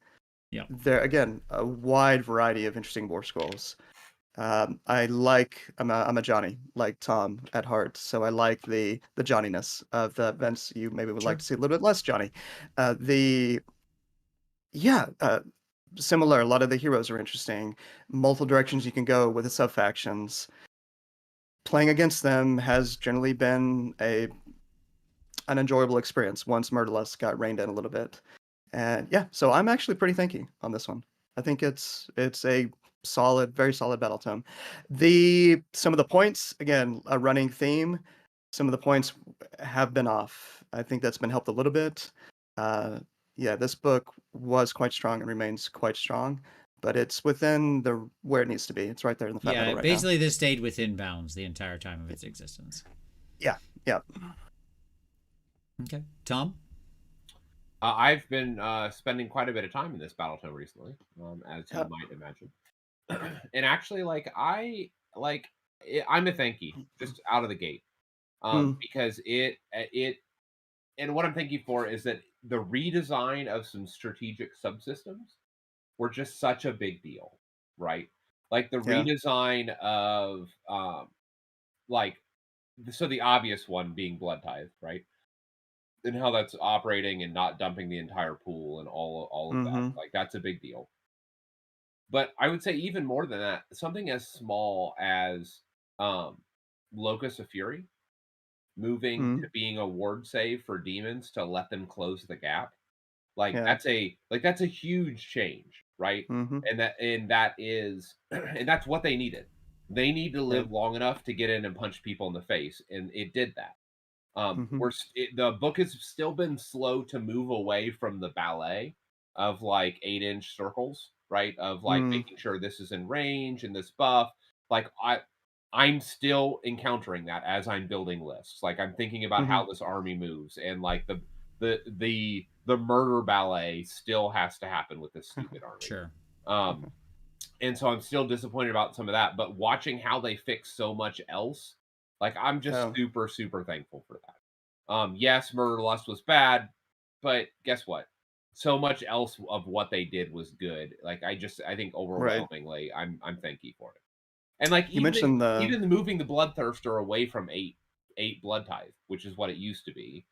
Yeah. There again, a wide variety of interesting war scrolls. I'm a Johnny, like Tom at heart, so I like the Johnniness of the events. You maybe would like to see a little bit less Johnny. Similar. A lot of the heroes are interesting. Multiple directions you can go with the sub factions. Playing against them has generally been an enjoyable experience once Murderlust got reined in a little bit. And so I'm actually pretty thanky on this one. I think it's a solid, very solid Battletome. Some of the points, again, a running theme. Some of the points have been off. I think that's been helped a little bit. yeah, this book was quite strong and remains quite strong, but it's within the where it needs to be. It's right there in the fat Yeah, middle right now. basically this stayed within bounds the entire time of its existence. Yeah, yeah. Okay, Tom. I've been spending quite a bit of time in this Battletome recently, as you Yeah. might imagine. And actually, I'm a Thanky just out of the gate, Mm, because it and what I'm thanking for is that the redesign of some strategic subsystems were just such a big deal, right? Like the yeah. redesign of like so the obvious one being Blood Tithe, right? And how that's operating and not dumping the entire pool and all of that. Mm-hmm. Like that's a big deal. But I would say even more than that, something as small as um Locus of Fury moving Mm, to being a ward save for demons to let them close the gap. Like yeah. that's a huge change, right? Mm-hmm. And that is and that's what they needed. They need to Yeah. live long enough to get in and punch people in the face, and it did that. Mm-hmm. The book has still been slow to move away from the ballet of like 8-inch circles, right? Of like Mm, making sure this is in range and this buff. Like I'm still encountering that as I'm building lists. Like I'm thinking about mm-hmm. how this army moves, and like the murder ballet still has to happen with this stupid army. Sure. Um, and so I'm still disappointed about some of that. But watching how they fix so much else, like I'm just Oh, super super thankful for that. Yes, Murder Lust was bad, but guess what? So much else of what they did was good. Like I think right. overwhelmingly, I'm thanky for it. And like You mentioned the. even the moving the Bloodthirster away from eight blood tithe, which is what it used to be,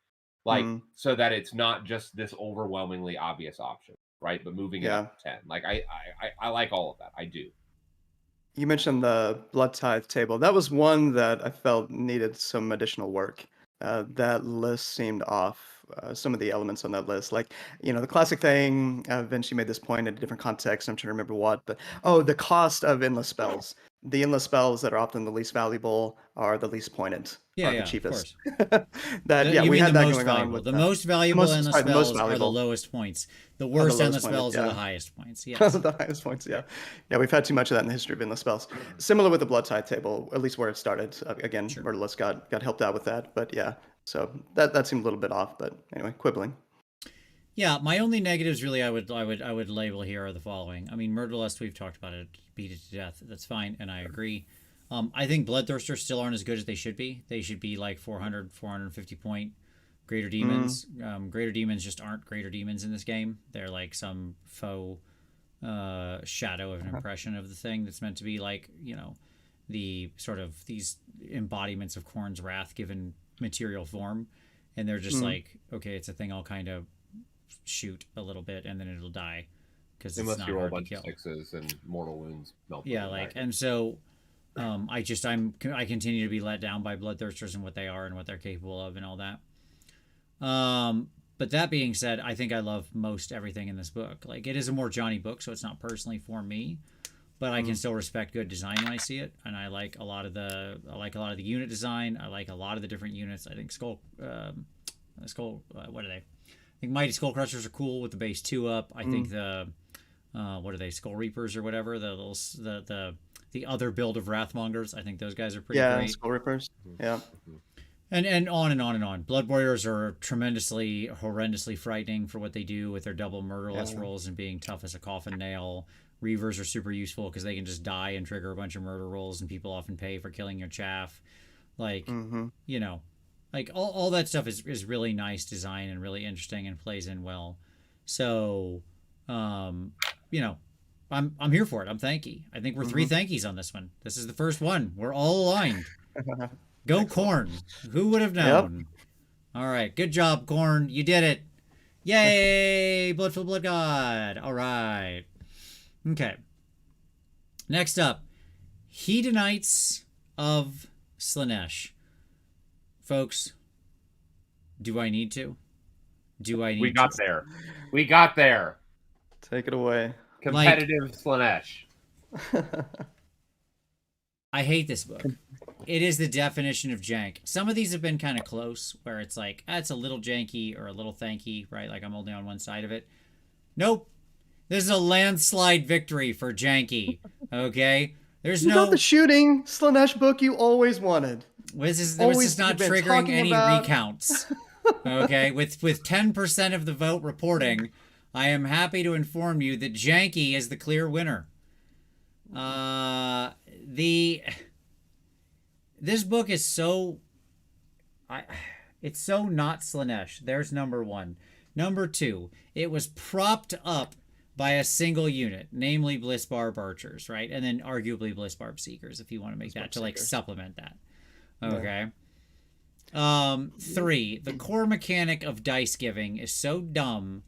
like Mm, so that it's not just this overwhelmingly obvious option, right? But moving it up yeah. to 10. Like I like all of that. I do. You mentioned the blood tithe table. That was one that I felt needed some additional work. That list seemed off. Some of the elements on that list, like the classic thing. Vinci made this point in a different context. I'm trying to remember what, but the cost of endless spells. The endless spells that are often the least valuable are the least pointed, Yeah, are the yeah, of cheapest. course. That yeah, You we mean the had that most going on valuable? with The most the valuable most endless sorry, the most spells are the valuable lowest points. The are the worst lowest endless pointed. spells are the Yeah. highest points. Yes. The highest points, yeah. Yeah, we've had too much of that in the history of endless spells. Similar with the blood tithe table, at least where it started. Again, Sure. Murderless got helped out with that, but yeah. So that seemed a little bit off, but anyway, quibbling. Yeah, my only negatives really I would label here are the following. I mean, Murderlust, we've talked about it, beat it to death. That's fine, and I agree. I think Bloodthirsters still aren't as good as they should be. They should be like 400, 450 point greater Mm, demons. Greater demons just aren't greater demons in this game. They're like some faux shadow of an impression of the thing that's meant to be like, the sort of these embodiments of Khorne's wrath given material form. And they're just mm, like, okay, it's a thing I'll kind of shoot a little bit and then it'll die because it's Unless not you roll a hard to bunch of kill. sixes and mortal wounds melt them Yeah, away. like, and so I continue to be let down by Bloodthirsters and what they are and what they're capable of and all that. But that being said, I think I love most everything in this book. Like, it is a more Johnny book, so it's not personally for me, but I can mm. still respect good design when I see it, and I like a lot of the unit design. I like a lot of the different units. I think what are they? I think Mighty Skull Crushers are cool with the base 2 up. I think the what are they, Skull Reapers or whatever, the little the other build of Wrathmongers. I think those guys are pretty Yeah, great. Skull Rippers. Yeah. And on and on and on. Blood Warriors are tremendously, horrendously frightening for what they do with their double murderless Yeah. rolls and being tough as a coffin nail. Reavers are super useful because they can just die and trigger a bunch of murder rolls, and people often pay for killing your chaff. Like, Mm-hmm. you know, like all that stuff is really nice design and really interesting and plays in well. So, um, you know, I'm here for it. I'm thanky. I think we're three Mm-hmm. thankies on this one. This is the first one. We're all aligned. Go Excellent. Corn. Who would have Yep. known? All right. Good job, Corn. You did it. Yay! Blood for the Blood God. All right. Okay. Next up, Hedonites of Slaanesh. Folks, do I need to? Do I need We got to? there. We got there. Take it away. Competitive Slaanesh. I hate this book. It is the definition of jank. Some of these have been kind of close, where it's like, it's a little janky or a little thanky, right? Like I'm only on one side of it. Nope. This is a landslide victory for janky. Okay? There's You got no... the shooting Slanesh book you always wanted. This is Always not been triggering talking any about- recounts. Okay? With 10% of the vote reporting, I am happy to inform you that janky is the clear winner. This book is so... it's so not Slanesh. There's number one. Number two, it was propped up by a single unit, namely Blissbarb Archers, right? And then arguably Blissbarb Seekers, if you want to make that to like supplement that. Okay. Yeah. 3, the core mechanic of dice giving is so dumb.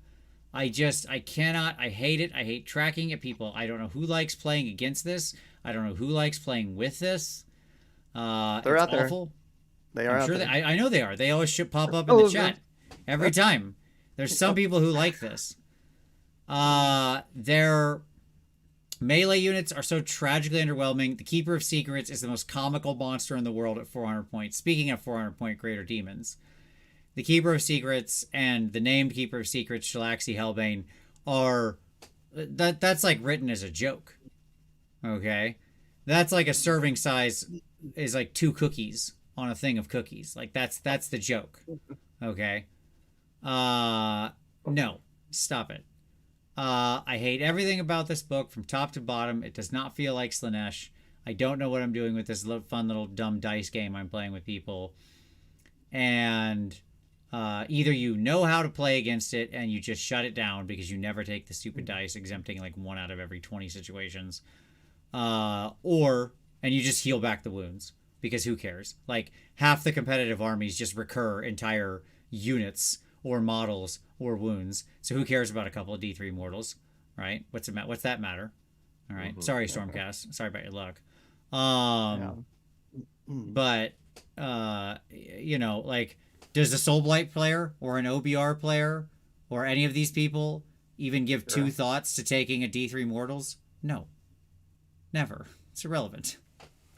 I hate it. I hate tracking it. People, I don't know who likes playing against this. I don't know who likes playing with this. They're out there. Awful. They are I'm sure out there. I know they are. They always should pop up in the chat every time. There's some people who like this. Their melee units are so tragically underwhelming. The Keeper of Secrets is the most comical monster in the world at 400 points. Speaking of 400 point greater demons, the Keeper of Secrets and the named Keeper of Secrets, Shalaxi Hellbane, are that's like written as a joke. Okay, that's like a serving size is like 2 cookies on a thing of cookies. Like that's the joke. Okay. No, stop it. I hate everything about this book from top to bottom. It does not feel like Slanesh. I don't know what I'm doing with this fun little dumb dice game I'm playing with people. And either you know how to play against it and you just shut it down because you never take the stupid dice, exempting like 1 out of every 20 situations. And you just heal back the wounds because who cares? Like half the competitive armies just recur entire units or models or wounds. So who cares about a couple of D3 mortals, right? What's that matter? All right. Sorry, Stormcast. Sorry about your luck. But like, does a Soulblight player or an OBR player or any of these people even give 2 thoughts to taking a D3 mortals? No. Never. It's irrelevant.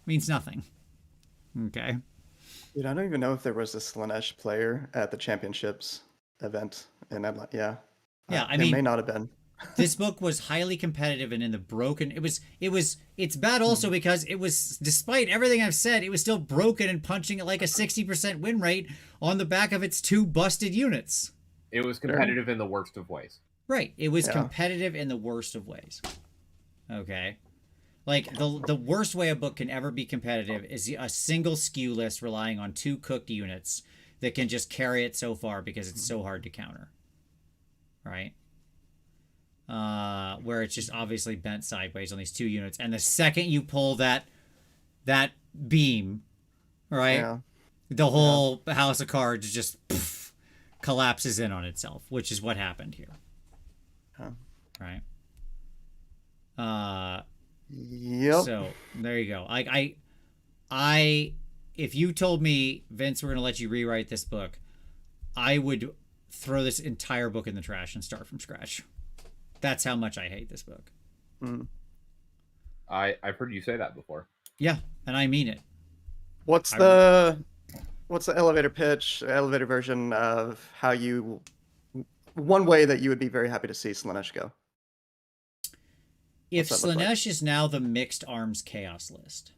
Means nothing. Okay. Dude, I don't even know if there was a Slanesh player at the championships event in Atlanta. Yeah. Yeah, I there mean, may not have been. This book was highly competitive and in the broken. It's bad also because it was, despite everything I've said, it was still broken and punching at like a 60% win rate on the back of its 2 busted units. It was competitive in the worst of ways. Right. It was competitive in the worst of ways. Okay. Like the worst way a book can ever be competitive is a single SKU list relying on 2 cooked units that can just carry it so far because it's so hard to counter. Right? Where it's just obviously bent sideways on these 2 units. And the second you pull that beam, right? The whole house of cards just collapses in on itself, which is what happened here. Right? Yep. So there you go. I if you told me, Vince, we're gonna let you rewrite this book, I would throw this entire book in the trash and start from scratch. That's how much I hate this book. I've heard you say that before. Yeah, and I mean it. What's the elevator pitch, elevator version of how you, one way that you would be very happy to see Slanesh go? If Slanesh is now the mixed arms chaos list,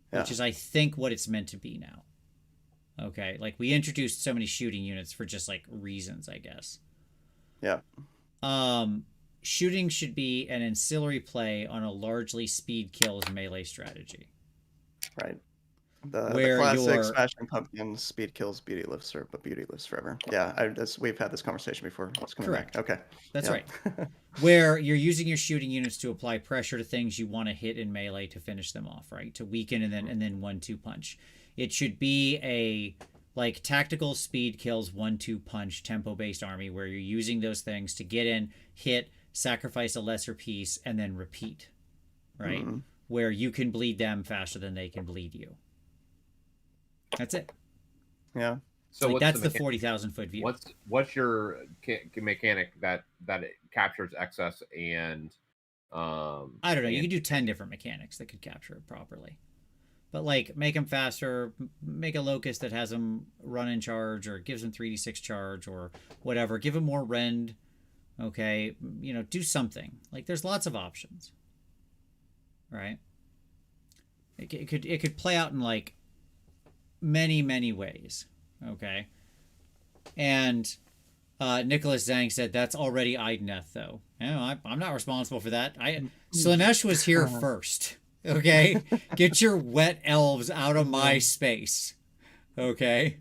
which is, I think, what it's meant to be now. Okay, like we introduced so many shooting units for just like reasons, I guess. Yeah. Shooting should be an ancillary play on a largely speed kills melee strategy. Right. The classic smashing pumpkins, speed kills, beauty lives, but beauty lives forever. Yeah, we've had this conversation before. It's coming Correct. back. Okay. That's right. Where you're using your shooting units to apply pressure to things you want to hit in melee to finish them off, right? To weaken and then 1-2 punch. It should be a like tactical speed kills 1-2 punch tempo based army where you're using those things to get in, hit, sacrifice a lesser piece, and then repeat, right? Where you can bleed them faster than they can bleed you. That's it. Yeah. So like, that's the 40,000 foot view. What's your mechanic that it captures excess and I don't know. You could do 10 different mechanics that could capture it properly. but like make them faster, make a locust that has them run in charge or gives them 3d6 charge or whatever. Give them more rend. Okay, do something. Like there's lots of options, right? It could play out in like many ways. Okay, and Nicholas Zhang said that's already Idneth though. I'm not responsible for that. Slanesh was here first. Okay, get your wet elves out of my space. Okay.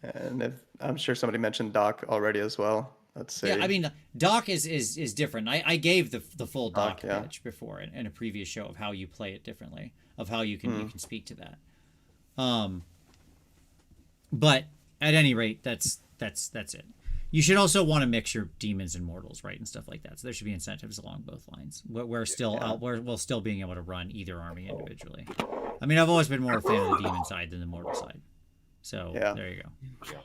And I'm sure somebody mentioned Doc already as well. Let's see. Yeah, I mean, Doc is different. I gave the full Doc yeah. pitch before in a previous show of how you play it differently, of how you can speak to that. But at any rate, that's it. You should also want to mix your demons and mortals, right, and stuff like that. So there should be incentives along both lines. We're still we're still being able to run either army individually. I mean, I've always been more a fan of the demon side than the mortal side. So there you go. Yeah.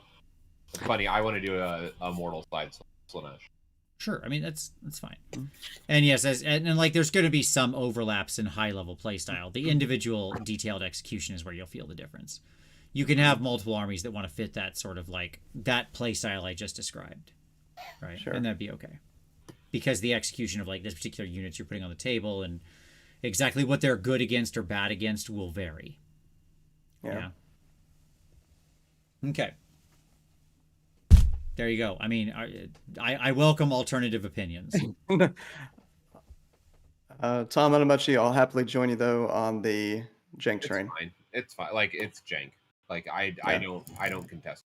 It's funny. I want to do a mortal side Slanesh. Sure. I mean, that's fine. And yes, and like there's going to be some overlaps in high level playstyle. The individual detailed execution is where you'll feel the difference. You can have multiple armies that want to fit that sort of like that playstyle I just described, right? Sure. And that'd be okay. Because the execution of like this particular units you're putting on the table and exactly what they're good against or bad against will vary. Yeah. Okay. There you go. I mean, I welcome alternative opinions. Tom Adamuchi, I'll happily join you though on the jank train. It's fine. Like it's jank. Like I don't contest.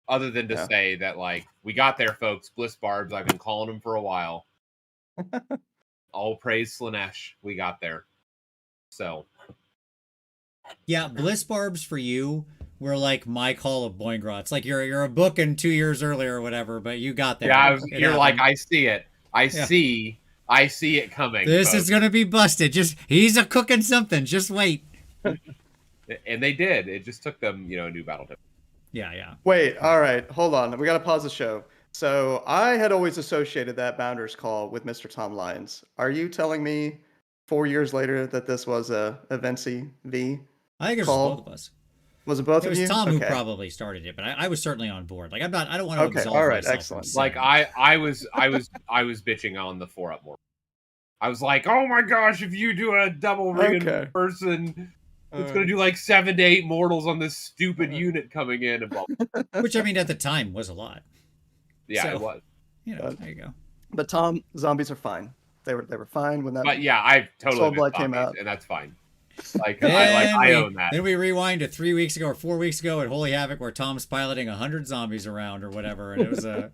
Other than to say that like we got there, folks. Bliss Barbs. I've been calling them for a while. All praise Slanesh. We got there. So. Yeah, Bliss Barbs for you were like my call of Boingrot. It's like you're a book in 2 years earlier or whatever, but you got there. Yeah, you're like, I see it. I see it coming. This is gonna be busted. He's a cooking something. Just wait. And they did. It just took them, a new Battletomes. Yeah. Wait, all right, hold on. We got to pause the show. So I had always associated that Bounders call with Mr. Tom Lyons. Are you telling me 4 years later that this was a Vinci V? I think it was call? both of us. Was it both of you? It was Tom who probably started it, but I was certainly on board. Like I don't want to absolve all right, myself. Excellent. Like I was bitching on the 4-up more. I was like, oh my gosh, if you do a double ring person, it's going to do like 7 to 8 mortals on this stupid unit coming in. And which, I mean, at the time was a lot. Yeah, it was. There you go. But Tom, zombies are fine. They were fine when that. But yeah, I totally Blood came out, and that's fine. Like I own that. Then we rewind to 3 weeks ago or 4 weeks ago at Holy Havoc, where Tom's piloting 100 zombies around or whatever, and it was and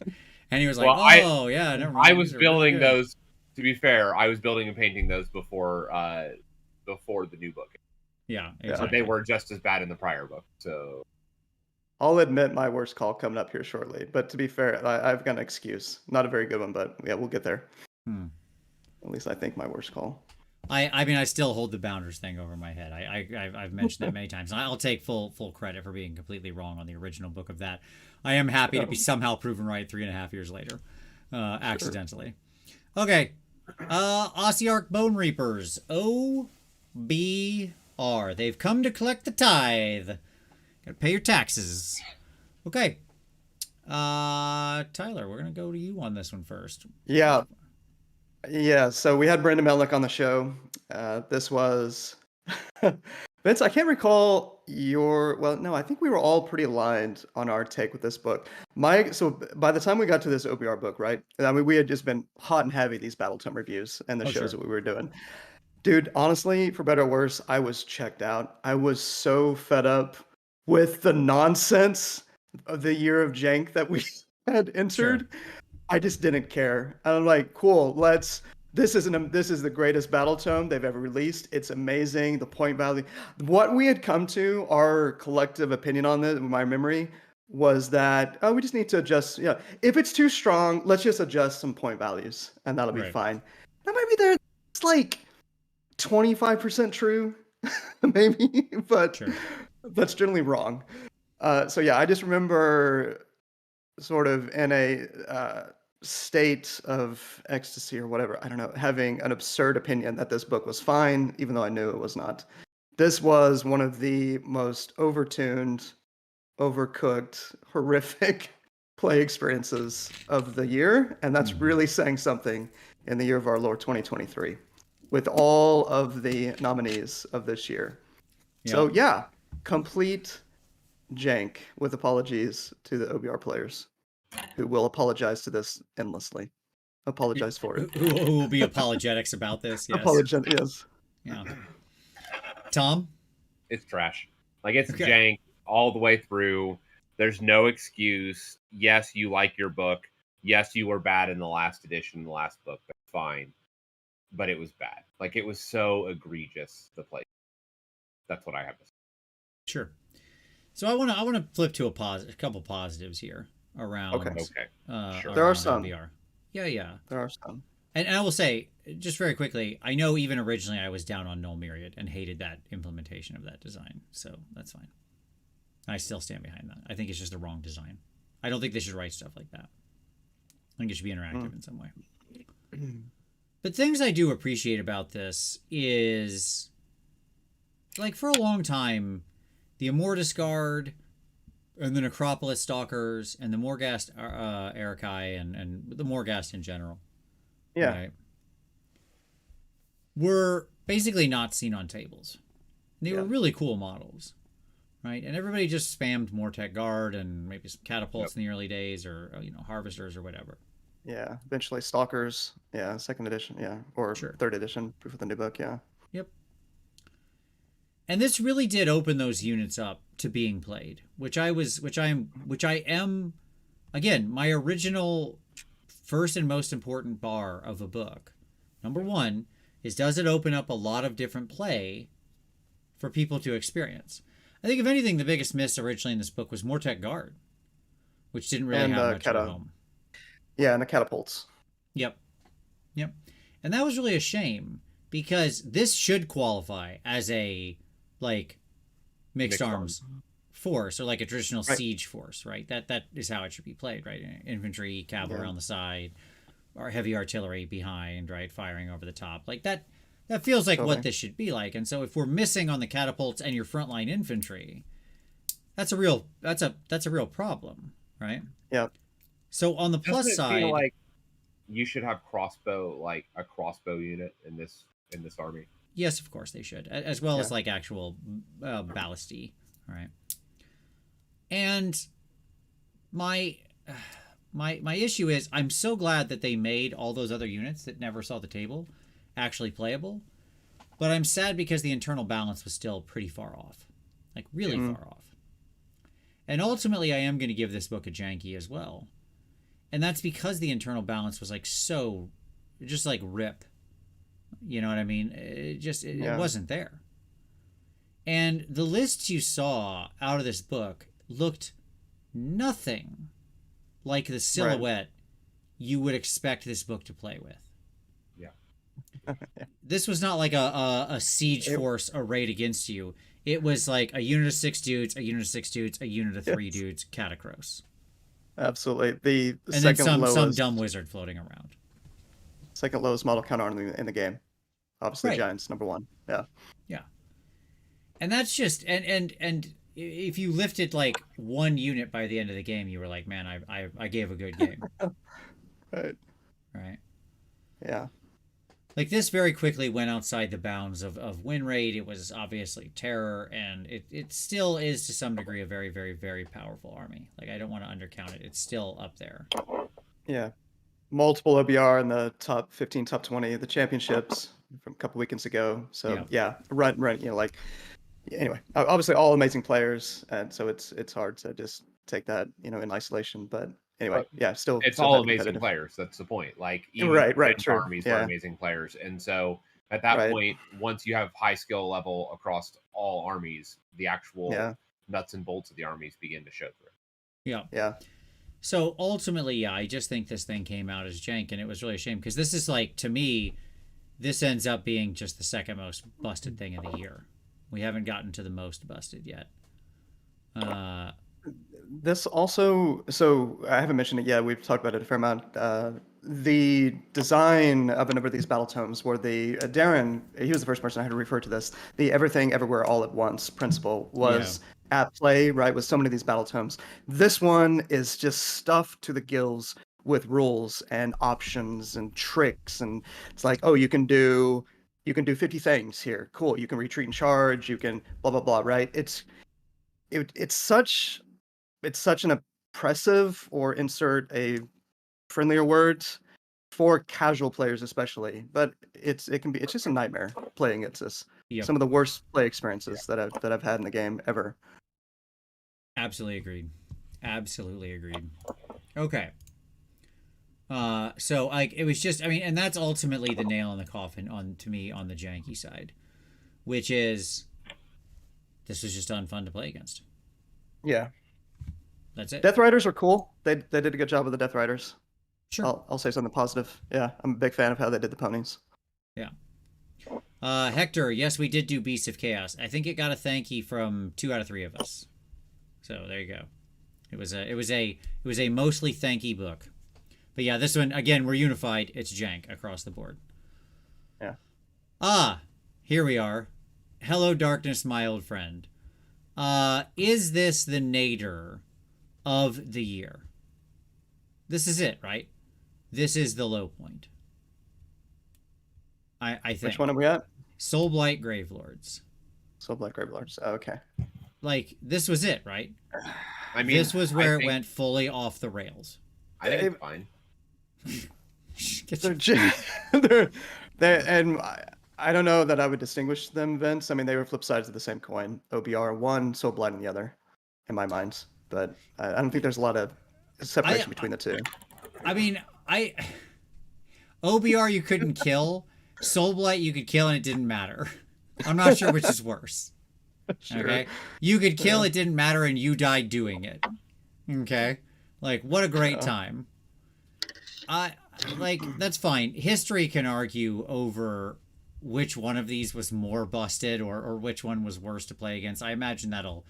he was like, well, never mind. I was building those. To be fair, I was building and painting those before the new book. Yeah, exactly. But they were just as bad in the prior book. So I'll admit my worst call coming up here shortly. But to be fair, I've got an excuse. Not a very good one, but yeah, we'll get there. At least I think my worst call. I mean, I still hold the Bounders thing over my head. I've mentioned that many times. And I'll take full credit for being completely wrong on the original book of that. I am happy to be somehow proven right 3.5 years later, accidentally. Okay, Ossiarch Bone Reapers, OBR. They've come to collect the tithe. Gotta pay your taxes. Okay, Tyler, we're gonna go to you on this one first. Yeah. So we had Brandon Melnick on the show. This was Vince. I can't recall I think we were all pretty aligned on our take with this book. So by the time we got to this OBR book, right? I mean, we had just been hot and heavy these Battletome reviews and the shows that we were doing. Dude, honestly, for better or worse, I was checked out. I was so fed up with the nonsense of the year of jank that we had entered. Sure. I just didn't care. And I'm like, cool, this is the greatest Battletome they've ever released. It's amazing. The point value. What we had come to, our collective opinion on this, my memory, was that, we just need to adjust. If it's too strong, let's just adjust some point values and that'll be fine. Now maybe there's like 25% true, maybe, but that's generally wrong. So yeah, I just remember sort of in a state of ecstasy or whatever, I don't know, having an absurd opinion that this book was fine, even though I knew it was not. This was one of the most overtuned, overcooked, horrific play experiences of the year, and that's really saying something in the year of our Lord 2023 with all of the nominees of this year. So yeah, complete jank with apologies to the OBR players who will apologize to this endlessly. Apologize for it. Who will be apologetics about this? Yes. Yes. Yeah. Tom? It's trash. Like, it's Okay. jank all the way through. There's no excuse. Yes, you like your book. Yes, you were bad in the last edition, the last book. That's fine. But it was bad. Like, it was so egregious, the play. That's what I have to say. Sure. So I want to flip to a couple positives here around. Okay. Sure. There are around some. LBR. Yeah. There are some. And I will say, just very quickly, I know even originally I was down on Null Myriad and hated that implementation of that design. So that's fine. I still stand behind that. I think it's just the wrong design. I don't think they should write stuff like that. I think it should be interactive in some way. But things I do appreciate about this is, like, for a long time, the Immortus Guard and the Necropolis Stalkers and the Morghast Erikai and the Morghast in general, right, were basically not seen on tables. They were really cool models, right? And everybody just spammed Mortec Guard and maybe some catapults in the early days, or harvesters or whatever. Yeah, eventually Stalkers. Yeah, second edition. Yeah, or third edition for the new book. Yeah. Yep. And this really did open those units up to being played, which I am, again, my original first and most important bar of a book. Number one is, does it open up a lot of different play for people to experience? I think, if anything, the biggest miss originally in this book was Mortec Guard, which didn't really have much of a home. Yeah, and the catapults. Yep. And that was really a shame, because this should qualify as a, like, mixed arms force, or like a traditional siege force, right? That is how it should be played, right? Infantry, cavalry on the side, or heavy artillery behind, right? Firing over the top. Like that feels like what this should be like. And so if we're missing on the catapults and your frontline infantry, that's a real problem, right? Yeah. So on the plus side, feel like you should have a crossbow unit in this army. Yes, of course they should, as well as like actual ballistae, right? And my issue is, I'm so glad that they made all those other units that never saw the table actually playable, but I'm sad because the internal balance was still pretty far off, like really far off. And ultimately, I am going to give this book a janky as well, and that's because the internal balance was like so, just like rip. You know what I mean? It wasn't there. And the lists you saw out of this book looked nothing like the silhouette you would expect this book to play with. Yeah. This was not like a siege force arrayed against you. It was like a unit of 6 dudes, a unit of 6 dudes, a unit of 3 dudes, Catacross. Absolutely. And then some dumb wizard floating around. Second lowest model count in the game. Obviously, Giants number 1. Yeah. And that's just and if you lifted like one unit by the end of the game, you were like, man, I gave a good game. Right. Yeah. Like, this very quickly went outside the bounds of win rate. It was obviously terror, and it still is to some degree a very, very, very powerful army. Like, I don't want to undercount it. It's still up there. Yeah. Multiple OBR in the top 15, top 20 of the championships from a couple weekends ago. So run, like, anyway, obviously all amazing players, and so it's hard to just take that, in isolation. But anyway, still it's all amazing players. That's the point. Like, even true. armies are amazing players, and so at that point, once you have high skill level across all armies, the actual nuts and bolts of the armies begin to show through. Yeah. So ultimately, I just think this thing came out as jank, and it was really a shame, because this is, like, to me, this ends up being just the second most busted thing of the year. We haven't gotten to the most busted yet. This also, so I haven't mentioned it yet. We've talked about it a fair amount. The design of a number of these battle tomes, where the Darren, he was the first person I had to refer to this. The everything, everywhere, all at once principle was at play, right? With so many of these battle tomes. This one is just stuffed to the gills with rules and options and tricks, and it's like, oh, you can do 50 things here. Cool. You can retreat and charge. You can blah blah blah. Right? It's such an oppressive, or insert a friendlier word, for casual players especially. But it's just a nightmare playing. It's just Yep. some of the worst play experiences that I've had in the game ever. Absolutely agreed. Absolutely agreed. Okay. So like it was just, I mean, and that's ultimately the nail in the coffin to me on the janky side, which is this was just unfun to play against. Yeah. That's it. Death Riders are cool. They did a good job with the Death Riders. Sure. I'll say something positive. Yeah, I'm a big fan of how they did the ponies. Yeah. Hector, yes, we did do Beasts of Chaos. I think it got a thanky from 2 out of 3 of us. So there you go. It was a mostly thanky book. But yeah, this one again, we're unified. It's jank across the board. Yeah. Here we are. Hello, darkness, my old friend. Is this the nadir of the year? This is it, right? This is the low point. I think. Which one are we at? Soulblight Gravelords. Soulblight Gravelords. Oh, okay. Like, this was it, right? I mean, this was where it went fully off the rails. I think it's fine. And I don't know that I would distinguish them, Vince. I mean, they were flip sides of the same coin. OBR one, Soulblight in the other, in my mind. But I don't think there's a lot of separation between the two. I mean, OBR you couldn't kill. Soulblight you could kill and it didn't matter. I'm not sure which is worse. Sure. Okay? You could kill, it didn't matter, and you died doing it. Okay? Like, what a great time. That's fine. History can argue over which one of these was more busted or which one was worse to play against. I imagine that'll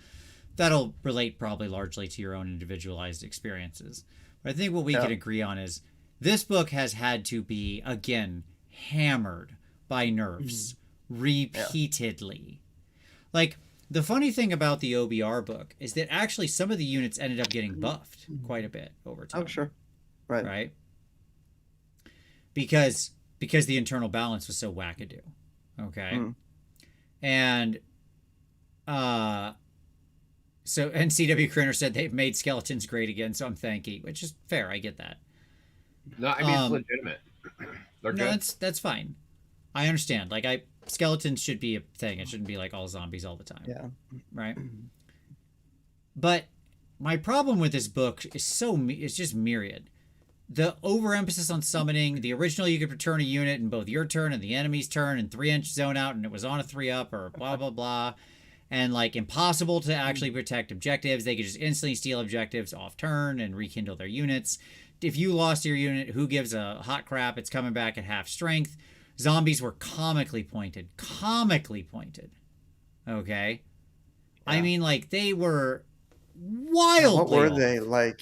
relate probably largely to your own individualized experiences. But I think what we can agree on is this book has had to be, again, hammered by nerfs repeatedly. Like, the funny thing about the OBR book is that actually some of the units ended up getting buffed quite a bit over time. Oh, sure. Right. Right? Because the internal balance was so wackadoo. Okay? And so CW Crinner said they've made skeletons great again, so I'm thanky, which is fair. I get that. No, I mean it's legitimate. They're good. No, that's fine. I understand. Like skeletons should be a thing. It shouldn't be like all zombies all the time. Yeah. Right. But my problem with this book is it's just myriad. The overemphasis on summoning. The original, you could return a unit in both your turn and the enemy's turn and 3-inch zone out, and it was on a 3-up or blah blah blah. And like impossible to actually protect objectives. They could just instantly steal objectives off turn and rekindle their units. If you lost your unit, who gives a hot crap? It's coming back at half strength. Zombies were comically pointed. Okay? Yeah. I mean, like, they were wildly What were off. they, like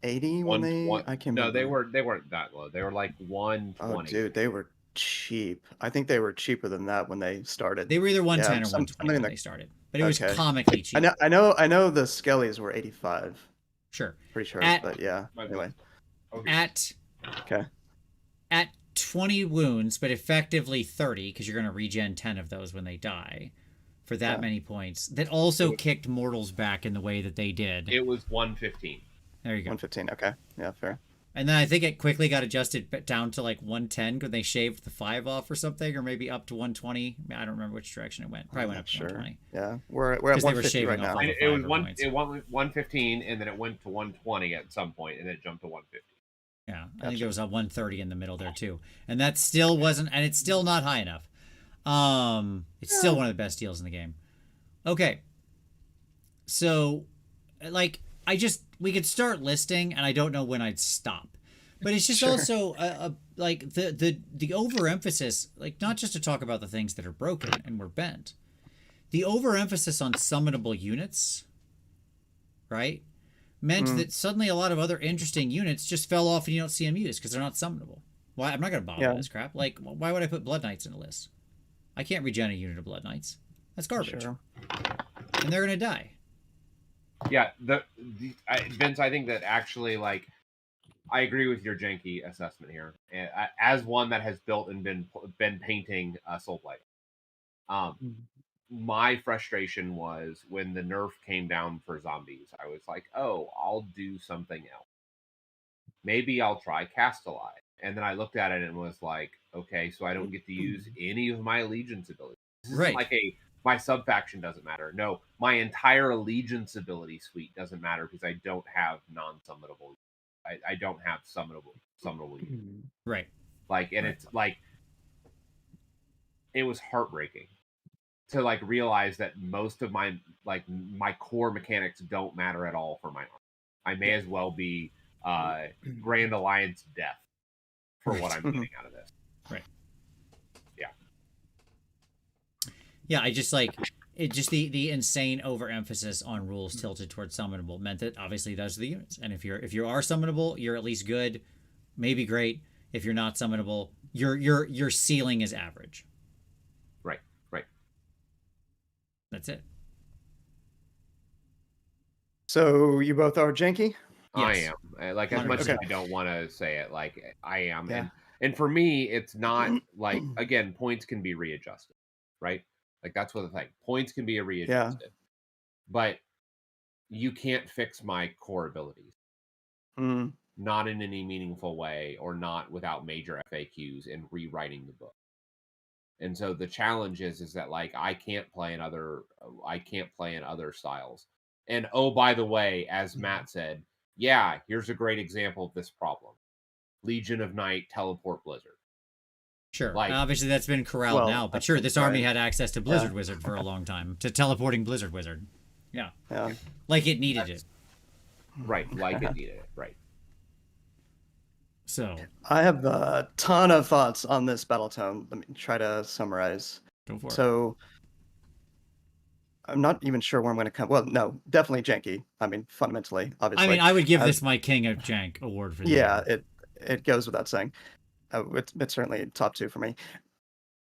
80 when they... I can't remember. No, they weren't that low. They were like 120. Oh, dude, they were cheap. I think they were cheaper than that when they started. They were either 110 or 120 when they started. But it was comically cheap. I know the Skellies were 85. Sure. Pretty sure, but yeah. Anyway. At 20 wounds, but effectively 30, because you're going to regen 10 of those when they die for that many points. That also kicked mortals back in the way that they did. It was 115. There you go. 115, okay. Yeah, fair. And then I think it quickly got adjusted down to like 110 when they shaved the 5 off or something, or maybe up to 120. I don't remember which direction it went. Probably went up to 120. Yeah, we're at 150 right now. It was 115, and then it went to 120 at some point, and then it jumped to 150. Yeah, I think there was a 130 in the middle there too, and that still wasn't, and it's still not high enough. It's still one of the best deals in the game. Okay, so like we could start listing, and I don't know when I'd stop, but it's just also like the overemphasis, like not just to talk about the things that are broken and were bent, the overemphasis on summonable units right, meant Mm. that suddenly a lot of other interesting units just fell off and you don't see them used because they're not summonable. Why? I'm not going to bother with this crap. Like, why would I put Blood Knights in a list? I can't regen a unit of Blood Knights. That's garbage. Sure. And they're going to die. Yeah, Vince, I think that actually, like, I agree with your Janky assessment here. And as one that has built and been painting Soulblight, my frustration was when the nerf came down for zombies. I was like, oh, I'll do something else. Maybe I'll try Castelli. And then I looked at it and was like, okay, so I don't get to use any of my allegiance abilities. This isn't like my sub faction doesn't matter. No, my entire allegiance ability suite doesn't matter because I don't have non-summonable. I don't have summonable units. Right. Like, and it's like, it was heartbreaking to like realize that most of my core mechanics don't matter at all for my army. I may as well be Grand Alliance death for what I'm getting out of this. Right. Yeah. Yeah, I just like it. Just the insane overemphasis on rules tilted towards summonable meant that obviously those are the units. And if you are summonable, you're at least good, maybe great. If you're not summonable, your ceiling is average. Right. Right. That's it. So you both are Janky? Yes. I am. Like, as much as I don't want to say it, like, I am. Yeah. And for me, it's not like, again, points can be readjusted, right? Like, that's what the thing. Points can be readjusted. But you can't fix my core abilities. Not in any meaningful way, or not without major FAQs and rewriting the book. And so the challenge is that, like, I can't play in other styles. And oh, by the way, as Matt said, yeah, here's a great example of this problem. Legion of Night, teleport Blizzard. Sure. Like, obviously that's been corralled now, but sure, this army had access to Blizzard Yeah. Wizard for a long time, to teleporting Blizzard Wizard. Yeah. Yeah. Like it needed it. Right, like it needed it, right. So I have a ton of thoughts on this Battletome. Let me try to summarize. Go for it. So I'm not even sure where I'm going to come. Well, no, definitely Janky. I mean, fundamentally, obviously. I mean, I would give this my King of Jank award for the Yeah, year. it goes without saying. It's certainly top 2 for me.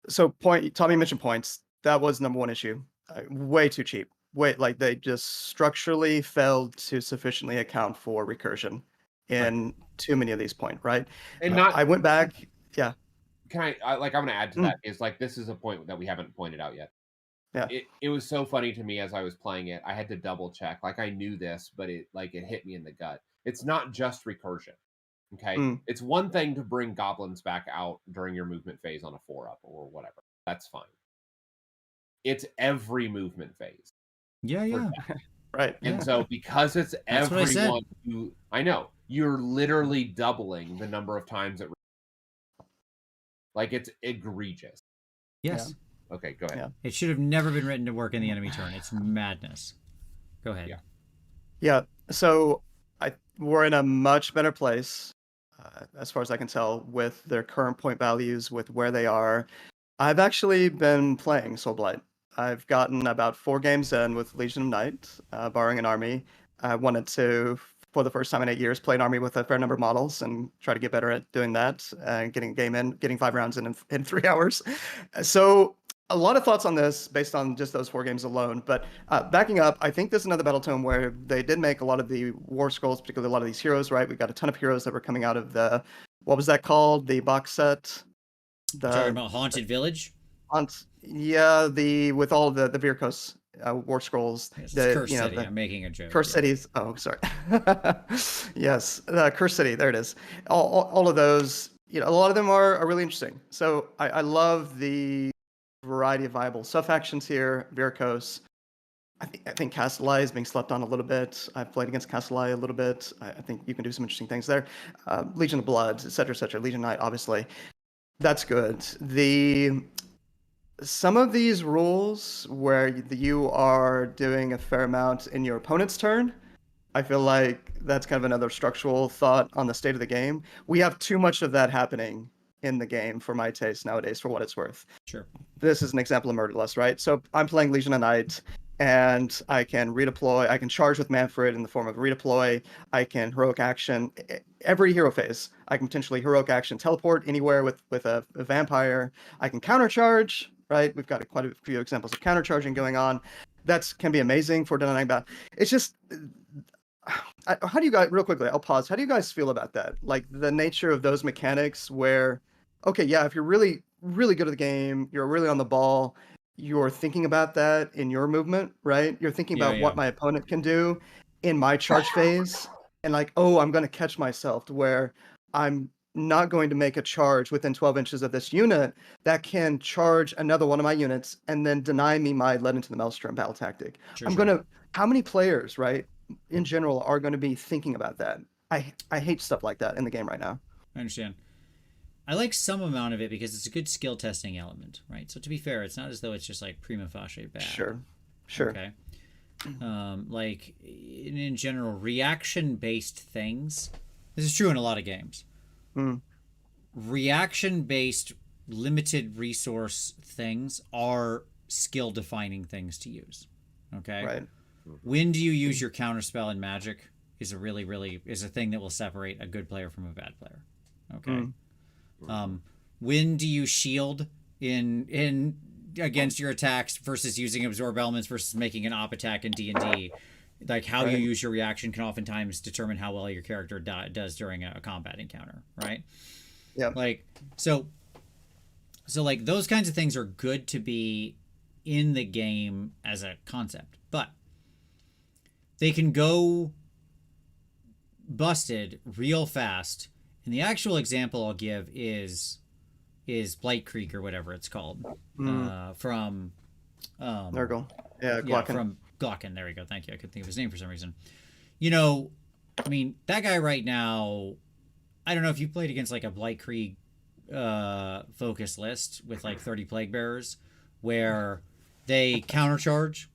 So Tommy mentioned points. That was number 1 issue. Way too cheap. They just structurally failed to sufficiently account for recursion in too many of these points, right? And I went back. Yeah. Can I'm going to add to that is, like, this is a point that we haven't pointed out yet. Yeah. It was so funny to me as I was playing it. I had to double check. Like, I knew this, but it hit me in the gut. It's not just recursion. Okay. It's one thing to bring goblins back out during your movement phase on a 4-up or whatever. That's fine. It's every movement phase. Yeah. Right. And so because it's That's what I said. everyone, I know you're literally doubling the number of times it. Like, it's egregious. Yes. Yeah. Okay, go ahead. Yeah. It should have never been written to work in the enemy turn. It's madness. Go ahead. Yeah. So we're in a much better place, as far as I can tell, with their current point values, with where they are. I've actually been playing Soulblight. I've gotten about 4 games in with Legion of Night, barring an army. I wanted to, for the first time in 8 years, play an army with a fair number of models and try to get better at doing that, and getting a game in, getting 5 rounds in 3 hours. So a lot of thoughts on this based on just those 4 games alone. But backing up, I think this is another Battletome where they did make a lot of the war scrolls, particularly a lot of these heroes, right? We got a ton of heroes that were coming out of the, what was that called? The box set? You're talking about Haunted Village? Yeah, with all the Virkos war scrolls. Yes, the Curse City. I'm making a joke. Curse Cities. Oh, sorry. Yes, Curse City. There it is. All of those. A lot of them are really interesting. So I love the variety of viable sub-factions here. Virkos. I think Castelli is being slept on a little bit. I've played against Castelli a little bit. I think you can do some interesting things there. Legion of Bloods, etc., etc. Legion Knight, obviously. That's good. Some of these rules where you are doing a fair amount in your opponent's turn, I feel like that's kind of another structural thought on the state of the game. We have too much of that happening in the game for my taste nowadays, for what it's worth. Sure. This is an example of Murderlust, right? So I'm playing Legion of Night. and I can redeploy. I can charge with Manfred in the form of redeploy. I can heroic action every hero phase. I can potentially heroic action teleport anywhere with a vampire. I can countercharge. Right, we've got quite a few examples of countercharging going on. That's can be amazing for denying bat. It's just how do you guys, real quickly, I'll pause. How do you guys feel about that? Like the nature of those mechanics where, okay, yeah, if you're really, really good at the game, you're really on the ball, you're thinking about that in your movement, right? You're thinking Yeah, about yeah. what my opponent can do in my charge phase. And like, oh, I'm going to catch myself to where I'm not going to make a charge within 12 inches of this unit that can charge another one of my units and then deny me my lead into the maelstrom battle tactic. Sure, sure. How many players, right, in general are going to be thinking about that? I hate stuff like that in the game right now. I understand. I like some amount of it because it's a good skill testing element, right? So to be fair, it's not as though it's just like prima facie bad. Sure. Okay. Like in general, reaction-based things. This is true in a lot of games. Mm. Reaction-based, limited resource things are skill-defining things to use. Okay. Right. When do you use your counterspell in Magic is a thing that will separate a good player from a bad player. Okay. When do you shield in against your attacks versus using absorb elements versus making an op attack in D&D? Like how you use your reaction can oftentimes determine how well your character does during a combat encounter, right? Yeah. Like so like those kinds of things are good to be in the game as a concept, but they can go busted real fast. And the actual example I'll give is Blight Creek or whatever it's called from Nurgle. Yeah, Glocken. Yeah, from Glocken. There we go. Thank you. I couldn't think of his name for some reason. You know, I mean, that guy right now, I don't know if you played against like a Blight Creek focus list with like 30 Plague Bearers where they countercharge.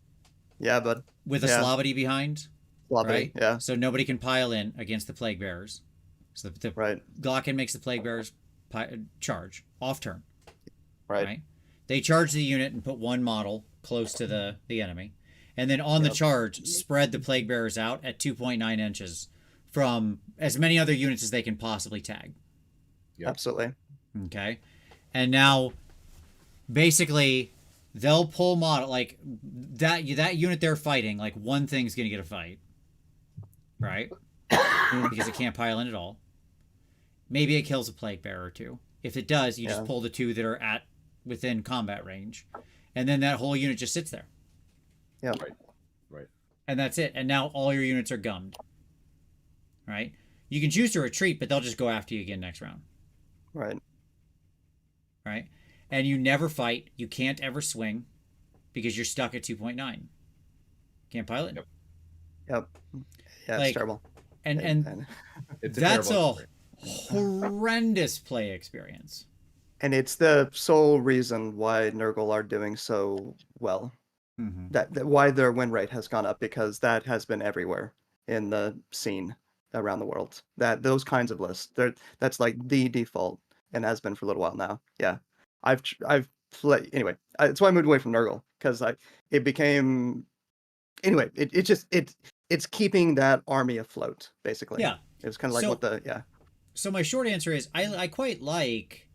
Yeah, but with a Slavity behind. Slavity, right? Yeah. So nobody can pile in against the Plague Bearers. So the Glocken makes the Plague Bearers charge off turn. Right. They charge the unit and put one model close to the enemy. And then on the charge, spread the Plague Bearers out at 2.9 inches from as many other units as they can possibly tag. Yep. Absolutely. Okay. And now, basically, they'll pull model, like, that unit they're fighting, like, one thing's going to get a fight. Right? Because it can't pile in at all. Maybe it kills a Plague Bearer or two. If it does, you just pull the two that are within combat range. And then that whole unit just sits there. Yeah. Right. And that's it. And now all your units are gummed. Right? You can choose to retreat, but they'll just go after you again next round. Right. And you never fight. You can't ever swing because you're stuck at 2.9. Can't pilot. Yep. Yeah, it's terrible. And it's that's a horrendous play experience. And it's the sole reason why Nurgle are doing so well. Mm-hmm. That why their win rate has gone up, because that has been everywhere in the scene around the world. That those kinds of lists, that's like the default and has been for a little while now. Yeah, I've played anyway. That's why I moved away from Nurgle, because it became anyway. It's keeping that army afloat basically. Yeah, it was kind of like So my short answer is I quite like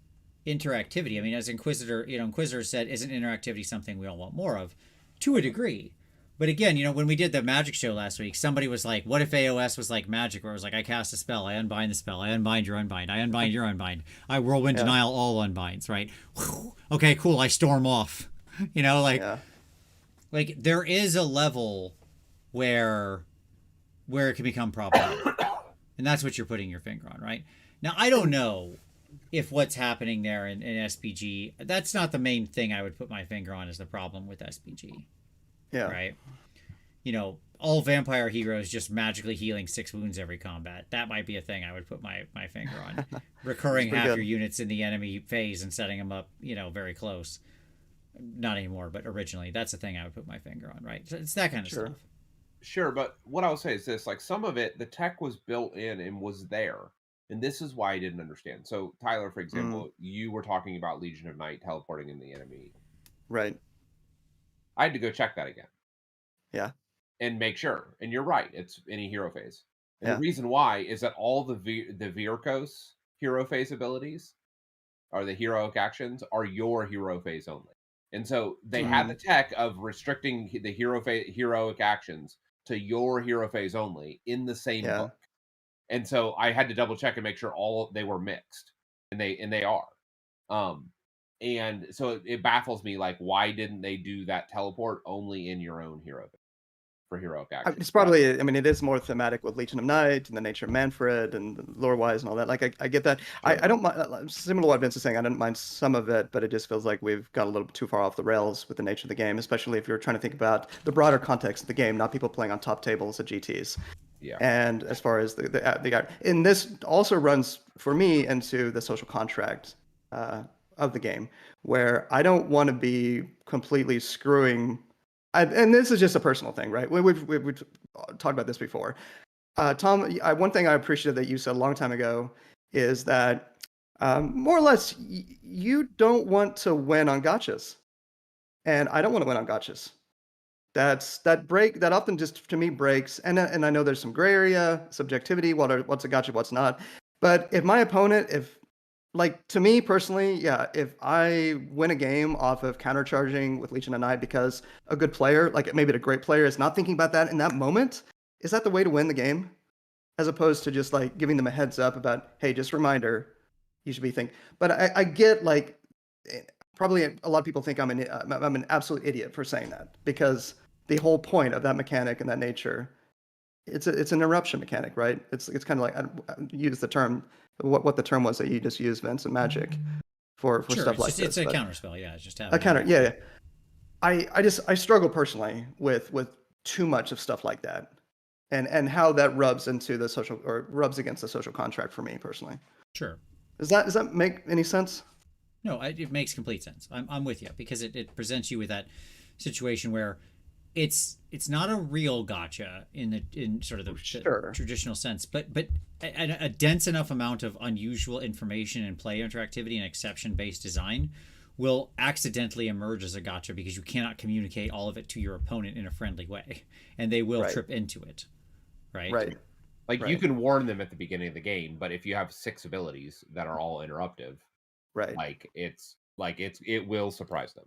interactivity. I mean, as Inquisitor said, isn't interactivity something we all want more of? To a degree. But again, when we did the Magic show last week, somebody was like, what if AOS was like Magic, where it was like, I cast a spell, I unbind the spell, I unbind your unbind, I unbind your unbind, I whirlwind denial all unbinds, right? Okay, cool, I storm off. Like there is a level where it can become problematic. And that's what you're putting your finger on, right? Now, I don't know if what's happening there in SPG, that's not the main thing I would put my finger on as the problem with SPG. Yeah. Right? All vampire heroes just magically healing 6 wounds every combat. That might be a thing I would put my finger on. Recurring half your units in the enemy phase and setting them up, very close. Not anymore, but originally. That's the thing I would put my finger on, right? So it's that kind of stuff. Sure, but what I would say is this, like some of it, the tech was built in and was there. And this is why I didn't understand. So, Tyler, for example, you were talking about Legion of Night teleporting in the enemy. Right. I had to go check that again. Yeah. and make sure. And you're right, it's any hero phase. And the Yeah. reason why is that all the Virkos hero phase abilities or the heroic actions are your hero phase only. And so they had the Mm, tech of restricting the heroic actions to your hero phase only in the same yeah. book. And so I had to double check and make sure all they were mixed, and they are. Um, and so it baffles me, like, why didn't they do that teleport only in your own hero for heroic actions? It's probably, I mean, it is more thematic with Legion of Night and the nature of Manfred and lore-wise and all that. Like, I get that. Sure. I don't mind, similar to what Vince is saying, I don't mind some of it, but it just feels like we've got a little bit too far off the rails with the nature of the game, especially if you're trying to think about the broader context of the game, not people playing on top tables at GTs. Yeah. And as far as and this also runs for me into the social contract of the game, where I don't want to be completely screwing. And this is just a personal thing, right? We've talked about this before. Tom, one thing I appreciated that you said a long time ago is that more or less you don't want to win on gotchas, and I don't want to win on gotchas. That often just to me breaks, and I know there's some gray area subjectivity, what's a gotcha, what's not. But if my opponent, if like to me personally, yeah, if I win a game off of countercharging with Legion of Night because a good player, like maybe a great player, is not thinking about that in that moment, is that the way to win the game? As opposed to just like giving them a heads up about, hey, just a reminder, you should be thinking. But I get like probably a lot of people think I'm an absolute idiot for saying that, because the whole point of that mechanic and that nature, it's an interruption mechanic, right? It's kind of like, I use the term, what the term was that you just used, Vince, in Magic for Sure, stuff it's like just this. it's a But counterspell. Yeah, it's just a having counter, yeah, yeah. I struggle personally with too much of stuff like that, and how that rubs into the social, or rubs against the social contract for me personally. Sure. Does that make any sense? No, it makes complete sense. I'm with you because it presents you with that situation where it's not a real gotcha in sort of the Sure. traditional sense, but a dense enough amount of unusual information and play interactivity and exception based design will accidentally emerge as a gotcha because you cannot communicate all of it to your opponent in a friendly way, and they will Right. trip into it. Right. Right. Like, you Right. can warn them at the beginning of the game, but if you have 6 abilities that are all interruptive, Right. it will surprise them.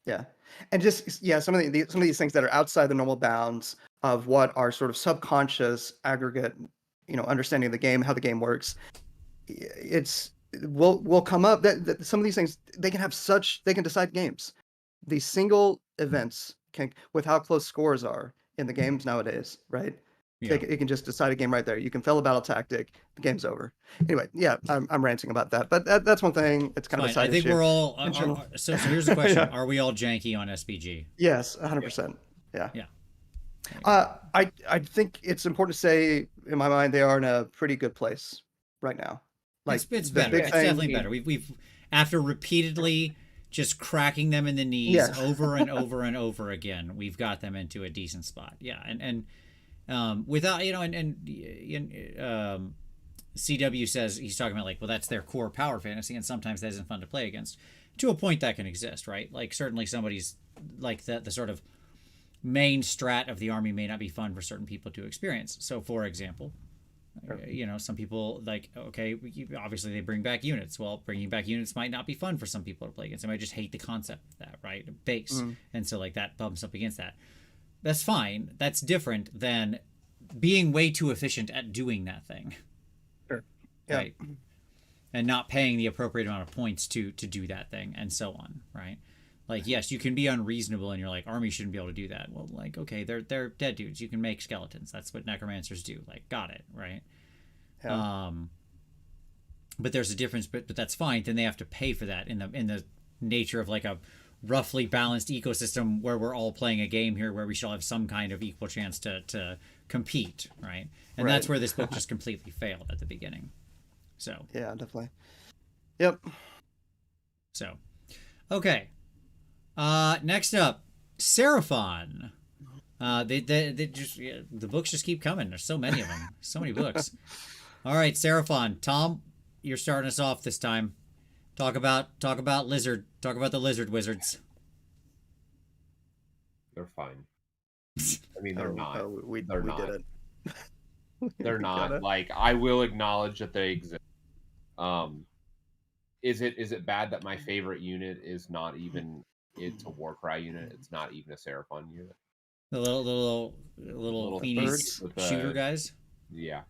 Yeah. And just, yeah, some of these things that are outside the normal bounds of what our sort of subconscious aggregate, understanding of the game, how the game works, it's will come up that some of these things, they can decide games. These single events can, with how close scores are in the games nowadays, right? Yeah. It can just decide a game right there. You can fail a battle tactic, the game's over. Anyway, yeah, I'm ranting about that, but that's one thing. It's kind of a Fine. side I think issue. we're all. In general. So here's the question: Yeah. Are we all janky on SBG? Yes, 100%. Yeah. Yeah. I think it's important to say, in my mind, they are in a pretty good place right now. Like It's the better. big It's thing, definitely better. We've after repeatedly just cracking them in the knees Yes. over and over and over again, we've got them into a decent spot. Yeah, and without CW says he's talking about like, well, that's their core power fantasy, and sometimes that isn't fun to play against. To a point, that can exist, right? Like certainly somebody's like the sort of main strat of the army may not be fun for certain people to experience. So, for example, some people like, okay, obviously they bring back units. Well, bringing back units might not be fun for some people to play against. They might just hate the concept of that, right? Base. And so like that bumps up against that. That's fine. That's different than being way too efficient at doing that thing. Sure. Yeah. Right. And not paying the appropriate amount of points to do that thing and so on, right? Like, yes, you can be unreasonable and you're like, army shouldn't be able to do that. Well, like, okay, they're dead dudes. You can make skeletons. That's what necromancers do. Like, got it, right? Yeah. But there's a difference, but that's fine. Then they have to pay for that in the nature of like a roughly balanced ecosystem where we're all playing a game here where we shall have some kind of equal chance to compete, right? And that's where this book just completely failed at the beginning. So yeah, definitely. Yep. So, okay. Next up, Seraphon. They just the books just keep coming. There's so many of them. So many books. All right, Seraphon. Tom, you're starting us off this time. Talk about lizard. Talk about the lizard wizards. They're fine. I mean, they're not. We They're not. did it. They're We not. got it. Like, I will acknowledge that they exist. Is it bad that my favorite unit is not even? It's a Warcry unit. It's not even a Seraphon unit. The little Queenies with shooter guys. Yeah.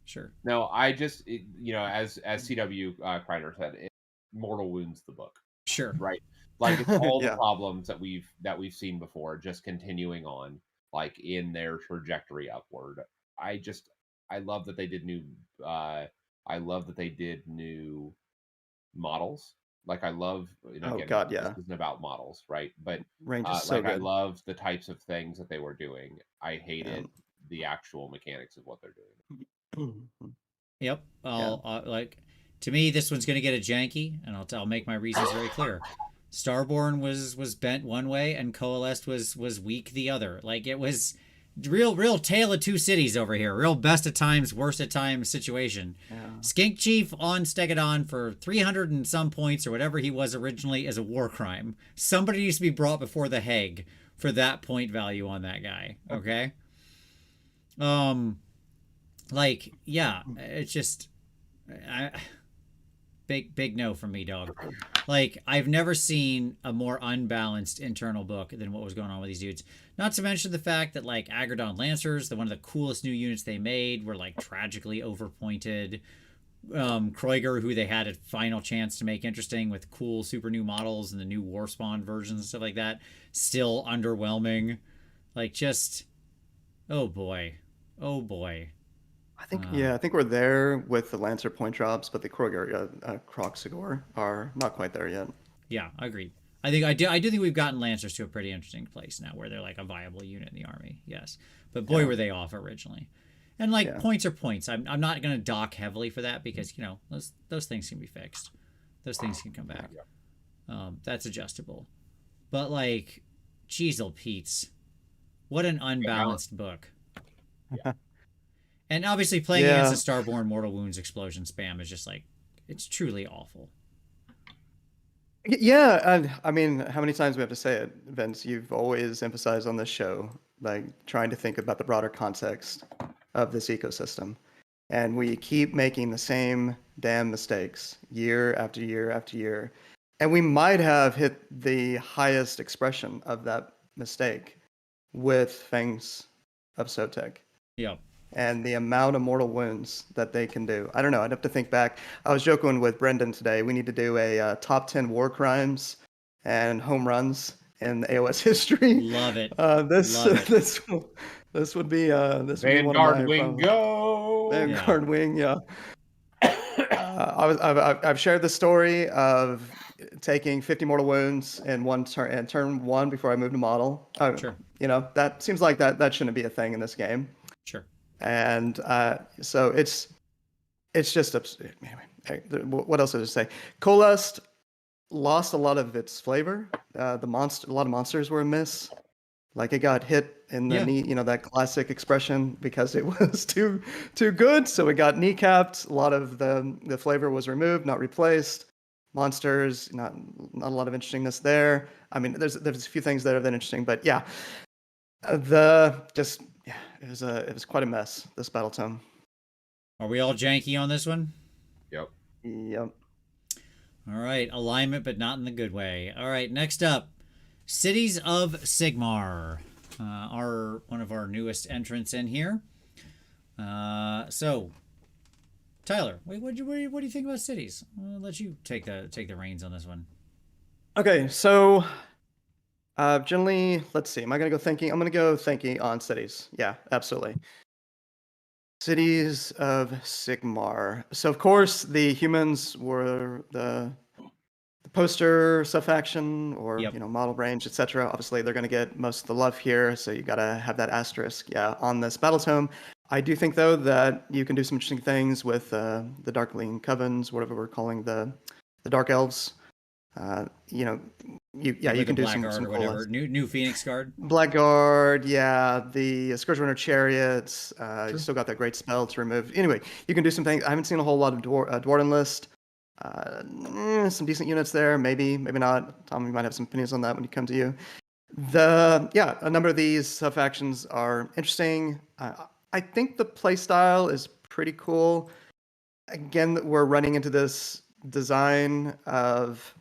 Sure. No, I just as CW Kreider said, Mortal Wounds the book. Sure. Right. Like it's all Yeah. the problems that we've seen before, just continuing on, like in their trajectory upward. I love that they did new. I love that they did new models. Like I love. Oh God, yeah. This isn't about models, right? But Range is so like I good. loved the types of things that they were doing. I hated the actual mechanics of what they're doing. Yep. To me, this one's going to get a janky, and I'll make my reasons very clear. Starborn was bent one way, and Coalesced was weak the other. Like it was real tale of two cities over here. Real best of times, worst of times situation. Yeah. Skink Chief on Stegadon for 300 and some points or whatever he was originally is a war crime. Somebody needs to be brought before the Hague for that point value on that guy. Okay. Like, yeah, it's just big no from me, dog. Like, I've never seen a more unbalanced internal book than what was going on with these dudes. Not to mention the fact that, like, Agrodon Lancers, one of the coolest new units they made, were, like, tragically overpointed. Kroiger, who they had a final chance to make interesting with cool super new models and the new Warspawn versions and stuff like that, still underwhelming. Like, just, oh boy. I think we're there with the Lancer point drops, but the Kroger, Kroxigor are not quite there yet. Yeah, I agree. I do think we've gotten Lancers to a pretty interesting place now, where they're like a viable unit in the army. Yes, but boy, were they off originally. And like points are points. I'm not going to dock heavily for that because those things can be fixed. Those things can come back. That's adjustable. But like, Jeezel Pete's, what an unbalanced book. Yeah. And obviously playing against the Starborn Mortal Wounds explosion spam is just like, it's truly awful. Yeah, and I mean, how many times we have to say it, Vince? You've always emphasized on this show, like trying to think about the broader context of this ecosystem. And we keep making the same damn mistakes year after year after year. And we might have hit the highest expression of that mistake with Fangs of Sotek. Yep. And the amount of mortal wounds that they can do. I don't know. I'd have to think back. I was joking with Brendan today. We need to do a top 10 war crimes and home runs in AOS history. Love it. This would be this would be one of Vanguard my Wing go. Vanguard Wing, yeah. I've shared the story of taking 50 mortal wounds in one turn and turn one before I moved to model. Sure. That seems like that shouldn't be a thing in this game. Sure. And so it's just absurd. Anyway, what else did I say? Coalesced lost a lot of its flavor. A lot of monsters were amiss. Like it got hit in the knee, that classic expression because it was too good. So it got kneecapped. A lot of the flavor was removed, not replaced. Monsters, not a lot of interestingness there. I mean, there's a few things that have been interesting, but yeah, it was quite a mess, this Battletome. Are we all janky on this one? Yep. All right, alignment, but not in the good way. All right, next up, Cities of Sigmar, one of our newest entrants in here. So, Tyler, what do you think about cities? I'll let you take the reins on this one. Okay, so generally, let's see. Am I gonna go Thanky? I'm gonna go Thanky on cities. Yeah, absolutely. Cities of Sigmar. So of course the humans were the poster sub-faction or model range, etc. Obviously they're gonna get most of the love here, so you gotta have that asterisk, on this Battletome. I do think though that you can do some interesting things with the Darkling Covens, whatever we're calling the Dark Elves. You can do some or whatever. New Phoenix Guard. Blackguard, the Scourge Runner Chariots. You still got that great spell to remove. Anyway, you can do some things. I haven't seen a whole lot of Dwarden list. Some decent units there, maybe not. Tom, you might have some opinions on that when you come to you. A number of these sub-factions are interesting. I think the playstyle is pretty cool. Again, we're running into this design of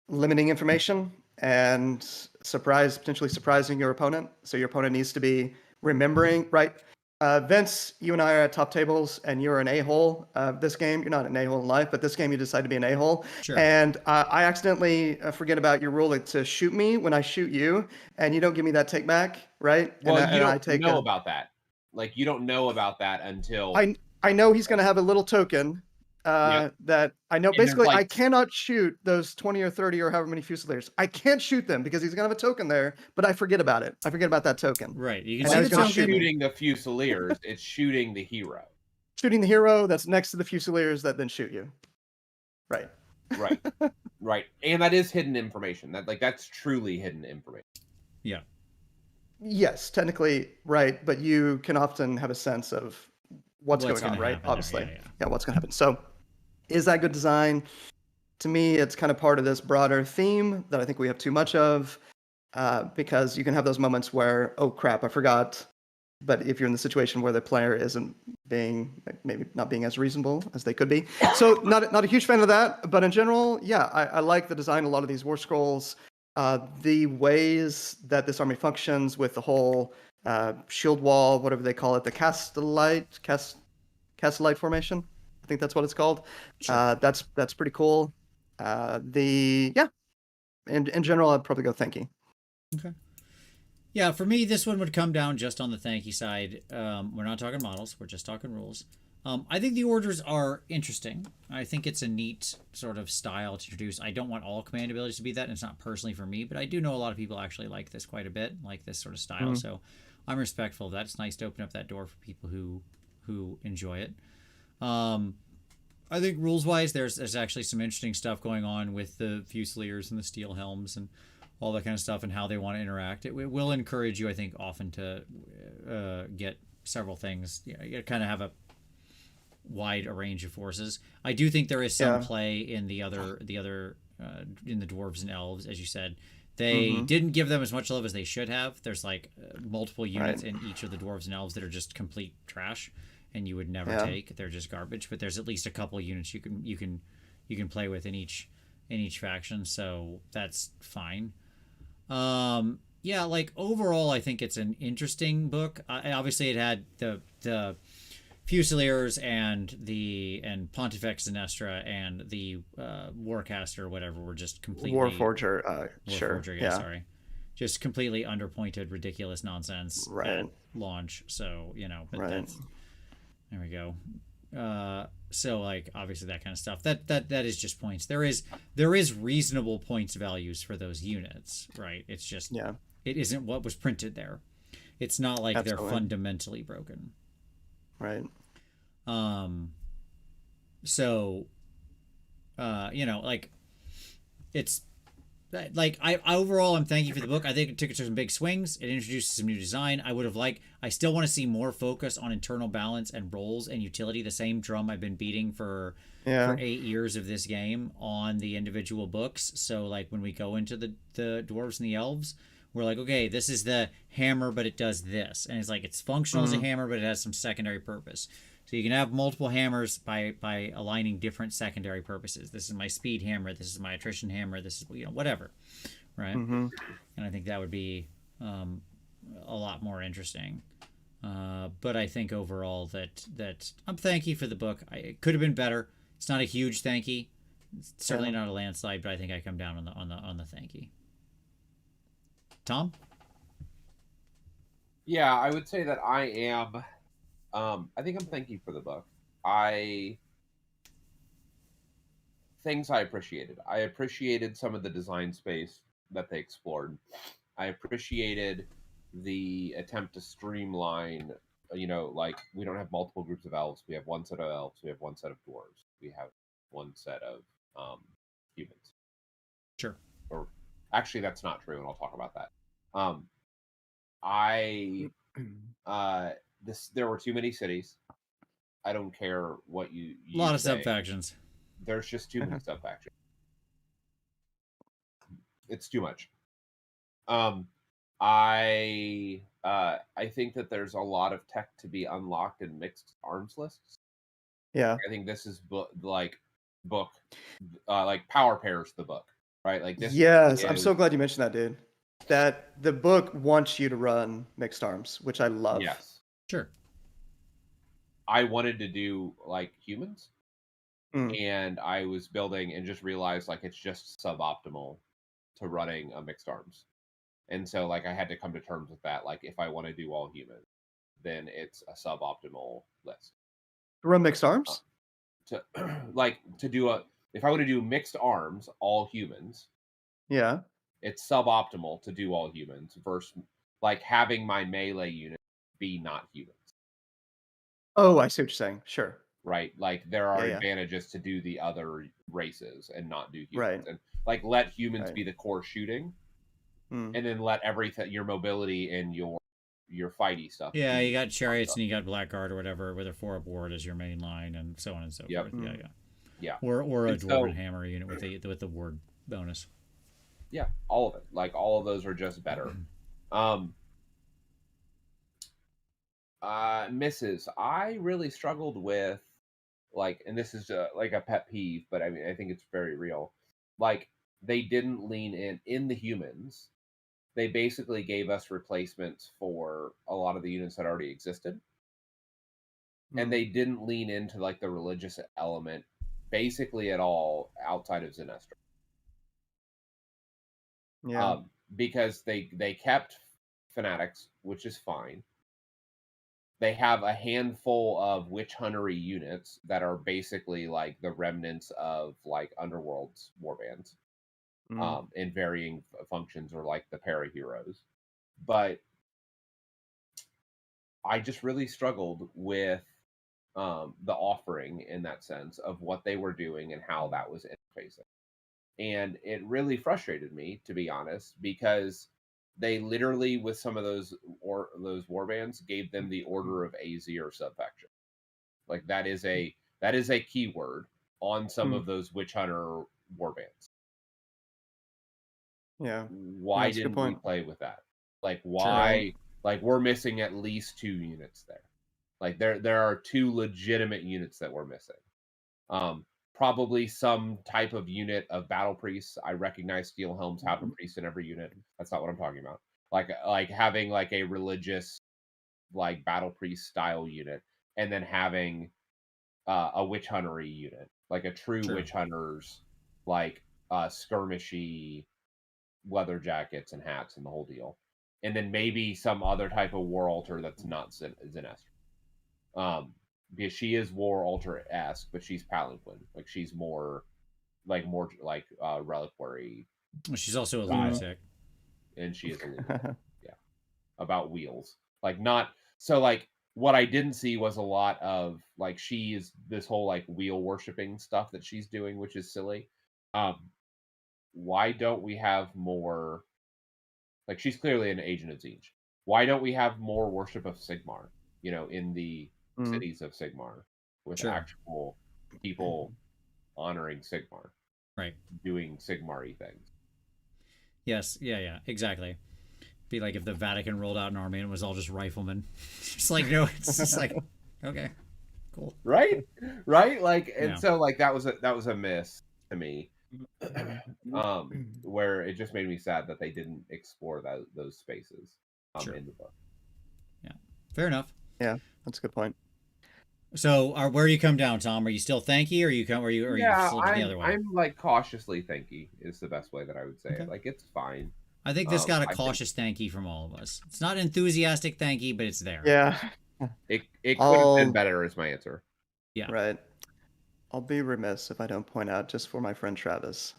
limiting information and potentially surprising your opponent. So your opponent needs to be remembering, right? Vince, you and I are at top tables, and you're an a-hole. This game, you're not an a-hole in life, but this game you decide to be an a-hole. Sure. And I accidentally forget about your rule to shoot me when I shoot you, and you don't give me that take back, right? Well, and you I don't know about that. Like, you don't know about that until I know he's going to have a little token that I know. And there's, Basically, like- I cannot shoot those 20 or 30 or however many Fusiliers. I can't shoot them because he's going to have a token there, but I forget about it. I forget about that token. Right. You And can I see was the gonna It's token. not shooting the Fusiliers, it's shooting the hero. Shooting the hero that's next to the Fusiliers that then shoot you. Right. Right. Right. And that is hidden information. That's truly hidden information. Yeah. Yes, technically, right. But you can often have a sense of what's going on, gonna right? happen there, Obviously. yeah. What's going to happen. So is that good design? To me, it's kind of part of this broader theme that I think we have too much of, because you can have those moments where, oh crap, I forgot. But if you're in the situation where the player isn't maybe not being as reasonable as they could be. So not a huge fan of that. But in general, yeah, I like the design of a lot of these war scrolls. The ways that this army functions with the whole shield wall, whatever they call it, the Castellite formation. I think that's what it's called. Sure. That's pretty cool. In general, I'd probably go Thanky. Okay. Yeah, for me, this one would come down just on the Thanky side. We're not talking models. We're just talking rules. I think the orders are interesting. I think it's a neat sort of style to introduce. I don't want all command abilities to be that, and it's not personally for me, but I do know a lot of people actually like this quite a bit, like this sort of style. Mm-hmm. So I'm respectful of that. It's nice to open up that door for people who enjoy it. I think rules-wise, there's actually some interesting stuff going on with the Fusiliers and the steel helms and all that kind of stuff and how they want to interact. It will encourage you, I think, often to get several things. You kind of have a wide range of forces. I do think there is some play in the other in the dwarves and elves, as you said. They didn't give them as much love as they should have. There's like multiple units in each of the dwarves and elves that are just complete trash, and you would never take. They're just garbage. But there's at least a couple of units you can play with in each faction, so that's fine. Like overall, I think it's an interesting book. Obviously, it had the Fusiliers and Pontifex Zenestra and the Warcaster or whatever were just completely Warforger. Sure. Warforger, yeah, sorry, just completely underpointed, ridiculous nonsense at launch. So but that's there we go. So like obviously that kind of stuff that is just points. There is reasonable points values for those units, right? It's just it isn't what was printed there. It's not like they're fundamentally broken, right? So like it's like I overall I'm thank you for the book. I think it took it to some big swings. It introduced some new design. I still want to see more focus on internal balance and roles and utility. The same drum I've been beating for 8 years of this game on the individual books. So like when we go into the dwarves and the elves, we're like, okay, this is the hammer, but it does this, and it's like it's functional as a hammer, but it has some secondary purpose. So you can have multiple hammers by aligning different secondary purposes. This is my speed hammer. This is my attrition hammer. This is whatever, right? And I think that would be a lot more interesting. But I think overall that I'm thanky for the book. It could have been better. It's not a huge thanky. It's certainly not a landslide, but I think I come down on the thanky. Tom? Yeah, I would say that I am. I think I'm thanking for the book. Things I appreciated. I appreciated some of the design space that they explored. I appreciated the attempt to streamline, like we don't have multiple groups of elves. We have one set of elves. We have one set of dwarves. We have one set of humans. Sure. Or actually, that's not true, and I'll talk about that. There were too many cities. I don't care what you a lot of say. sub-factions. There's just too many sub-factions. It's too much. Um, I think that there's a lot of tech to be unlocked in mixed arms lists. Yeah. I think this is book like Power Pairs the book, right? Like this Yes, I'm is so glad you mentioned that, dude. That the book wants you to run mixed arms, which I love. yes. Sure. I wanted to do like humans, Mm. and I was building and just realized like it's just suboptimal to running a mixed arms. And so like I had to come to terms with that. Like if I want to do all humans, then it's a suboptimal list. Run mixed Uh, arms? to like to do a if I want to do mixed arms, all humans, Yeah. it's suboptimal to do all humans versus like having my melee unit be not humans. Oh, I see what you're saying. Sure. Right? Like there are Yeah. advantages to do the other races and not do humans. Right. And like let humans Right. be the core shooting Mm. and then let everything your mobility and your fighty stuff. Yeah, be you got chariots stuff. and you got blackguard or whatever with a 4-up ward as your main line and so on and so Yep. forth. Yeah, Mm. yeah. Yeah. Or a And dwarven so- hammer unit with the ward bonus. Yeah, all of it. Like all of those are just better. Misses. I really struggled with like, and this is like a pet peeve, but I mean, I think it's very real. Like they didn't lean in the humans. They basically gave us replacements for a lot of the units that already existed, and Mm. they didn't lean into like the religious element basically at all outside of Zenestra. Yeah. Because they kept fanatics, which is fine. They have a handful of witch huntery units that are basically like the remnants of like Underworld's warbands, Mm. in varying functions, or like the para heroes. But I just really struggled with the offering in that sense of what they were doing and how that was interfacing. And it really frustrated me, to be honest, because they literally, with some of those warbands, gave them the order of AZ or subfaction. Like that is a keyword on some Hmm. of those witch hunter warbands. Yeah. Why that's a good didn't we point. play with that? Like why? Like we're missing at least 2 units there. Like there are 2 legitimate units that we're missing. Probably some type of unit of battle priests. I recognize steel helms have a priest in every unit. That's not what I'm talking about. Like having like a religious like battle priest style unit, and then having a witch huntery unit, like a true Sure. witch hunters, like skirmishy leather jackets and hats and the whole deal, and then maybe some other type of war altar that's not Zenestra. Because she is war altar-esque, but she's palanquin. Like she's more like reliquary, She's also a Mhm. lunatic. and she is a lunatic. Yeah, about wheels. Like not so like what I didn't see was a lot of like she is this whole like wheel worshipping stuff that she's doing, which is silly. Why don't we have more? Like she's clearly an agent of Zinj. Why don't we have more worship of Sigmar? You know, in the Mm. cities of Sigmar, with Sure. actual people honoring Sigmar, Right. doing Sigmar-y things. Yes. Yeah. Yeah. Exactly. Be like if the Vatican rolled out an army and it was all just riflemen. It's like no. It's just like okay, cool. Right? Right? Like, and Yeah. so like that was a miss to me. Where it just made me sad that they didn't explore those spaces Sure. in the book. Yeah. Fair enough. Yeah, that's a good point. So, where do you come down, Tom? Are you still thanky, or you come? Are you Yeah, slipping the other way? I'm like cautiously thanky is the best way that I would say Okay. it. Like it's fine. I think this got a I think- cautious thanky from all of us. It's not enthusiastic thanky, but it's there. Yeah. It could have been I'll- better, is my answer. Yeah. Right. I'll be remiss if I don't point out, just for my friend Travis,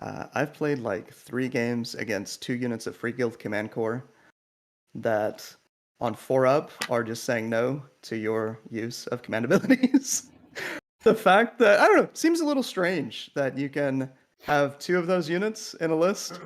I've played like 3 games against 2 units of Free Guild Command Corps that on 4-up are just saying no to your use of command abilities. The fact that, I don't know, seems a little strange that you can have 2 of those units in a list,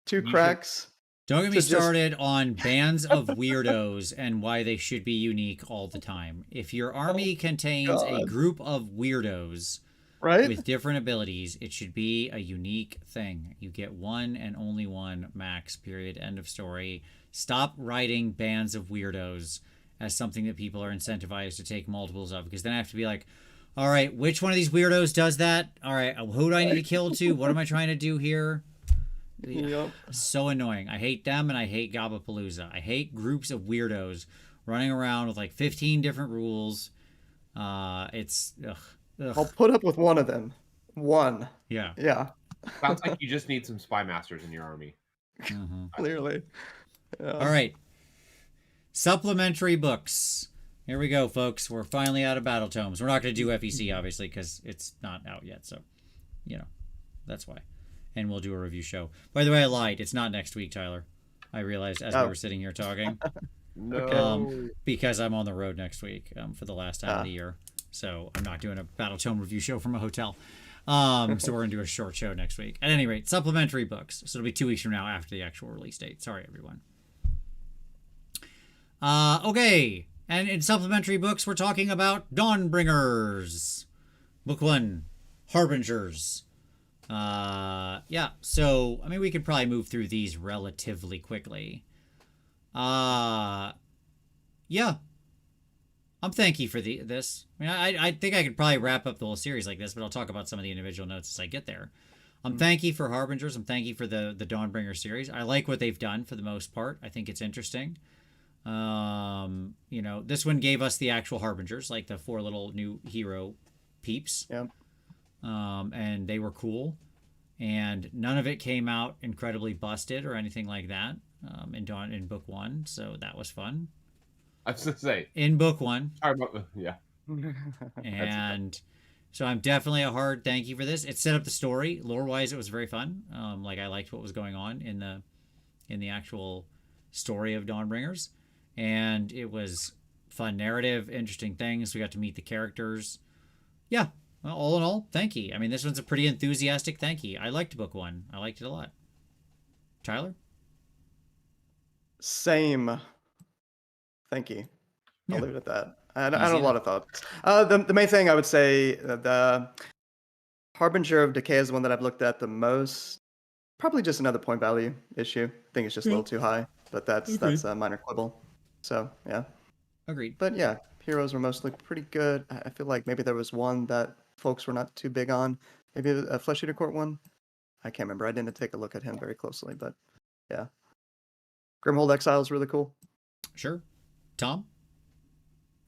2 should- cracks. Don't get me to just- started on bands of weirdos and why they should be unique all the time. If your army contains a God. group of weirdos, Right? with different abilities. It should be a unique thing. You get one and only one max, period, end of story. Stop writing bands of weirdos as something that people are incentivized to take multiples of, because then I have to be like, all right, which one of these weirdos does that? All right, who do I need to kill to? What am I trying to do here? Yep. So annoying. I hate them, and I hate Gabapalooza. I hate groups of weirdos running around with like 15 different rules. It's ugh. I'll put up with one of them. One. Yeah. Yeah. Sounds like you just need some spy masters in your army. Clearly. Yeah. All right. Supplementary books. Here we go, folks. We're finally out of Battletomes. We're not going to do FEC, obviously, because it's not out yet. So, that's why. And we'll do a review show. By the way, I lied. It's not next week, Tyler. I realized as we were sitting here talking. No. Because I'm on the road next week for the last time of the year. So I'm not doing a Battletome review show from a hotel. So we're going to do a short show next week. At any rate, supplementary books. So it'll be 2 weeks from now after the actual release date. Sorry, everyone. Okay. And in supplementary books, we're talking about Dawnbringers. Book 1, Harbingers. Yeah. So, I mean, we could probably move through these relatively quickly. Yeah. I'm thanky for this. I mean, I think I could probably wrap up the whole series like this, but I'll talk about some of the individual notes as I get there. I'm thanky for Harbingers. I'm thanky for the Dawnbringer series. I like what they've done for the most part. I think it's interesting. This one gave us the actual Harbingers, like the 4 little new hero peeps. Yep. And they were cool. And none of it came out incredibly busted or anything like that in book 1. So that was fun. I was going to say. In book 1. Yeah. And so I'm definitely a hard thank you for this. It set up the story. Lore-wise, it was very fun. I liked what was going on in the actual story of Dawnbringers. And it was fun narrative, interesting things. We got to meet the characters. Yeah. Well, all in all, thank you. I mean, this one's a pretty enthusiastic thank you. I liked book 1. I liked it a lot. Tyler? Same. Thank you. I'll leave it at that. I had a Easy lot of thoughts. The main thing I would say, the Harbinger of Decay is the one that I've looked at the most. Probably just another point value issue. I think it's just a little too high, but that's a minor quibble. So, yeah. Agreed. But yeah, heroes were mostly pretty good. I feel like maybe there was one that folks were not too big on. Maybe a Flesh Eater Court one. I can't remember. I didn't take a look at him very closely, but yeah. Grimhold Exile is really cool. Sure. Tom?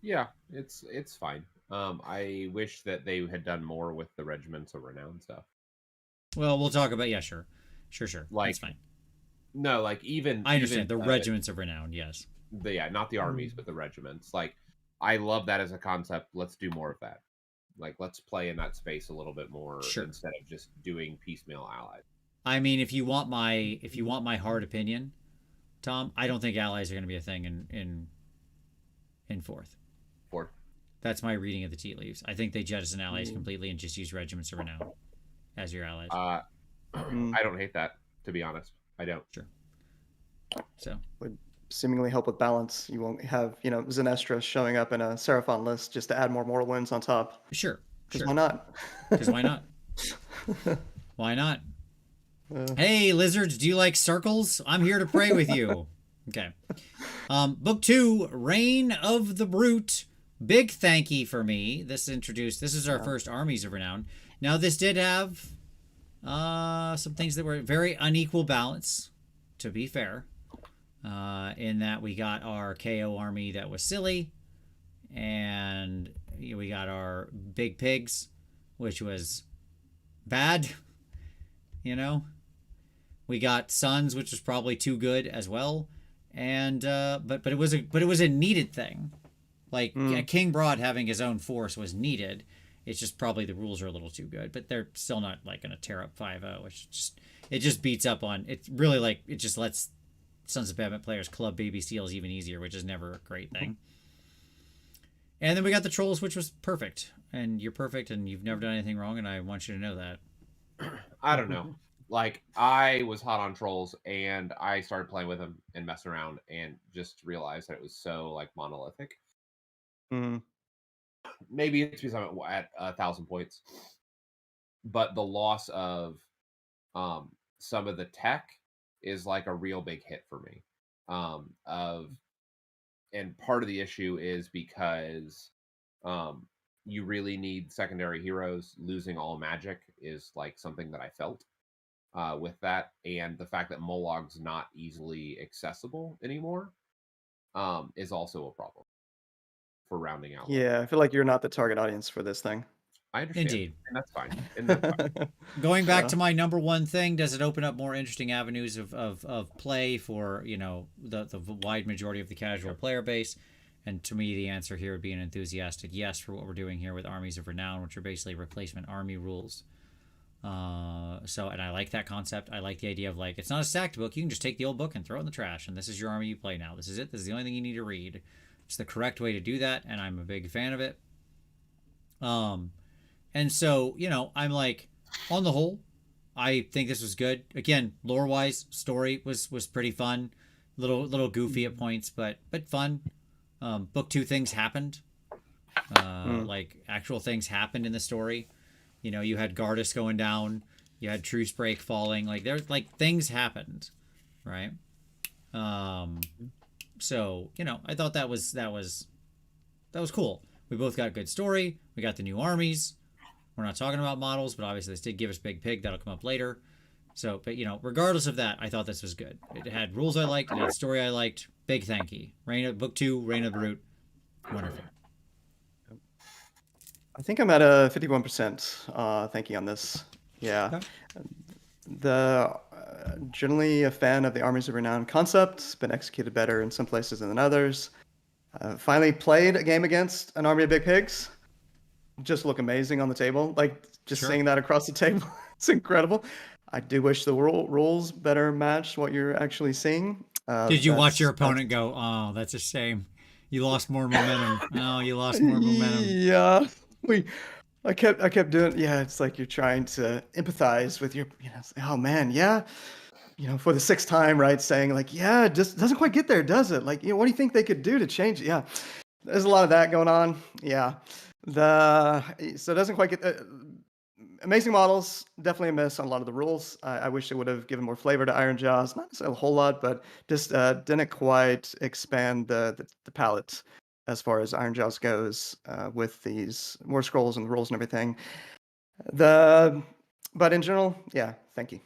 Yeah, it's fine. I wish that they had done more with the Regiments of Renown stuff. Well, we'll talk about, sure. Like, that's fine. No, like even I understand even, the regiments of renown, yes. Not the armies, but the regiments. Like, I love that as a concept. Let's do more of that. Like, let's play in that space a little bit more instead of just doing piecemeal allies. I mean, if you want my hard opinion, Tom, I don't think allies are going to be a thing in fourth. That's my reading of the tea leaves. I think they jettison allies completely and just use regiments of renown as your allies. I don't hate that, to be honest. I don't. Sure. So would seemingly help with balance. You won't have, Zenestra showing up in a Seraphon list just to add more mortal wounds on top. Sure. Because why not? Because why not? Why not? Hey, lizards, do you like circles? I'm here to pray with you. Okay. Book 2, Reign of the Brute. Big thanky for me. This is our first Armies of Renown. Now, this did have some things that were very unequal balance, to be fair. In that we got our KO army that was silly, and we got our big pigs, which was bad. We got Sons, which was probably too good as well, and but it was a needed thing. Like King Broad having his own force was needed. It's just probably the rules are a little too good, but they're still not like going to tear up 5-0. It just beats up on. It's really like it just lets Sons of Badmet players club baby seals even easier, which is never a great thing. And then we got the Trolls, which was perfect. And you're perfect, and you've never done anything wrong, and I want you to know that. I don't know. Like, I was hot on Trolls, and I started playing with them and messing around, and just realized that it was so, like, monolithic. Maybe it's because I'm at 1,000 points. but the loss of some of the tech is like a real big hit for me. Of And part of the issue is because um, you really need secondary heroes. Losing all magic is like something that I felt with that, and the fact that Molog's not easily accessible anymore is also a problem for rounding out. Yeah, I feel like you're not the target audience for this thing. I understand, Indeed. and that's fine. And that's fine. Going back Yeah. to my number one thing, does it open up more interesting avenues of play for, the wide majority of the casual player base? And to me, the answer here would be an enthusiastic yes for what we're doing here with Armies of Renown, which are basically replacement army rules. And I like that concept. I like the idea of, like, it's not a stacked book. You can just take the old book and throw it in the trash, and this is your army you play now. This is it. This is the only thing you need to read. It's the correct way to do that, and I'm a big fan of it. And so, I'm like, on the whole, I think this was good. Again, lore wise, story was pretty fun, little goofy at points, but fun. Book 2, things happened. Like, actual things happened in the story. You had Gardas going down, you had Truce Break falling. Like, there's, like, things happened, right? So I thought that was cool. We both got good story. We got the new armies. We're not talking about models, but obviously this did give us Big Pig. That'll come up later. So, but regardless of that, I thought this was good. It had rules I liked. It had story I liked. Big thanky. Book 2, Reign of Brute. Wonderful. I think I'm at a 51% thank you on this. Yeah. Okay. Generally a fan of the Armies of Renown concept. It's been executed better in some places than others. Finally played a game against an army of big pigs. Just look amazing on the table. Like, just Sure. seeing that across the table, it's incredible. I do wish the rules better match what you're actually seeing. Did you watch your opponent go, oh, that's a shame. You lost more momentum. Oh, you lost more momentum. Yeah, I kept doing. Yeah, it's like you're trying to empathize with your. Oh man, yeah. For the 6th time, right? Saying like, yeah, it just doesn't quite get there, does it? Like, what do you think they could do to change it? Yeah, there's a lot of that going on. Yeah, so it doesn't quite get. Amazing models, definitely a miss on a lot of the rules. I wish they would have given more flavor to Iron Jaws. Not necessarily a whole lot, but just didn't quite expand the palette as far as Iron Jaws goes with these more scrolls and the rules and everything. But in general, yeah, thank you.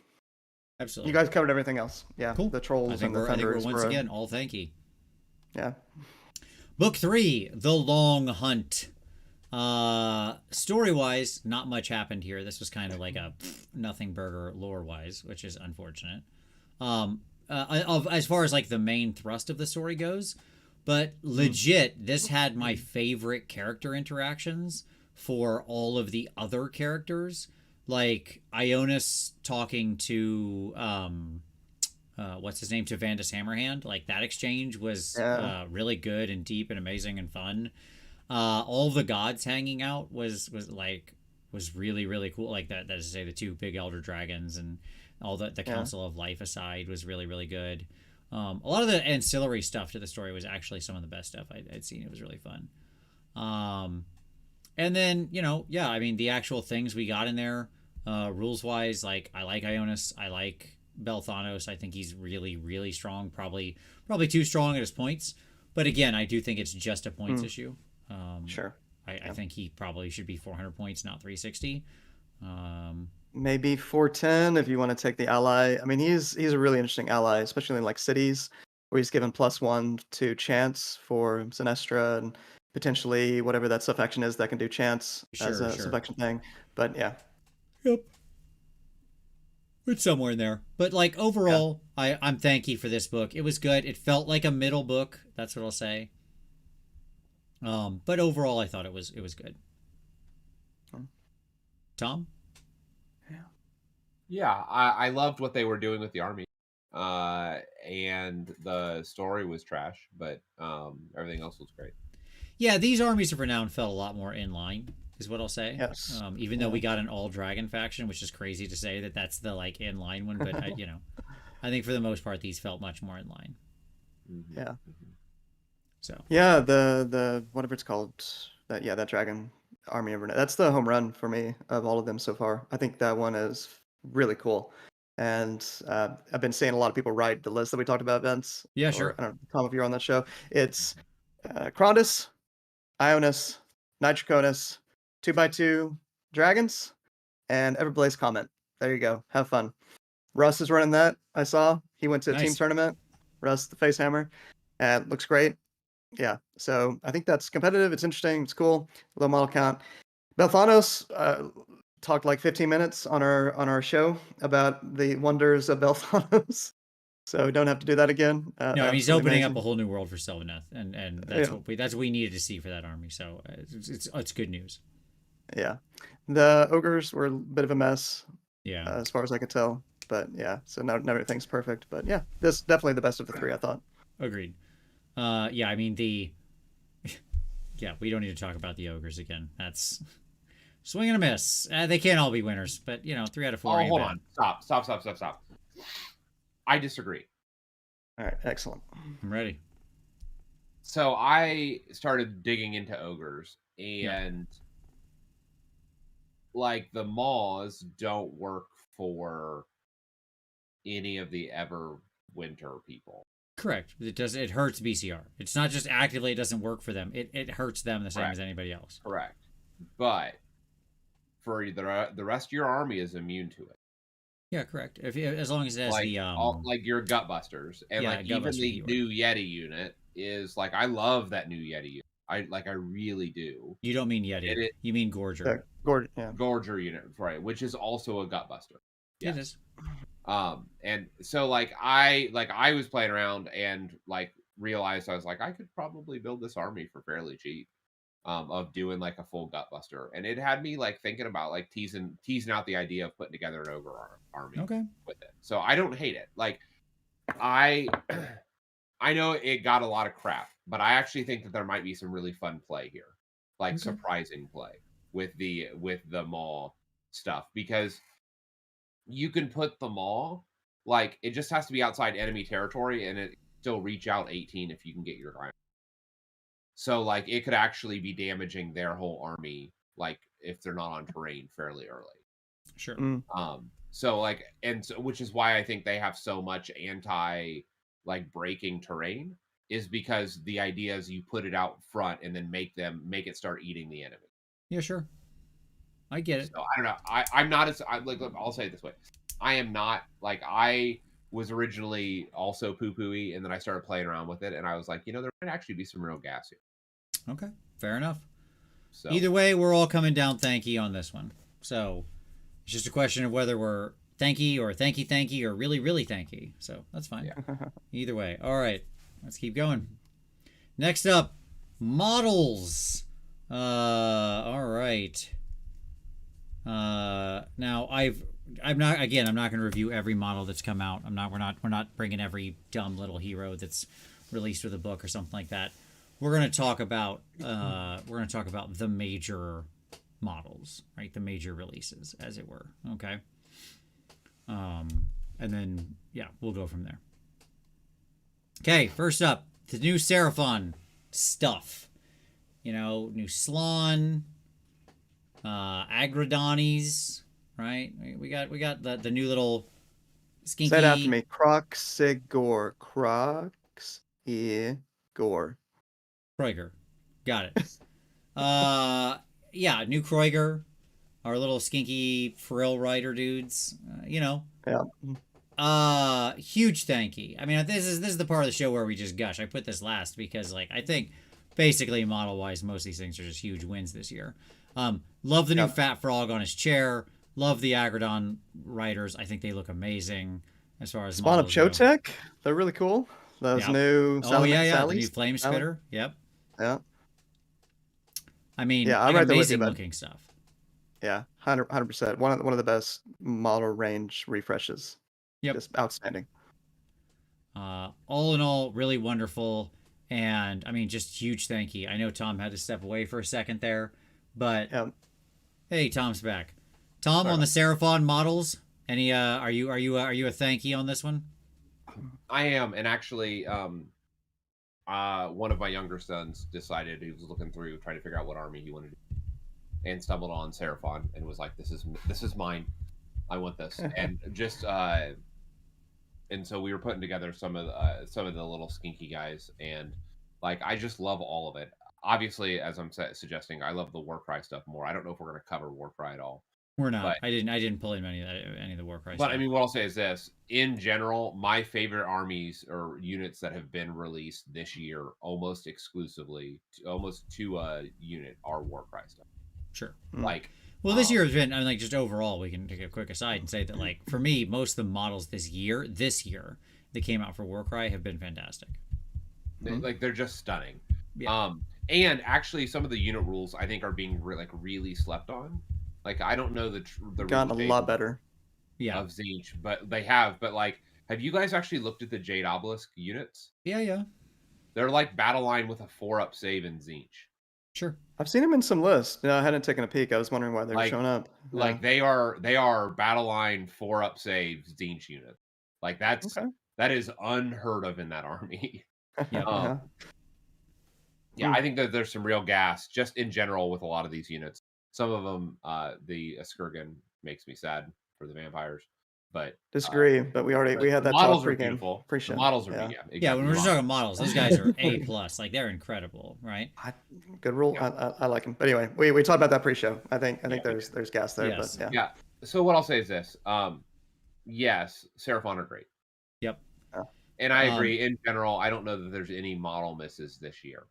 Absolutely. You guys covered everything else. Yeah, Cool. the trolls and the I think we're thunders once were again all thanky. yeah. Book 3, The Long Hunt. Story-wise, not much happened here. This was kind of like a nothing burger lore-wise, which is unfortunate. As far as like the main thrust of the story goes, but legit, this had my favorite character interactions for all of the other characters. Like Ionis talking to what's his name, to Vandus Hammerhand. Like, that exchange was really good and deep and amazing and fun. All the gods hanging out was really, really cool. Like, that is to say, the 2 big elder dragons and all the Council of Life aside was really, really good. A lot of the ancillary stuff to the story was actually some of the best stuff I'd seen. It was really fun. And then, I mean, the actual things we got in there, rules wise, like, I like Ionis. I like Belthanos. I think he's really, really strong. Probably too strong at his points. But again, I do think it's just a points issue. Sure. I think he probably should be 400 points, not 360. Maybe 410 if you want to take the ally. I mean, he's a really interesting ally, especially in like cities where he's given +1 to chance for Sinestra and potentially whatever that sub-faction is that can do chance as a sub-faction thing. But yeah. Yep. It's somewhere in there. But like, overall, I'm thanky for this book. It was good. It felt like a middle book. That's what I'll say. But overall, I thought it was good. Tom? Yeah, I loved what they were doing with the army. And the story was trash, but everything else was great. Yeah, these Armies of Renown felt a lot more in line, is what I'll say. Yes. Even though we got an all dragon faction, which is crazy to say that that's the like in line one, but I think for the most part these felt much more in line. Mm-hmm. Yeah. Mm-hmm. So yeah, the whatever it's called, that dragon army overnight. That's the home run for me of all of them so far. I think that one is really cool. And I've been seeing a lot of people write the list that we talked about events. Yeah, Or sure. I don't know, Tom, if you're on that show. It's Krondus, Ionis, Nitroconus, 2x2 Dragons, and Everblaze Comment. There you go. Have fun. Russ is running that. I saw. He went to a team Nice. tournament. Russ, the face hammer. And looks great. Yeah. So I think that's competitive. It's interesting. It's cool. Low model count. Belthanos talked like 15 minutes on our show about the wonders of Belthanos. So don't have to do that again. No, I mean he's Absolutely opening amazing. up a whole new world for Sylvaneth, and that's what we needed to see for that army. So it's good news. Yeah. The ogres were a bit of a mess. Yeah. As far as I could tell. But yeah, so not everything's perfect. But yeah, this is definitely the best of the three, I thought. Agreed. Yeah, I mean yeah, we don't need to talk about the ogres again. That's swing and a miss. They can't all be winners, but 3 out of 4. Oh, hold on. Stop. I disagree. All right, excellent. I'm ready. So I started digging into ogres, and like the maws don't work for any of the Everwinter people. Correct. It does. It hurts BCR. It's not just actively it doesn't work for them. It hurts them the same as anybody else. Correct. But for the rest of your army is immune to it. Yeah, correct. As long as it has like the like your Gutbusters and like even the new Yeti unit is like I love that new Yeti unit. I really do. You don't mean Yeti. You mean Gorger. Gorger unit, right? Which is also a Gutbuster. Yes. It is. And so like I was playing around and like realized I was like I could probably build this army for fairly cheap. Of doing like a full Gutbuster, and it had me like thinking about like teasing out the idea of putting together an ogre army with it. So I don't hate it. Like I know it got a lot of crap, but I actually think that there might be some really fun play here, like surprising play with the maw stuff, because you can put the maw like it just has to be outside enemy territory, and it still reach out 18 if you can get your guy. So, like, it could actually be damaging their whole army, like, if they're not on terrain fairly early. Sure. So, like, and so, which is why I think they have so much like, breaking terrain, is because the idea is you put it out front and then make it start eating the enemy. Yeah, sure. I get it. So, I don't know. I'm not as, I'll say it this way. I am not, like, I was originally also poo-pooey, and then I started playing around with it, and I was like, there might actually be some real gas here. Okay, fair enough. So either way, we're all coming down Thanky on this one. So it's just a question of whether we're Thanky or Thanky or really, really Thanky. So that's fine. Yeah. Either way. All right, let's keep going. Next up, models. All right. Now I'm not going to review every model that's come out. We're not bringing every dumb little hero that's released with a book or something like that. We're going to talk about the major models, right? The major releases, as it were. Okay. And then we'll go from there. Okay, first up, the new Seraphon stuff. New Slann, Agradonis, right? We got the new little skinky. Say it after me. Croxigor. Kroiger. Got it. New Kroiger. Our little skinky frill rider dudes. Yeah. Huge thanky. I mean, this is the part of the show where we just gush. I put this last because I think basically model wise most of these things are just huge wins this year. Love the new Fat Frog on his chair. Love the Agradon riders. I think they look amazing as far as Spawn of Chotek. They're really cool. Those new the new Flame Spitter. Yep. Yeah. I mean, amazing looking stuff. Yeah, 100%. One of the best model range refreshes. Yep. Just outstanding. All in all, really wonderful. And I mean, just huge thank you. I know Tom had to step away for a second there, but hey, Tom's back. Tom, on the Seraphon models, any are you a thank you on this one? I am, and actually, one of my younger sons decided he was looking through trying to figure out what army he wanted to do. and stumbled on Seraphon and was like, this is mine. I want this. And just and so we were putting together some of the little skinky guys, and like I just love all of it. Obviously, as I'm suggesting, I love the Warcry stuff more. I don't know if we're going to cover Warcry at all. We're not. But I didn't pull in any of the Warcry But stuff. I mean, what I'll say is this: in general, my favorite armies or units that have been released this year, almost exclusively, almost to a unit, are Warcry stuff. Sure. Like, well, this year has been. I mean, like just overall, we can take a quick aside and say that, like, for me, most of the models this year that came out for Warcry have been fantastic. Like they're just stunning. Yeah. And actually, some of the unit rules I think are being really slept on. Like, I don't know the gotten a lot better. Yeah. Of Zinch, but they have. But like, have you guys actually looked at the Jade Obelisk units? Yeah. They're like battle line with a 4-up save in Zinch. Sure. I've seen them in some lists. Yeah, I hadn't taken a peek. I was wondering why they were showing up. Like they are battle line 4-up saves Zinch unit. Like that is unheard of in that army. Yeah. Yeah, I think that there's some real gas just in general with a lot of these units. Some of them, the Eskurgan makes me sad for the vampires, but disagree. But we had that models talk are pre-game. beautiful. Pre-show. The models are exactly. When we're just talking models, those guys are A+. Like they're incredible, right? Good rule. I like them. But anyway, we talked about that pre-show. I think there's gas there. Yes. But yeah. So what I'll say is this: yes, Seraphon are great. Yep. And I agree. In general, I don't know that there's any model misses this year.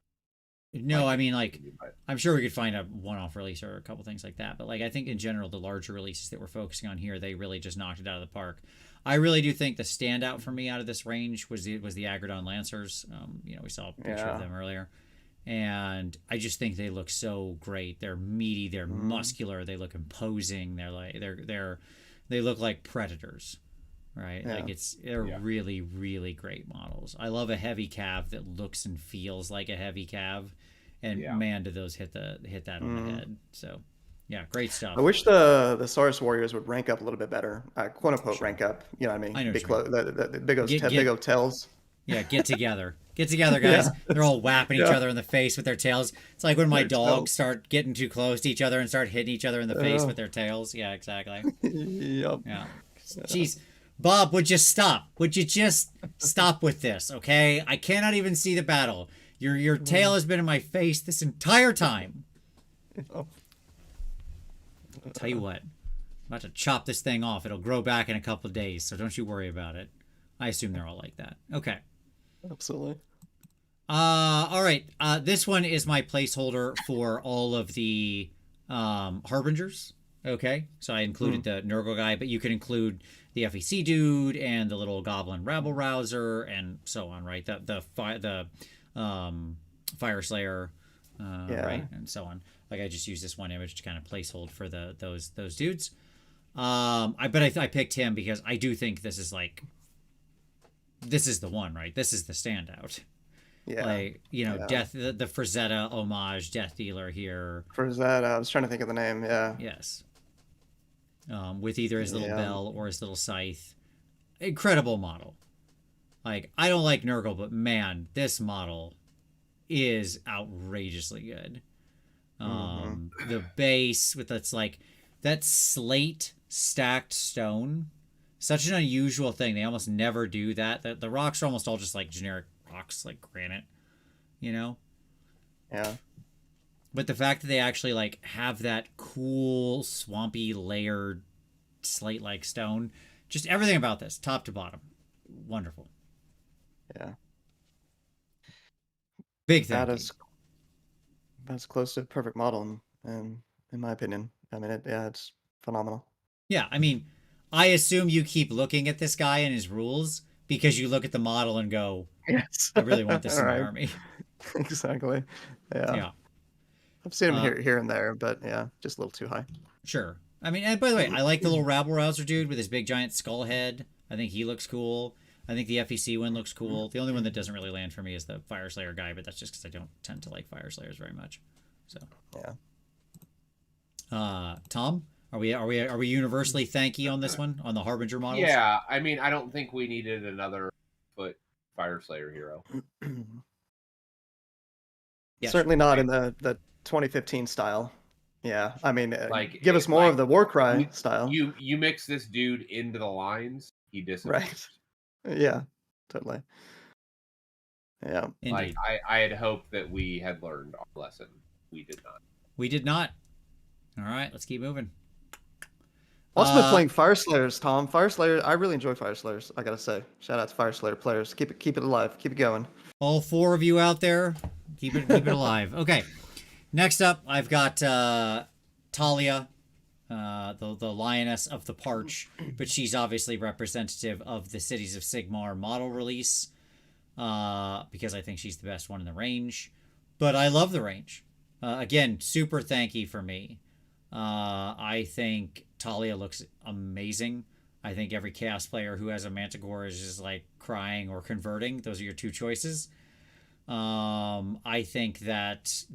No, I mean, like, I'm sure we could find a one-off release or a couple things like that. But, like, I think in general, the larger releases that we're focusing on here, they really just knocked it out of the park. I really do think the standout for me out of this range was the Agrodon Lancers. We saw a picture of them earlier. And I just think they look so great. They're meaty. They're muscular. They look imposing. They look like predators. Right, like they're really, really great models. I love a heavy cav that looks and feels like a heavy cav, and man, do those hit that on the head. So, yeah, great stuff. I wish the Saurus Warriors would rank up a little bit better, quote unquote rank up. You know what I mean? I know the big O tails. Yeah, get together, guys. Yeah. They're all whapping each other in the face with their tails. It's like when my dogs start getting too close to each other and start hitting each other in the face with their tails. Yeah, exactly. Yep. Yeah. Jeez. Bob, would you stop? Would you just stop with this, okay? I cannot even see the battle. Your tail has been in my face this entire time. I'll tell you what. I'm about to chop this thing off. It'll grow back in a couple of days, so don't you worry about it. I assume they're all like that. Okay. Absolutely. All right. This one is my placeholder for all of the Harbingers. Okay, so I included the Nurgle guy, but you could include the FEC dude and the little Goblin Rabble Rouser and so on, right? The Fire Slayer, right, and so on. Like I just used this one image to kind of placehold for those dudes. I picked him because I do think this is the one, right? This is the standout. Yeah. Like, Death, the Frazetta homage Death Dealer here. Frazetta, I was trying to think of the name, yeah. Yes. With either his little bell or his little scythe. Incredible model. Like, I don't like Nurgle, but man, this model is outrageously good. The base with that slate stacked stone. Such an unusual thing. They almost never do that. The rocks are almost all just like generic rocks, like granite, Yeah. But the fact that they actually have that cool, swampy, layered, slate-like stone, just everything about this, top to bottom, wonderful. Yeah. Big thing. That's close to a perfect model, in my opinion. I mean, it's phenomenal. Yeah, I mean, I assume you keep looking at this guy and his rules because you look at the model and go, yes, I really want this in my army. Exactly. Yeah. I've seen him here and there, but just a little too high. Sure. I mean, and by the way, I like the little rabble rouser dude with his big giant skull head. I think he looks cool. I think the FEC one looks cool. The only one that doesn't really land for me is the Fire Slayer guy, but that's just because I don't tend to like Fire Slayers very much. So Tom, are we universally thanky on this one, on the Harbinger models? Yeah, I mean, I don't think we needed another foot Fire Slayer hero. Certainly not in the 2015 style. Yeah, I mean, Like, give us more of the Warcry style. You mix this dude into the lines, he disappears. Right. Yeah, totally. Yeah. Like, Indeed. I had hoped that we had learned our lesson. We did not. We did not. All right, let's keep moving. Also been playing Fire Slayers, Tom. Fire Slayer, I really enjoy Fire Slayers, I gotta say. Shout out to Fire Slayer players. Keep it alive. Keep it going. All 4 of you out there, keep it alive. Okay. Next up, I've got Talia, the Lioness of the Parch, but she's obviously representative of the Cities of Sigmar model release, because I think she's the best one in the range. But I love the range. Again, super thanky for me. I think Talia looks amazing. I think every Chaos player who has a Manticore is just like crying or converting. Those are your 2 choices. I think that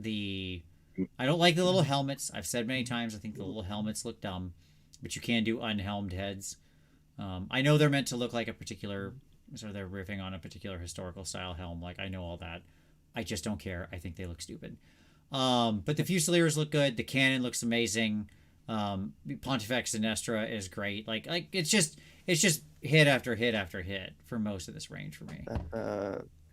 I don't like the little helmets. I've said many times I think the little helmets look dumb, but you can do unhelmed heads. I know they're meant to look like a particular, so they're riffing on a particular historical style helm. Like, I know all that. I just don't care. I think they look stupid. But the Fusiliers look good. The cannon looks amazing. Pontifex Sinestra is great. Like it's just hit after hit after hit for most of this range for me.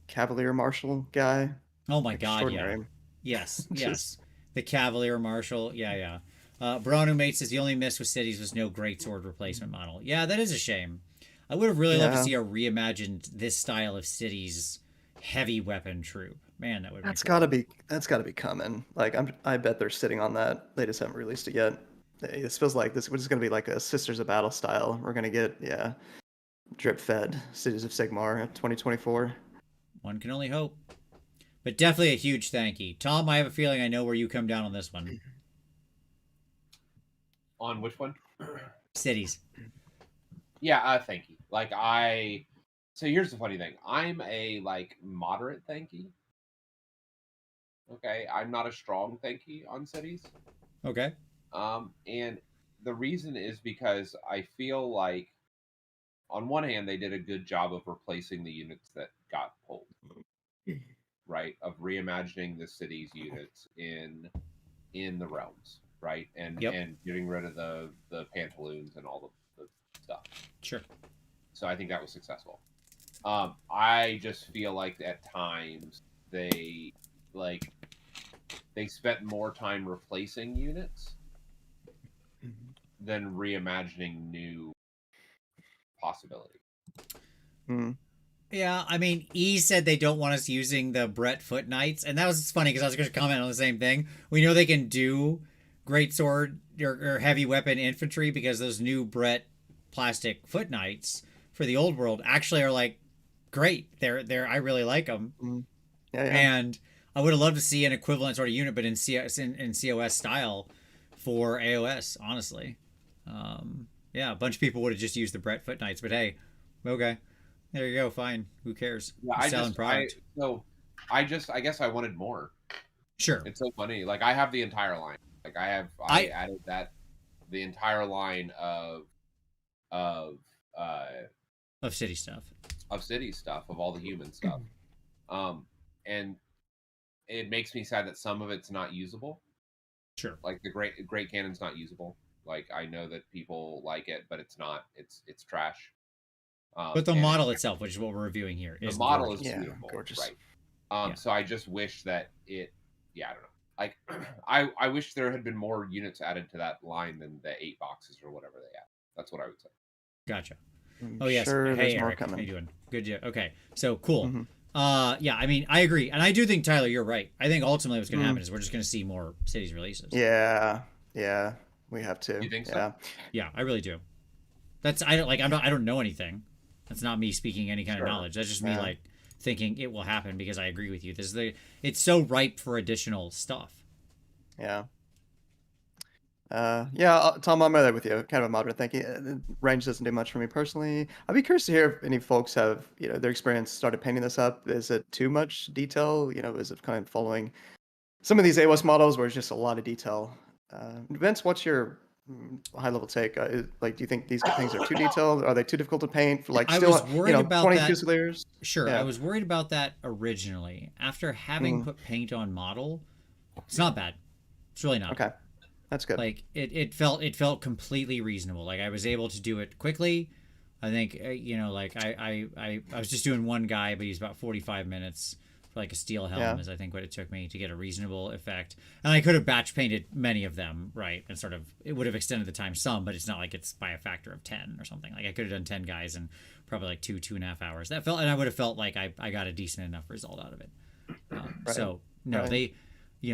Cavalier Marshal guy. Oh my god, yeah. Yes, yes. The Cavalier Marshal, yeah. Bronu Mate says the only miss with cities was no greatsword replacement model. Yeah, that is a shame. I would have really loved to see a reimagined this style of cities heavy weapon troop. Man, that would. That's gotta be coming. Like I bet they're sitting on that. They just haven't released it yet. This feels like this is gonna be like a Sisters of Battle style. We're gonna get drip fed Cities of Sigmar 2024. One can only hope. But definitely a huge thank you. Tom, I have a feeling I know where you come down on this one. On which one? Cities. Yeah, thank you. So here's the funny thing. I'm a moderate thanky. Okay, I'm not a strong thanky on cities. Okay. And the reason is because I feel like on one hand they did a good job of replacing the units that got pulled. Right, of reimagining the city's units in the realms, right, and getting rid of the pantaloons and all the stuff. Sure. So I think that was successful. I just feel like at times they spent more time replacing units than reimagining new possibility. Yeah, I mean, E said they don't want us using the Brett Foot Knights, and that was funny because I was going to comment on the same thing. We know they can do greatsword or heavy weapon infantry because those new Brett plastic Foot Knights for the old world actually are like great. They're I really like them. Yeah. And I would have loved to see an equivalent sort of unit, but in COS style for AOS. Honestly, yeah, a bunch of people would have just used the Brett Foot Knights, but hey, okay. There you go. Fine. Who cares? Yeah, I guess I wanted more. Sure. It's so funny. Like I have the entire line. Like I added the entire line of city stuff. Of city stuff, of all the human stuff. And it makes me sad that some of it's not usable. Sure. Like the great cannon's not usable. Like I know that people like it, but it's not. It's trash. But the model itself, which is what we're reviewing here, is the model gorgeous. is beautiful, gorgeous. Right? So I just wish that it. Yeah, I don't know. Like, I wish there had been more units added to that line than the 8 boxes or whatever they have. That's what I would say. Gotcha. Oh yes. Sure, hey Eric, how you doing? Good job. Okay, so cool. Yeah, I mean, I agree, and I do think Tyler, you're right. I think ultimately what's going to happen is we're just going to see more cities releases. Yeah, we have to. You think so? Yeah, I really do. I don't know anything. That's not me speaking any kind of knowledge. That's just me thinking it will happen because I agree with you. It's so ripe for additional stuff. Yeah. Tom, I'm right there with you. Kind of a moderate thinking. Range doesn't do much for me personally. I'd be curious to hear if any folks have, their experience started painting this up. Is it too much detail? Is it kind of following some of these AOS models where it's just a lot of detail? Vince, what's your high-level take? Do you think these things are too detailed? Are they too difficult to paint? For I was worried about 22 that. layers? Sure, I was worried about that originally. After having put paint on model, it's not bad. It's really not. Okay. That's good. Like it felt completely reasonable. Like I was able to do it quickly. I think like I was just doing one guy, but he's about 45 minutes for like a steel helm Yeah. is I think what it took me to get a reasonable effect. And I could have batch painted many of them, right? And sort of it would have extended the time some, but it's not like it's by a factor of 10 or something. Like I could have done 10 guys in probably like 2.5 hours. That felt, and I would have felt like I got a decent enough result out of it. Right. So no, Right. they,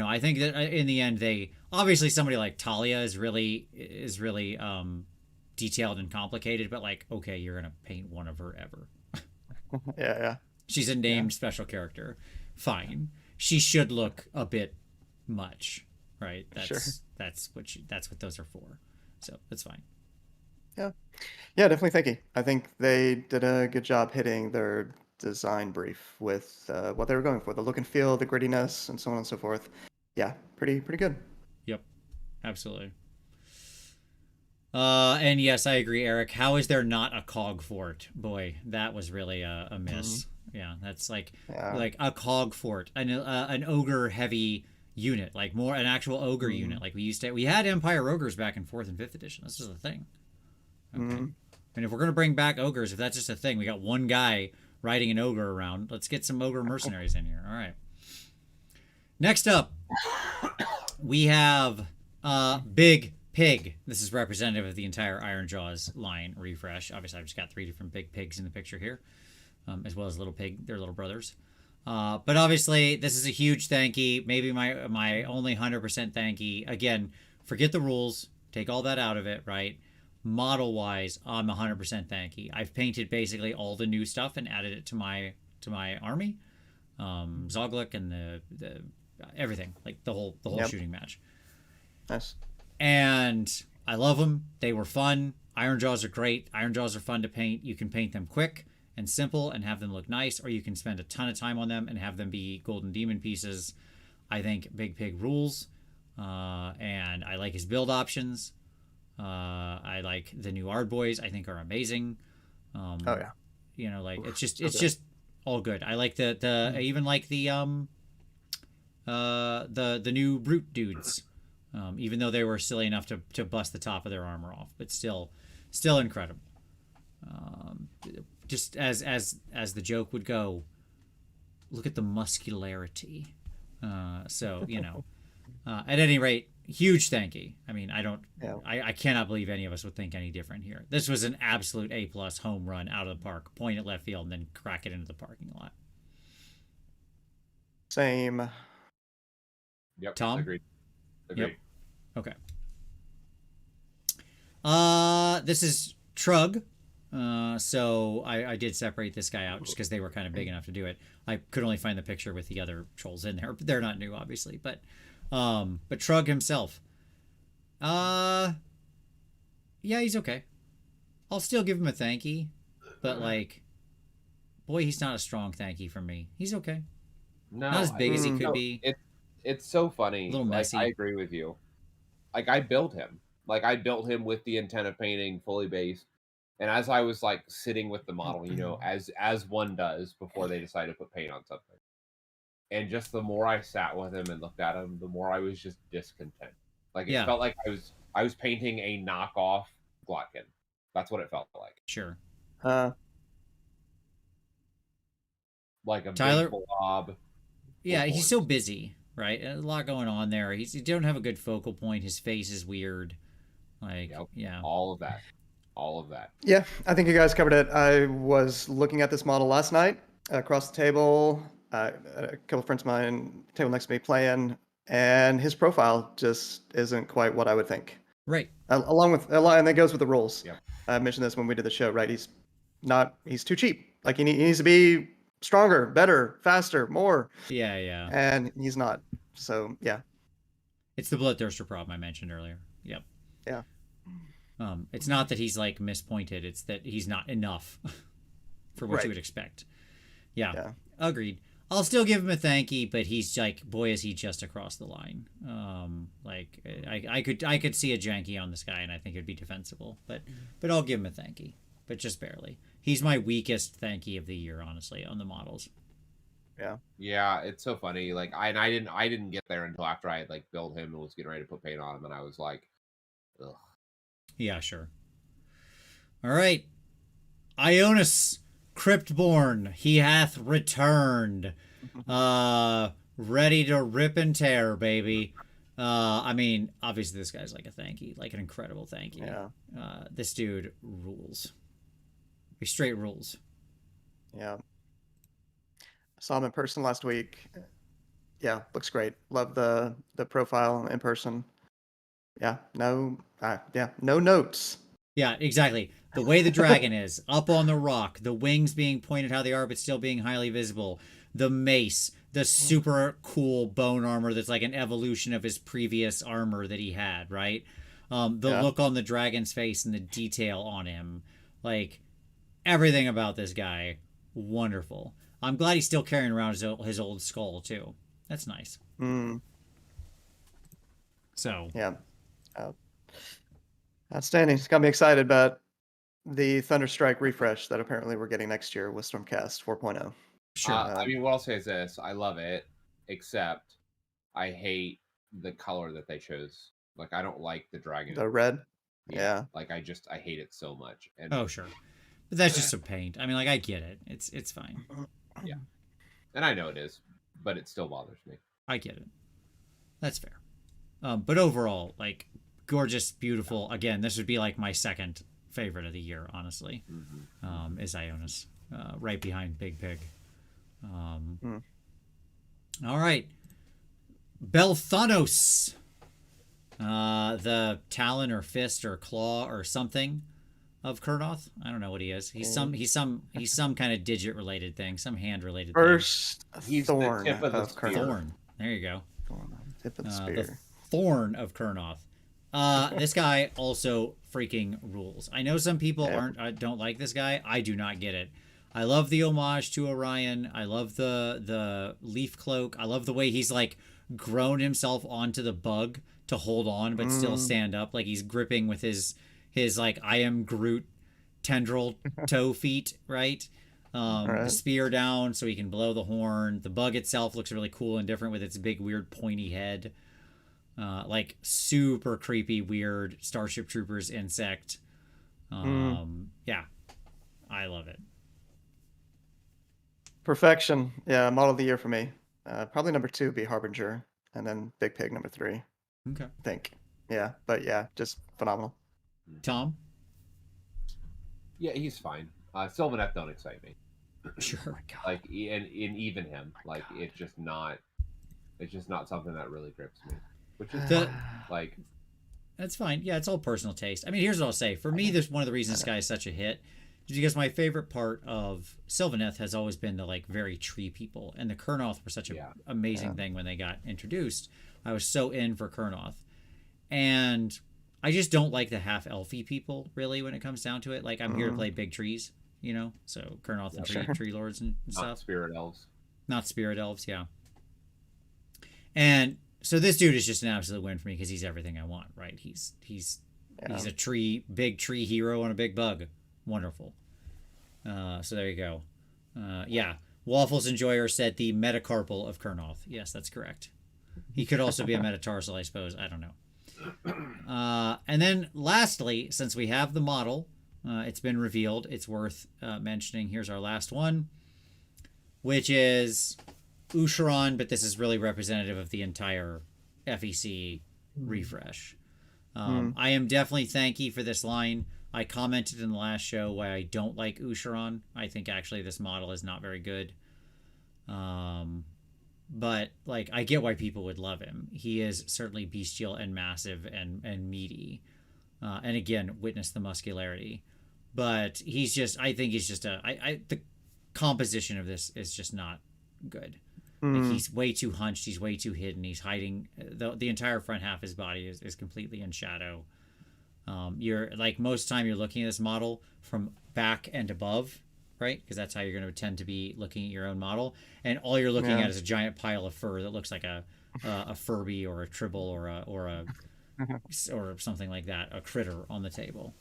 I think that in the end they obviously somebody like Talia is really detailed and complicated, but like okay, you're gonna paint one of her ever. Yeah. She's a named special character. Fine, she should look a bit much, right? That's what those are for. So that's fine. Yeah. Yeah, definitely thank you. I think they did a good job hitting their design brief with what they were going for, the look and feel, the grittiness, and so on and so forth. Yeah, pretty good. Yep, absolutely. And yes, I agree, Eric. How is there not a cog fort? Boy, that was really a miss. Yeah, that's like a cog fort, an ogre heavy unit, like more an actual ogre unit. Like we had Empire ogres back in 4th and 5th edition. This is a thing. Okay. And if we're gonna bring back ogres, if that's just a thing, we got one guy riding an ogre around. Let's get some ogre mercenaries in here. All right. Next up, we have Big Pig. This is representative of the entire Iron Jaws line refresh. Obviously, I've just got 3 different big pigs in the picture here, as well as Little Pig, their little brothers. But obviously, this is a huge thanky. Maybe my only 100% thanky. Again, forget the rules. Take all that out of it, right? Model-wise, I'm 100% thanky. I've painted basically all the new stuff and added it to my army. Zoglik and the everything, like the whole shooting match. Nice. And I love them. They were fun. Iron Jaws are great. Iron Jaws are fun to paint. You can paint them quick and simple and have them look nice, or you can spend a ton of time on them and have them be golden demon pieces. I think Big Pig rules, and I like his build options. I like the new Ard Boys. I think are amazing. Oh yeah. Like it's just all good. I like I even like the new brute dudes. Even though they were silly enough to bust the top of their armor off, but still incredible. Just as the joke would go, look at the muscularity. At any rate, huge thank you. I mean, I cannot believe any of us would think any different here. This was an absolute A+ home run out of the park, point at left field, and then crack it into the parking lot. Same. Yep. Tom? Agreed. Yep. Okay. This is Trug. So I did separate this guy out just because they were kind of big enough to do it. I could only find the picture with the other trolls in there, but they're not new, obviously. But Trug himself, yeah, he's okay. I'll still give him a thanky, but like, boy, he's not a strong thanky from me. He's okay. No, Not as big as he could be. It's so funny. A little messy. I agree with you. Like I built him. Like I built him with the intent of painting fully based. And as I was like sitting with the model, as one does before they decide to put paint on something. And just the more I sat with him and looked at him, the more I was just discontent. Like it felt like I was painting a knockoff Glotkin. That's what it felt like. Sure. Like a Tyler? big blob. Yeah, he's so busy, right? A lot going on there. He don't have a good focal point. His face is weird. Like, yeah. All of that. Yeah, I think you guys covered it. I was looking at this model last night across the table. A couple of friends of mine, table next to me, playing, and his profile just isn't quite what I would think. Right. And that goes with the rules. Yeah. I mentioned this when we did the show, right? He's too cheap. Like he needs to be stronger, better, faster, more. Yeah. And he's not. So yeah. It's the Bloodthirster problem I mentioned earlier. Yep. Yeah. It's not that he's like mispointed. It's that he's not enough for what you would expect. Yeah. Agreed. I'll still give him a thanky, but he's like, boy, is he just across the line. I could see a janky on this guy, and I think it'd be defensible. But I'll give him a thanky, but just barely. He's my weakest thanky of the year, honestly, on the models. Yeah, it's so funny. Like I didn't get there until after I had like built him and was getting ready to put paint on him, and I was like, ugh. Yeah, sure. All right. Ionis, Cryptborn, he hath returned. Ready to rip and tear, baby. I mean, obviously this guy's like a Thanky, like an incredible Thanky. Yeah. This dude rules. He straight rules. Yeah. I saw him in person last week. Yeah, looks great. Love the profile in person. Yeah, no notes. Yeah, exactly. The way the dragon is, up on the rock, the wings being pointed how they are, but still being highly visible. The mace, the super cool bone armor that's like an evolution of his previous armor that he had, right? The look on the dragon's face and the detail on him. Like, everything about this guy, wonderful. I'm glad he's still carrying around his old skull, too. That's nice. So. Yeah. Outstanding. It's got me excited about the Thunderstrike refresh that apparently we're getting next year with Stormcast 4.0. Sure. I mean, what I'll say is this: I love it, except I hate the color that they chose. Like, I don't like the dragon. The red. Yeah. Like, I hate it so much. And oh, sure. But that's just some paint. I mean, like, I get it. It's fine. Yeah. And I know it is, but it still bothers me. I get it. That's fair. But overall, like, gorgeous, beautiful. Again, this would be like my second favorite of the year, honestly. Is Ionis, right behind Big Pig. All right, Belthanos, the talon or fist or claw or something of Kurnoth. I don't know what he is. He's some kind of digit related thing, some hand related thing. First He's thorn the tip of the spear. Thorn. There you go. Tip of the The spear. Thorn of Kurnoth. This guy also freaking rules. I know some people don't like this guy. I do not get it. I love the homage to Orion. I love the leaf cloak. I love the way he's like grown himself onto the bug to hold on but still stand up. Like he's gripping with his like I am Groot tendril toe feet, right? The spear down so he can blow the horn. The bug itself looks really cool and different with its big weird pointy head. Like super creepy, weird Starship Troopers insect. Yeah, I love it. Perfection. Yeah, model of the year for me. Probably number 2 would be Harbinger, and then Big Pig number 3. Okay. I think. Yeah, but yeah, just phenomenal. Tom? Yeah, he's fine. Sylvaneth don't excite me. Sure. Like, and even him, like it's just not something that really grips me. Which is like, that's fine. Yeah, it's all personal taste. I mean, here's what I'll say. For me, there's one of the reasons this guy is such a hit is because my favorite part of Sylvaneth has always been the like very tree people, and the Kurnoth were such an amazing thing when they got introduced. I was so in for Kurnoth, and I just don't like the half elfy people really when it comes down to it. Like I'm here to play big trees, you know. So Kurnoth and tree lords and stuff. not spirit elves. Not spirit elves, yeah. And so this dude is just an absolute win for me because he's everything I want, right? He's a big tree hero on a big bug. Wonderful. So there you go. Yeah. Waffles Enjoyer said the metacarpal of Kurnoth. Yes, that's correct. He could also be a metatarsal, I suppose. I don't know. And then lastly, since we have the model, it's been revealed, it's worth mentioning. Here's our last one, which is Usharon, but this is really representative of the entire FEC refresh. I am definitely Thanky for this line. I commented in the last show why I don't like Usharon. I think actually this model is not very good. But like I get why people would love him. He is certainly bestial and massive and meaty. And again, witness the muscularity. But he's just the composition of this is just not good. Like he's way too hunched. He's way too hidden. He's hiding. The entire front half of his body is completely in shadow. You're like most of the time you're looking at this model from back and above, right? Because that's how you're going to tend to be looking at your own model. And all you're looking at is a giant pile of fur that looks like a Furby or a Tribble or something like that, a critter on the table.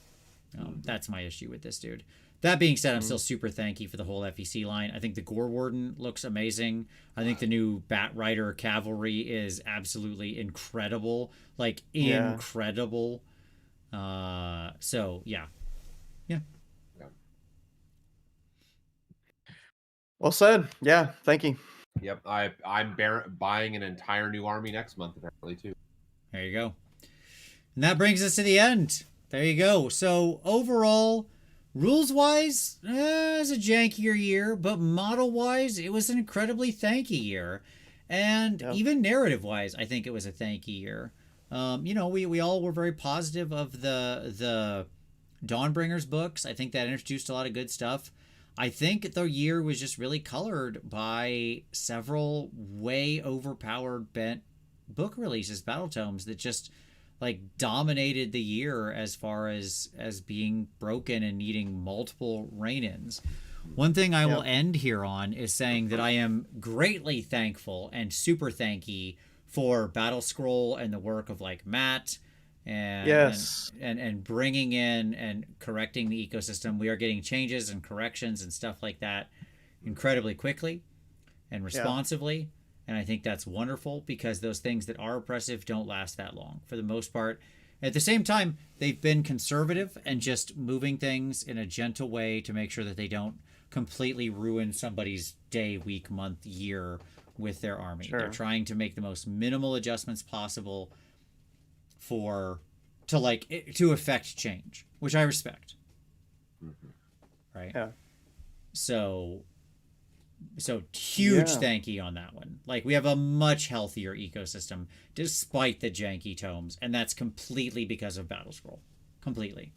That's my issue with this dude. That being said, I'm still super thanky for the whole FEC line. I think the Gore Warden looks amazing. I think the new Bat Rider Cavalry is absolutely incredible. Like, incredible. So, yeah. Yeah. Well said. Yeah, thank you. Yep, I'm buying an entire new army next month apparently too. There you go. And that brings us to the end. There you go. So overall, rules-wise, it was a jankier year, but model-wise, it was an incredibly thanky year. And even narrative-wise, I think it was a thanky year. You know, we all were very positive of the Dawnbringers books. I think that introduced a lot of good stuff. I think the year was just really colored by several way overpowered bent book releases, Battletomes, that just like dominated the year as far as being broken and needing multiple rein-ins. One thing I will end here on is saying that I am greatly thankful and super thanky for Battle Scroll and the work of like Matt and bringing in and correcting the ecosystem. We are getting changes and corrections and stuff like that incredibly quickly and responsively. And I think that's wonderful because those things that are oppressive don't last that long for the most part. At the same time, they've been conservative and just moving things in a gentle way to make sure that they don't completely ruin somebody's day, week, month, year with their army. Sure. They're trying to make the most minimal adjustments possible to affect change, which I respect. Right? Yeah. So huge thank you on that one. Like, we have a much healthier ecosystem despite the janky tomes, and that's completely because of Battle Scroll. Completely.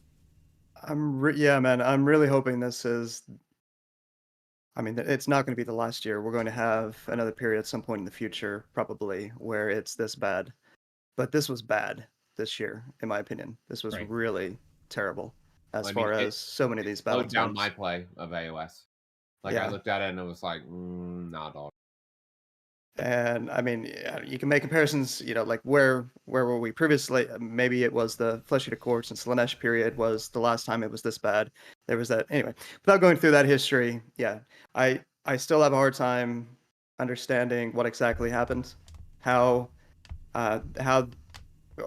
I'm really hoping this is. I mean, it's not going to be the last year. We're going to have another period at some point in the future, probably, where it's this bad. But this was bad this year, in my opinion. This was really terrible as far as so many of these Battletomes. Slowed down my play of AOS. Like, I looked at it and it was like, not all. And I mean, you can make comparisons, you know, like where were we previously? Maybe it was the Flesh Eater Courts and Slanesh period was the last time it was this bad. There was that. Anyway, without going through that history, I still have a hard time understanding what exactly happened. How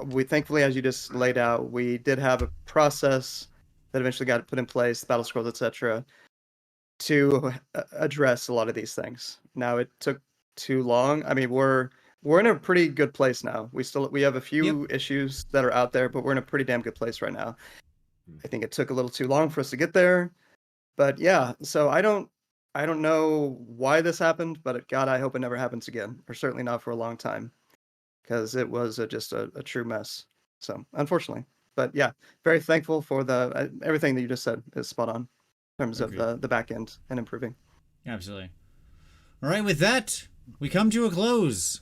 we, thankfully, as you just laid out, we did have a process that eventually got put in place, Battle Scrolls, etc., to address a lot of these things. Now it took too long. I mean, we're in a pretty good place now. We have a few issues that are out there, but we're in a pretty damn good place right now. I think it took a little too long for us to get there, but so I don't know why this happened, but God, I hope it never happens again, or certainly not for a long time, because it was just a true mess. So unfortunately, but very thankful for everything that you just said is spot on in terms of the back end and improving. Absolutely. All right, with that, we come to a close.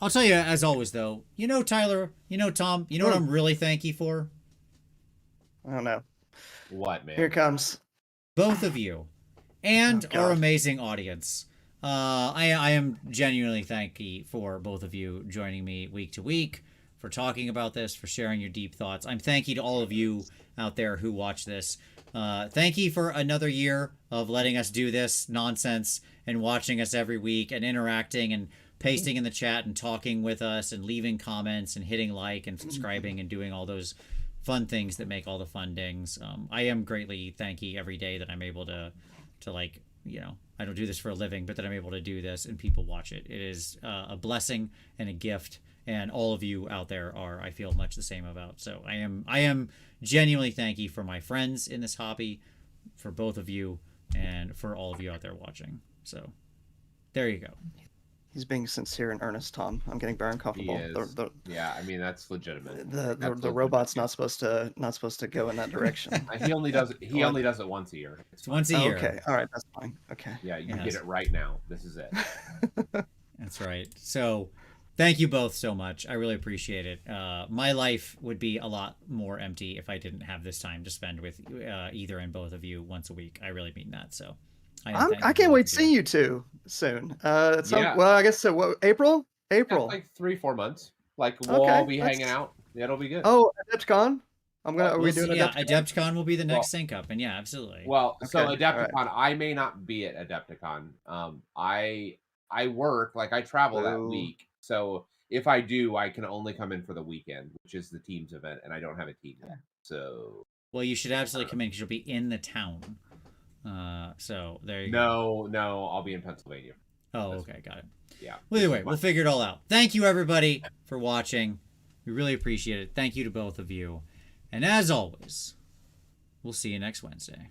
I'll tell you, as always, though, you know, Tyler, you know, Tom, you know what I'm really thanky for? I don't know. What, man? Here it comes. Both of you and our amazing audience. I am genuinely thanky for both of you joining me week to week, for talking about this, for sharing your deep thoughts. I'm thanky to all of you out there who watch this. Thank you for another year of letting us do this nonsense and watching us every week and interacting and pasting in the chat and talking with us and leaving comments and hitting like and subscribing and doing all those fun things that make all the fun dings. I am greatly thanky every day that I'm able to like, you know, I don't do this for a living, but that I'm able to do this and people watch it. It is a blessing and a gift, and all of you out there are, I feel, much the same about. So I am genuinely thanky for my friends in this hobby, for both of you, and for all of you out there watching. So there you go. He's being sincere and earnest, Tom. I'm getting very uncomfortable. Yeah, I mean, that's legitimate. The robot's not supposed to go in that direction. He only does it once a year. It's once a year. Okay, all right, that's fine. Okay. Yeah, you get it right now. This is it. That's right. So thank you both so much. I really appreciate it. My life would be a lot more empty if I didn't have this time to spend with either and both of you once a week. I really mean that. So I can't wait to see you two soon. Well, I guess so. What, April? Yeah, like 3-4 months. Like we'll all be hanging out. Yeah, it'll be good. Oh, AdeptCon? Are we doing yeah, Adepticon? Adepticon will be the next sync up, and yeah, absolutely. Well, so Okay, Adepticon, I may not be at Adepticon. I work, like I travel that Boo. week. So if I do, I can only come in for the weekend, which is the team's event, and I don't have a team yet. So Well, you should absolutely come in because you'll be in the town. So there you go. no, I'll be in Pennsylvania. Oh, okay, got it. Yeah. Well, either way, we'll figure it all out. Thank you, everybody, for watching. We really appreciate it. Thank you to both of you. And as always, we'll see you next Wednesday.